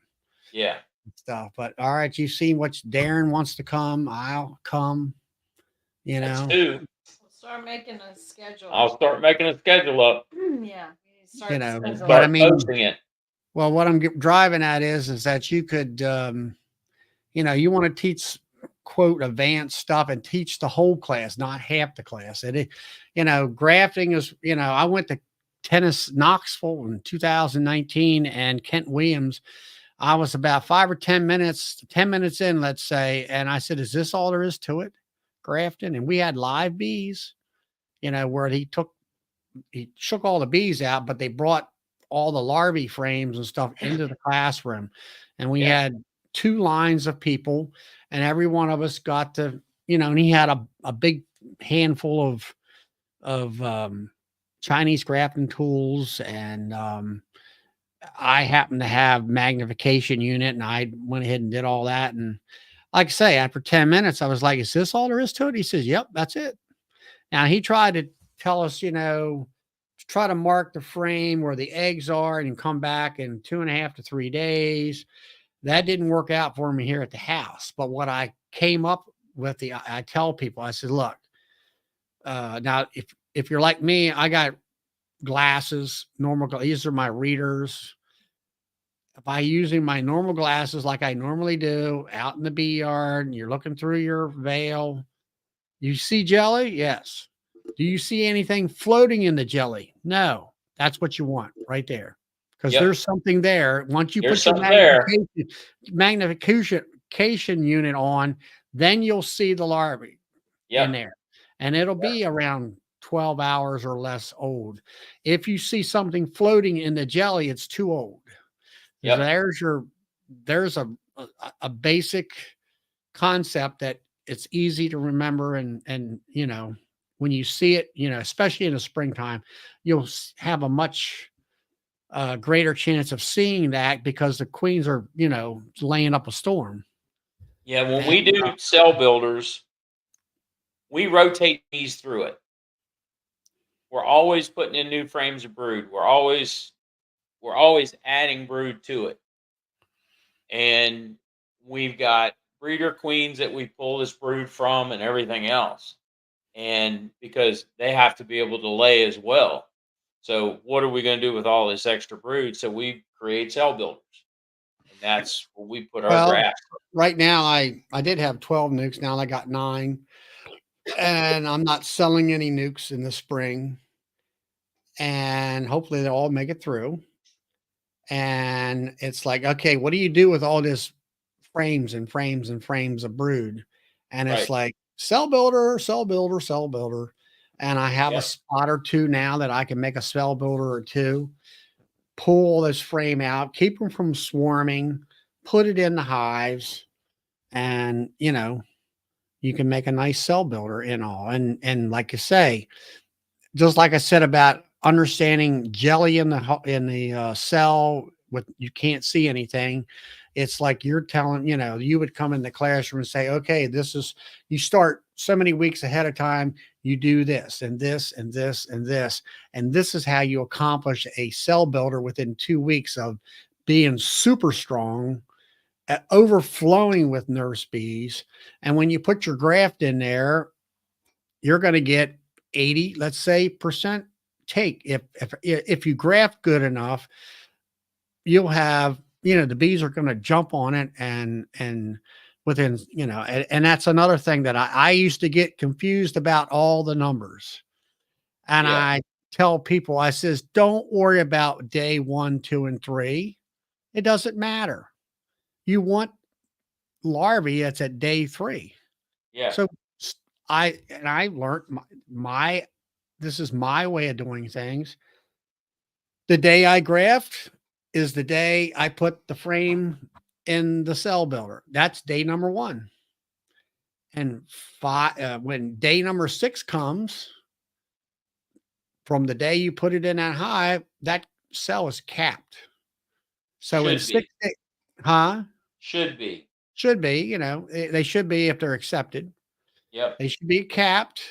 Yeah. and stuff. But all right, you've seen what Darren wants to come. I'll come, you That's know. two. We'll start making a schedule. I'll start making a schedule up Yeah. You need to start You know, and scheduling. but I start mean- posting it. Well, what I'm driving at is that you could, you know, you want to teach quote advanced stuff and teach the whole class, not half the class. You know, grafting is, you know, I went to Knoxville in 2019 and Kent Williams. I was about 10 minutes in, let's say. And I said, is this all there is to it? Grafting. And we had live bees, you know, where he shook all the bees out, but they brought all the larvae frames and stuff into the classroom. And we had 2 lines of people, and every one of us got to, you know, and he had a big handful of Chinese grafting tools. And I happened to have magnification unit, and I went ahead and did all that. And like I say, after 10 minutes, I was like, is this all there is to it? He says, yep, that's it. Now he tried to tell us, you know, to try to mark the frame where the eggs are and come back in 2.5 to 3 days. That didn't work out for me here at the house. But what I came up with, I tell people, I said, look, now if you're like me, I got glasses, these are my readers. If I using my normal glasses like I normally do out in the bee yard, and you're looking through your veil, you see jelly? Yes. Do you see anything floating in the jelly? No. That's what you want right there. Because there's something there. Once you There's put your something magnification unit on, then you'll see the larvae in Yep. there. And it'll be around 12 hours or less old. If you see something floating in the jelly, it's too old. Yep. There's a basic concept that it's easy to remember, and you know, when you see it, you know, especially in the springtime, you'll have a much greater chance of seeing that, because the queens are, you know, laying up a storm. Yeah, when we do cell builders, we rotate these through it. We're always putting in new frames of brood. We're always adding brood to it. And we've got breeder queens that we pull this brood from and everything else. And because they have to be able to lay as well. So what are we going to do with all this extra brood? So we create cell builders. And that's where we put our graphs. Right now, I did have 12 nukes. Now I got 9. And I'm not selling any nukes in the spring. And hopefully they'll all make it through. And it's like, okay, what do you do with all this frames and frames and frames of brood? And it's Right. like cell builder, cell builder, cell builder. And I have a Yep. spot or two now that I can make a cell builder or two, pull this frame out, keep them from swarming, put it in the hives, and you can make a nice cell builder in all. And like you say, just like I said about understanding jelly in the cell with you can't see anything. It's like you're telling, you would come in the classroom and say, okay, this is you start so many weeks ahead of time, you do this and this and this and this, and this is how you accomplish a cell builder within 2 weeks of being super strong, overflowing with nurse bees. And when you put your graft in there, you're going to get 80, let's say, percent take. If you graft good enough, you'll have, the bees are going to jump on it and within, and that's another thing that I used to get confused about all the numbers. And Yeah. I tell people, I says, don't worry about day 1, 2, and 3. It doesn't matter. You want larvae that's at day 3. Yeah. So I learned my this is my way of doing things. The day I graft is the day I put the frame in the cell builder. That's day number 1. And when day number 6 comes, from the day you put it in that hive, that cell is capped. So in Should 6 be. days, huh? Should be. Should be, they should be if they're accepted. Yep. They should be capped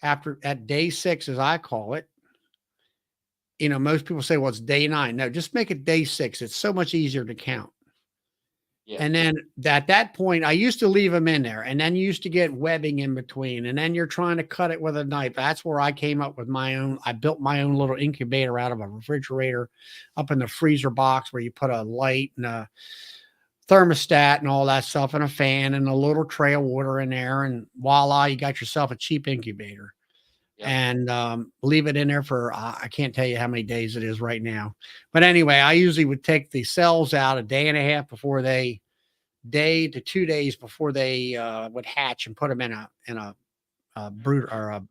at day 6, as I call it. Most people say, well, it's day 9. No, just make it day 6. It's so much easier to count. Yeah. And then at that point, I used to leave them in there, and then you used to get webbing in between, and then you're trying to cut it with a knife. That's where I came up with I built my own little incubator out of a refrigerator up in the freezer box where you put a light and a thermostat and all that stuff and a fan and a little tray of water in there. And voila, you got yourself a cheap incubator. Yep. And leave it in there for I can't tell you how many days it is right now. But anyway, I usually would take the cells out a day and a half before day to 2 days before they would hatch, and put them in a brood or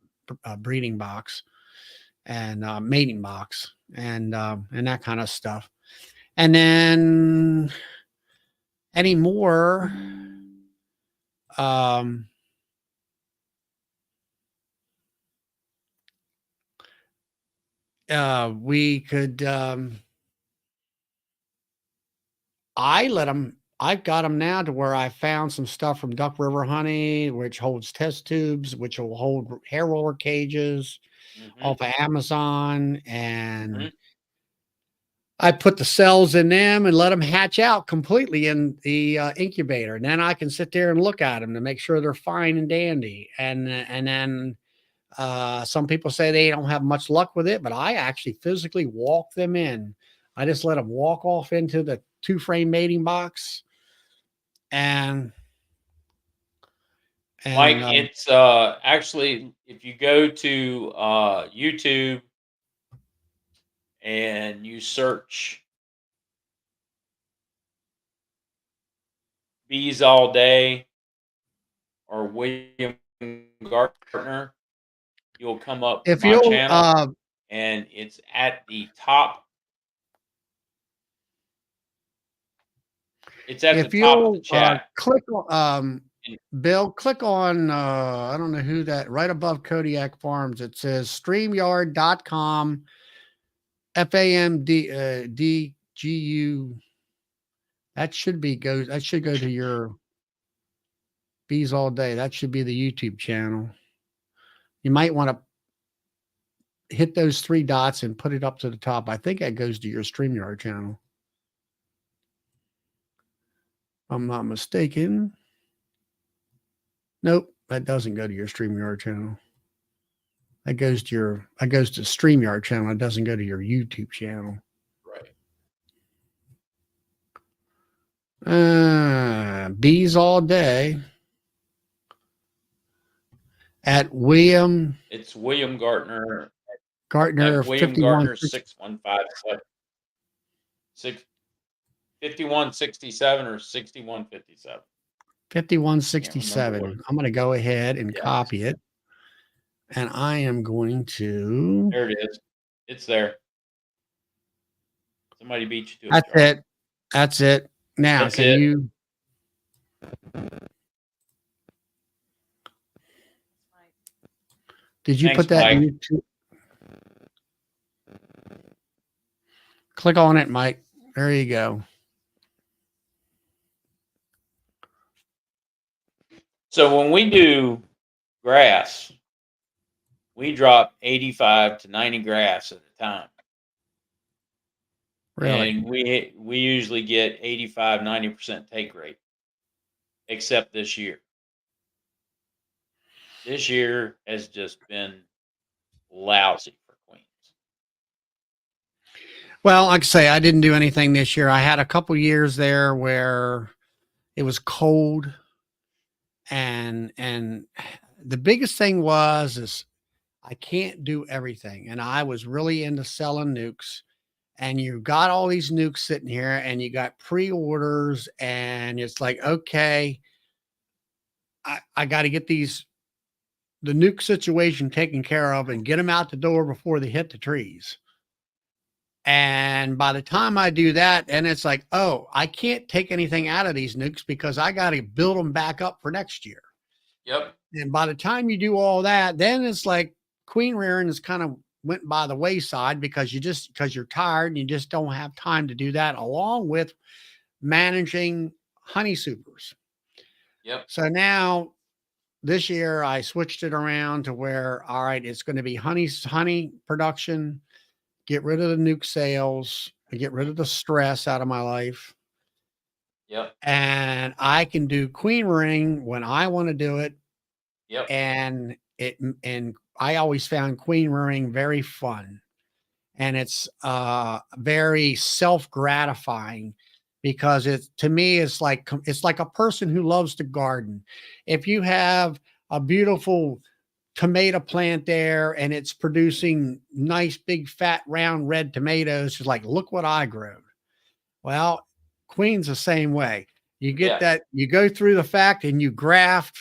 a breeding box and mating box and that kind of stuff. And then anymore, we could I've got them now to where I found some stuff from Duck River Honey, which holds test tubes, which will hold hair roller cages off of Amazon. And I put the cells in them and let them hatch out completely in the incubator. And then I can sit there and look at them to make sure they're fine and dandy. And then some people say they don't have much luck with it, but I actually physically walk them in. I just let them walk off into the 2-frame mating box. And Mike, it's actually, if you go to YouTube and you search bees all day or William Gartner, you'll come up if my you'll channel, and it's at the top. It's at the if top of the you'll chat. click on Bill, click on I don't know who that, right above Kodiak Farms, it says streamyard.com FAMDGU. That should go to your bees all day. That should be the YouTube channel. You might want to hit those 3 dots and put it up to the top. I think that goes to your StreamYard channel. If I'm not mistaken. Nope, that doesn't go to your StreamYard channel. That goes to StreamYard channel. It doesn't go to your YouTube channel. Right. Bees all day at William. It's William Gartner. Gartner William 51. Gartner 615. 5167 or 6157. 5167. I'm going to go ahead and Yes. copy it. And I am going to. There it is. It's there. Somebody beat you to it. That's Charlie. it. That's it. Now, That's can it. you? Did you Thanks, put that Mike. in YouTube? Click on it, Mike. There you go. So when we do grass, we drop 85 to 90 grass at a time. Really? And we usually get 85, 90% take rate, except this year. This year has just been lousy for queens. Well, like I say, I didn't do anything this year. I had a couple years there where it was cold, and the biggest thing is I can't do everything. And I was really into selling nukes, and you got all these nukes sitting here, and you got pre-orders, and it's like, okay, I got to get the nuke situation taken care of and get them out the door before they hit the trees. And by the time I do that, and it's like, oh, I can't take anything out of these nukes because I got to build them back up for next year. Yep. And by the time you do all that, then it's like queen rearing is kind of went by the wayside because you're tired and you just don't have time to do that, along with managing honey supers. Yep. So now this year I switched it around to where, all right, it's going to be honey production, get rid of the nuke sales, get rid of the stress out of my life. Yep. And I can do queen ring when I want to do it. Yep. And I always found queen rearing very fun, and it's very self-gratifying because to me it's like a person who loves to garden. If you have a beautiful tomato plant there and it's producing nice big fat round red tomatoes, it's like, look what I grew. Well, queen's the same way. You get that, you go through the fact and you graft,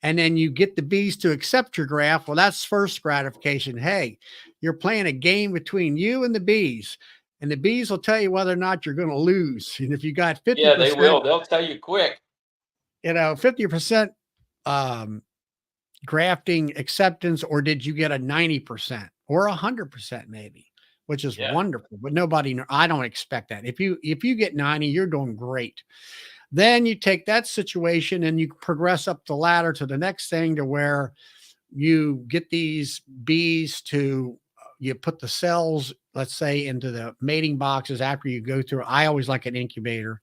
and then you get the bees to accept your graft. Well, that's first gratification. Hey, you're playing a game between you and the bees, and the bees will tell you whether or not you're going to lose. And if you got 50%, yeah, they will. They'll tell you quick. 50% grafting acceptance, or did you get a 90% or 100% maybe, which is wonderful. But I don't expect that. If you get 90, you're doing great. Then you take that situation and you progress up the ladder to the next thing, to where you get these bees to, you put the cells, let's say, into the mating boxes after you go through. I always like an incubator.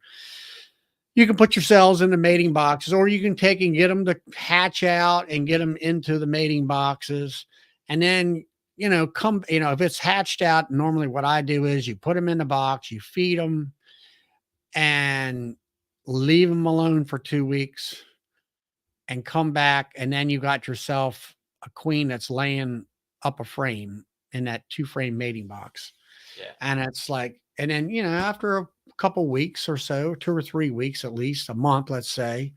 You can put your cells in the mating boxes, or you can take and get them to hatch out and get them into the mating boxes. And then, if it's hatched out, normally what I do is you put them in the box, you feed them, and leave them alone for 2 weeks and come back. And then you got yourself a queen that's laying up a frame in that 2-frame mating box. Yeah. And it's like, and then, after a couple weeks or so, 2 or 3 weeks, at least a month, let's say,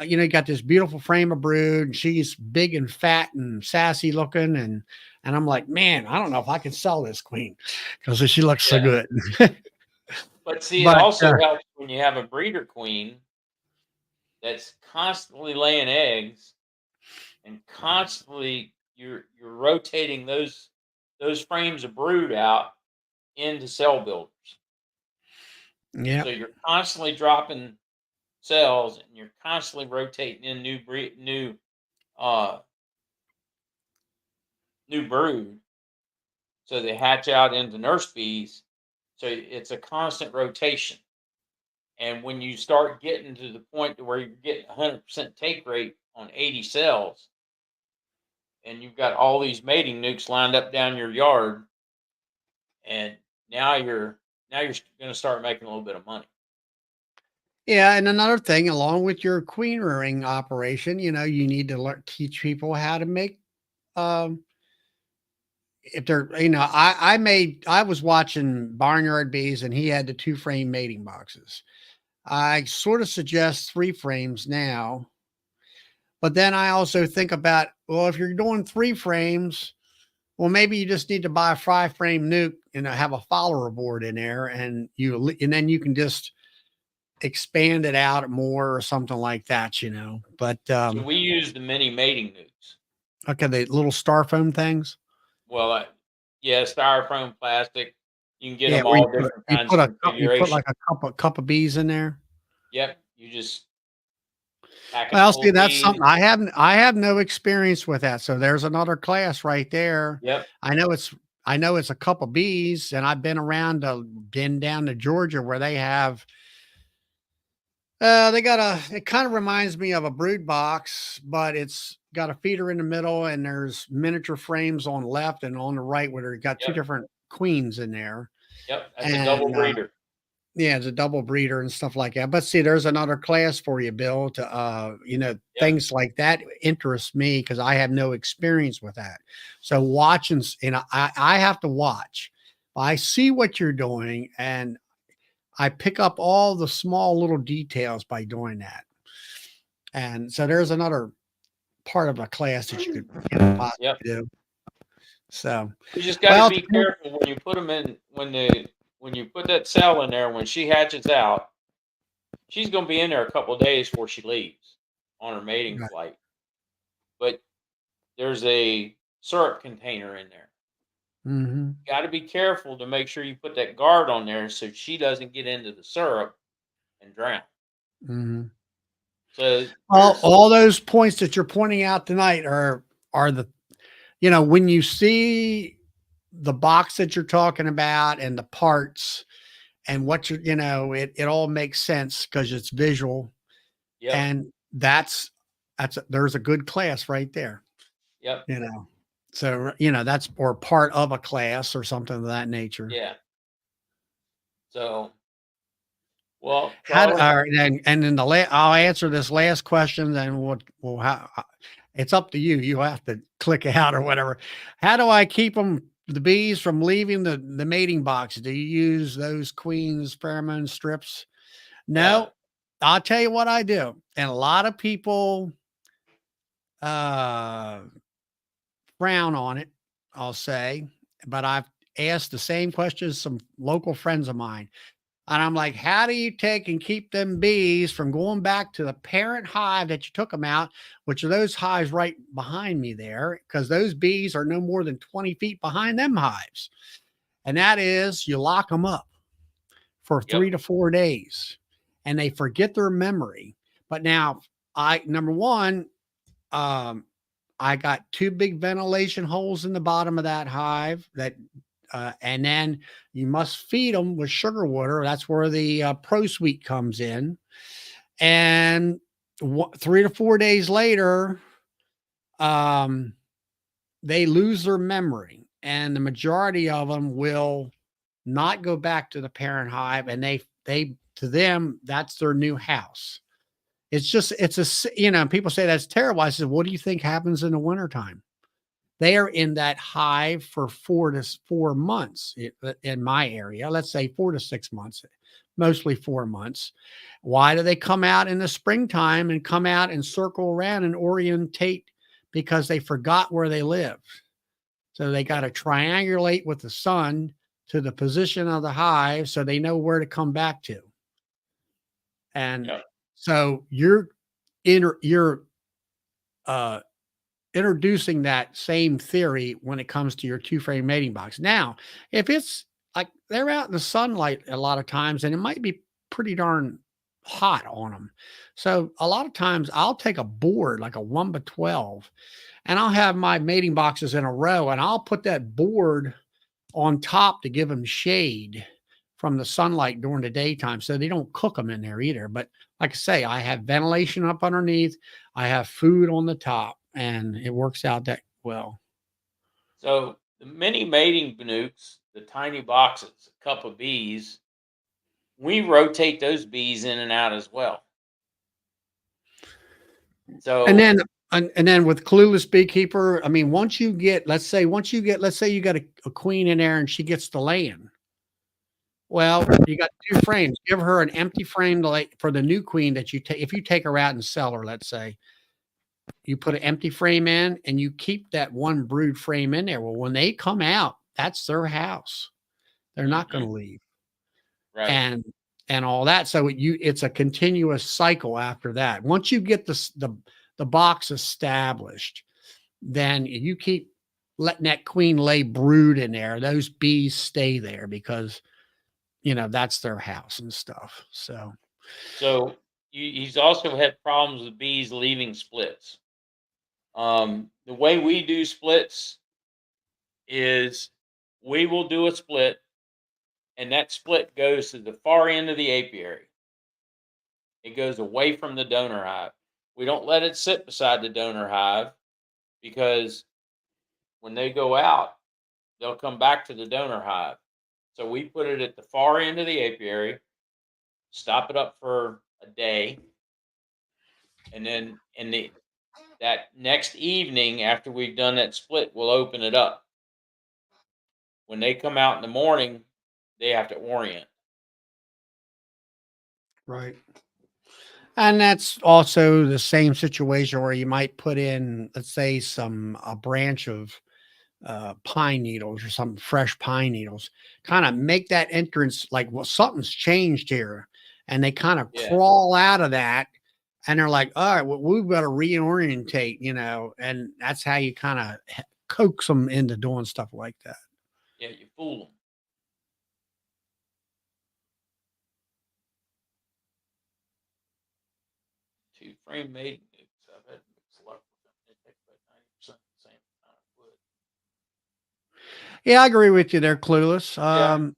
you got this beautiful frame of brood, and she's big and fat and sassy looking. And I'm like, man, I don't know if I can sell this queen because she looks so good. But see, it also helps when you have a breeder queen that's constantly laying eggs, and constantly you're rotating those frames of brood out into cell builders. Yeah. So you're constantly dropping cells, and you're constantly rotating in new brood, so they hatch out into nurse bees. So it's a constant rotation. And when you start getting to the point to where you're getting 100% take rate on 80 cells, and you've got all these mating nukes lined up down your yard, and now you're going to start making a little bit of money. Yeah, and another thing, along with your queen rearing operation, you need to teach people how to make, if they're, I was watching Barnyard Bees and he had the 2-frame mating boxes. I sort of suggest 3 frames now, but then I also think about, well, if you're doing 3 frames, well, maybe you just need to buy a 5-frame nuke and have a follower board in there, and then you can just expand it out more or something like that, But So we use the mini mating nukes. okay, the little styrofoam things. Well, yeah, styrofoam, plastic. You can get Yeah, them where all different kinds of you put configuration. like a cup of bees in there. Yep, you just pack it Well, full see, of that's bees. something I have no experience with that. So there's another class right there. Yep, I know it's a couple bees, and I've been down to Georgia where they have they got it kind of reminds me of a brood box, but it's got a feeder in the middle and there's miniature frames on the left and on the right where they got 2 yep, different queens in there. yep. That's a double And breeder. yeah, it's a double breeder and stuff like that. But see, there's another class for you, Bill, to Yep, things like that interest me because I have no experience with that. So watching, I have to watch. I see what you're doing and I pick up all the small little details by doing that. And so there's another part of a class that you could possibly yep. do. So, You just got to well, be careful when you put them in when you put that cell in there. When she hatches out, she's going to be in there a couple of days before she leaves on her mating right. flight. But there's a syrup container in there. Mhm. Got to be careful to make sure you put that guard on there so she doesn't get into the syrup and drown. Mhm. So there's All those points that you're pointing out tonight are the when you see the box that you're talking about and the parts and what it all makes sense because it's visual. yep, And there's a good class right there, yep, you know. So, that's or part of a class or something of that nature. yeah. So well, How Charlie, all right, and then I'll answer this last question, then how it's up to you. You have to click out or whatever. How do I keep the bees from leaving the mating box? Do you use those queen's pheromone strips? no, No, I'll tell you what I do. And a lot of people uh frown on it, I'll say, but I've asked the same questions some local friends of mine. And I'm like, how do you take and keep them bees from going back to the parent hive that you took them out, which are those hives right behind me there? Because those bees are no more than 20 feet behind them hives. And that is you lock them up for yep, 3 to 4 days and they forget their memory. But now, number one, um, I got 2 big ventilation holes in the bottom of that hive and then you must feed them with sugar water. That's where the Pro Suite comes in. And 3 to 4 days later, um, they lose their memory, and the majority of them will not go back to the parent hive, and they to them that's their new house. People say that's terrible. I said, what do you think happens in the wintertime? They are in that hive for 4 to 4 months in my area. Let's say 4 to 6 months, mostly 4 months. Why do they come out in the springtime and come out and circle around and orientate? Because they forgot where they live. So they got to triangulate with the sun to the position of the hive so they know where to come back to. And yep, so you're uh, introducing that same theory when it comes to your 2-frame mating box. Now, if it's like they're out in the sunlight a lot of times, and it might be pretty darn hot on them. So a lot of times I'll take a board like a 1x12 and I'll have my mating boxes in a row and I'll put that board on top to give them shade from the sunlight during the daytime so they don't cook them in there either. But like I say, I have ventilation up underneath, I have food on the top, and it works out that well. so the mini mating nukes, the tiny boxes, a cup of bees, we rotate those bees in and out as well. And So then And then with clueless beekeeper, I mean, let's say you got a queen in there and she gets to laying. Well, you got 2 frames. Give her an empty frame to lay for the new queen that you take. If you take her out and sell her, let's say, you put an empty frame in and you keep that one brood frame in there. Well, when they come out, that's their house. They're not going Mhm. to leave. Right. And all that. So it's a continuous cycle after that. Once you get the box established, then you keep letting that queen lay brood in there. Those bees stay there because that's their house and stuff. So So he's also had problems with bees leaving splits. The way we do splits is we will do a split, and that split goes to the far end of the apiary. It goes away from the donor hive. We don't let it sit beside the donor hive because when they go out, they'll come back to the donor hive. So we put it at the far end of the apiary, stop it up for a day, and then that next evening after we've done that split, we'll open it up. When they come out in the morning, they have to orient. right. And that's also the same situation where you might put in, let's say, a branch of pine needles or some fresh pine needles, kind of make that entrance like, well, something's changed here. And they kind of Yeah, crawl out of that and they're like, all right, well, we've got to reorientate, and that's how you kind of coax them into doing stuff like that. yeah, you fool them. Two frame mating nukes. I've had mixed luck with them. They take about 90% the same amount of wood. Yeah, I agree with you there, Clueless. Yeah,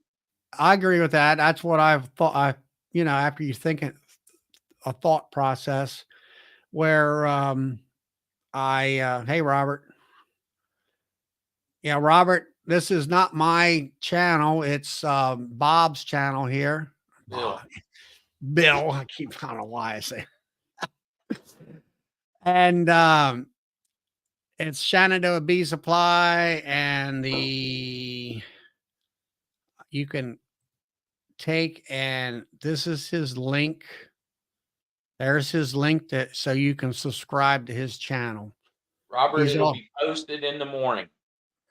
I agree with that. That's what I've thought. After you think a thought process where hey, Robert. Yeah, Robert, this is not my channel. It's Bob's channel here. Bill. Bob, Bill. I don't know why I say. And it's Shenandoah Bee Supply, and you can take, and this is his link. There's his link so you can subscribe to his channel. Robert, He's it'll all be posted in the morning.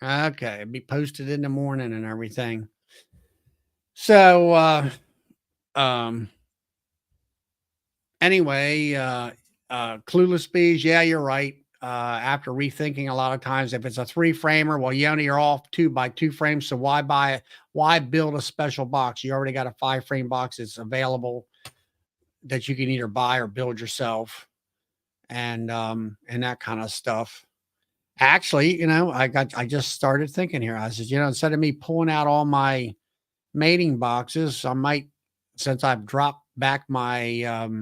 okay. It'll be posted in the morning and everything. So um anyway, clueless bees, yeah, you're right. After rethinking a lot of times, if it's a 3 framer, well, you're off 2x2 frames. So why build a special box? You already got a 5 frame box. It's available that you can either buy or build yourself, and that kind of stuff. Actually, I just started thinking here. I said, instead of me pulling out all my mating boxes, I might, since I've dropped back my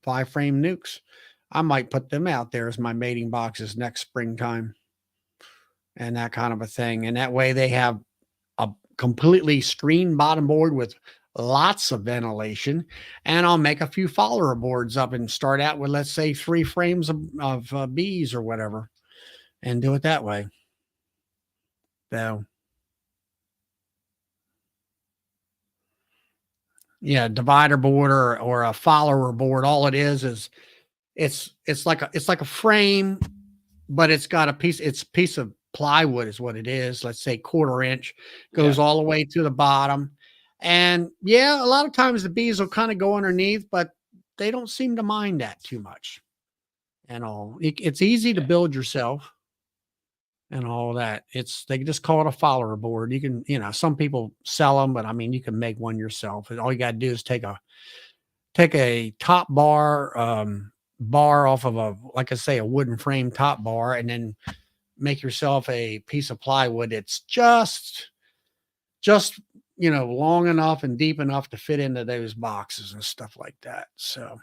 5 frame nukes, I might put them out there as my mating boxes next springtime and that kind of a thing. And that way they have a completely screen bottom board with lots of ventilation. And I'll make a few follower boards up and start out with, let's say, 3 frames of bees or whatever, and do it that way. So, yeah, divider board or a follower board. All it is it's like a frame, but it's got it's a piece of plywood is what it is. Let's say 1/4 inch, Yeah, goes all the way to the bottom. And yeah, a lot of times the bees will kind of go underneath, but they don't seem to mind that too much and all. It's easy to yeah, build yourself and all that. They just call it a follower board. You can, some people sell them, but I mean, you can make one yourself. And all you got to do is take a top bar off of like I say, a wooden frame top bar, and then make yourself a piece of plywood. It's just, long enough and deep enough to fit into those boxes and stuff like that. So,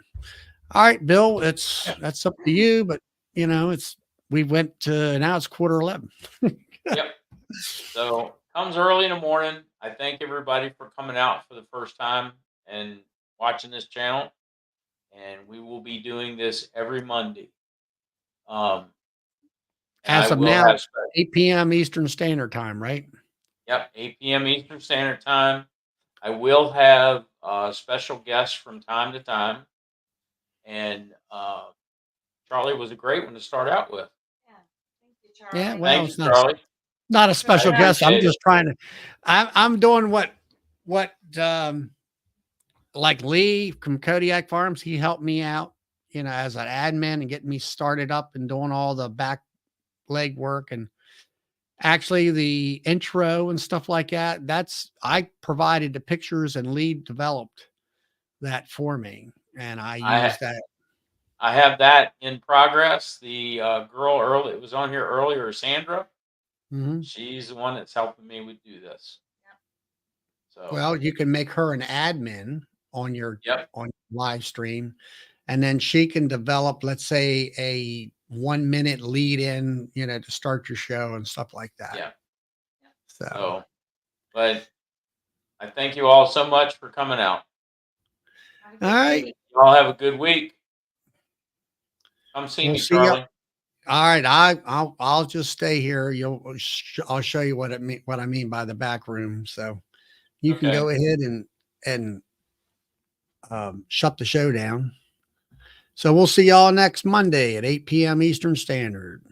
all right, Bill, yeah, that's up to you, but we went to now it's 11:15. yep. So comes early in the morning. I thank everybody for coming out for the first time and watching this channel. And we will be doing this every Monday. And As I of will now, have 8 p.m. Eastern Standard Time, right? yep, 8 p.m. Eastern Standard Time. I will have special guests from time to time, and Charlie was a great one to start out with. Yeah. Thank you, Charlie. Yeah, well, Thank you, it's Charlie. not a Good I special job. guest. I'm appreciate it. just trying to. I'm doing what like Lee from Kodiak Farms. He helped me out, as an admin and getting me started up and doing all the back leg work and actually the intro and stuff like that. I provided the pictures and Lee developed that for me, and I I used that. I have that in progress. The girl early it was on here earlier, Sandra. Mhm. She's the one that's helping me with do this. So Well, you can make her an admin on your yep, live stream, and then she can develop, let's say, a 1 minute lead in, to start your show and stuff like that. yeah. So, So, but I thank you all so much for coming out. Have a good all right, week. You all have a good week. Come see we'll me, see you. Charlie. All right, I'll just stay here. I'll show you what I mean by the back room. So you can Okay. go ahead and shut the show down. So we'll see y'all next Monday at 8 p.m. Eastern Standard.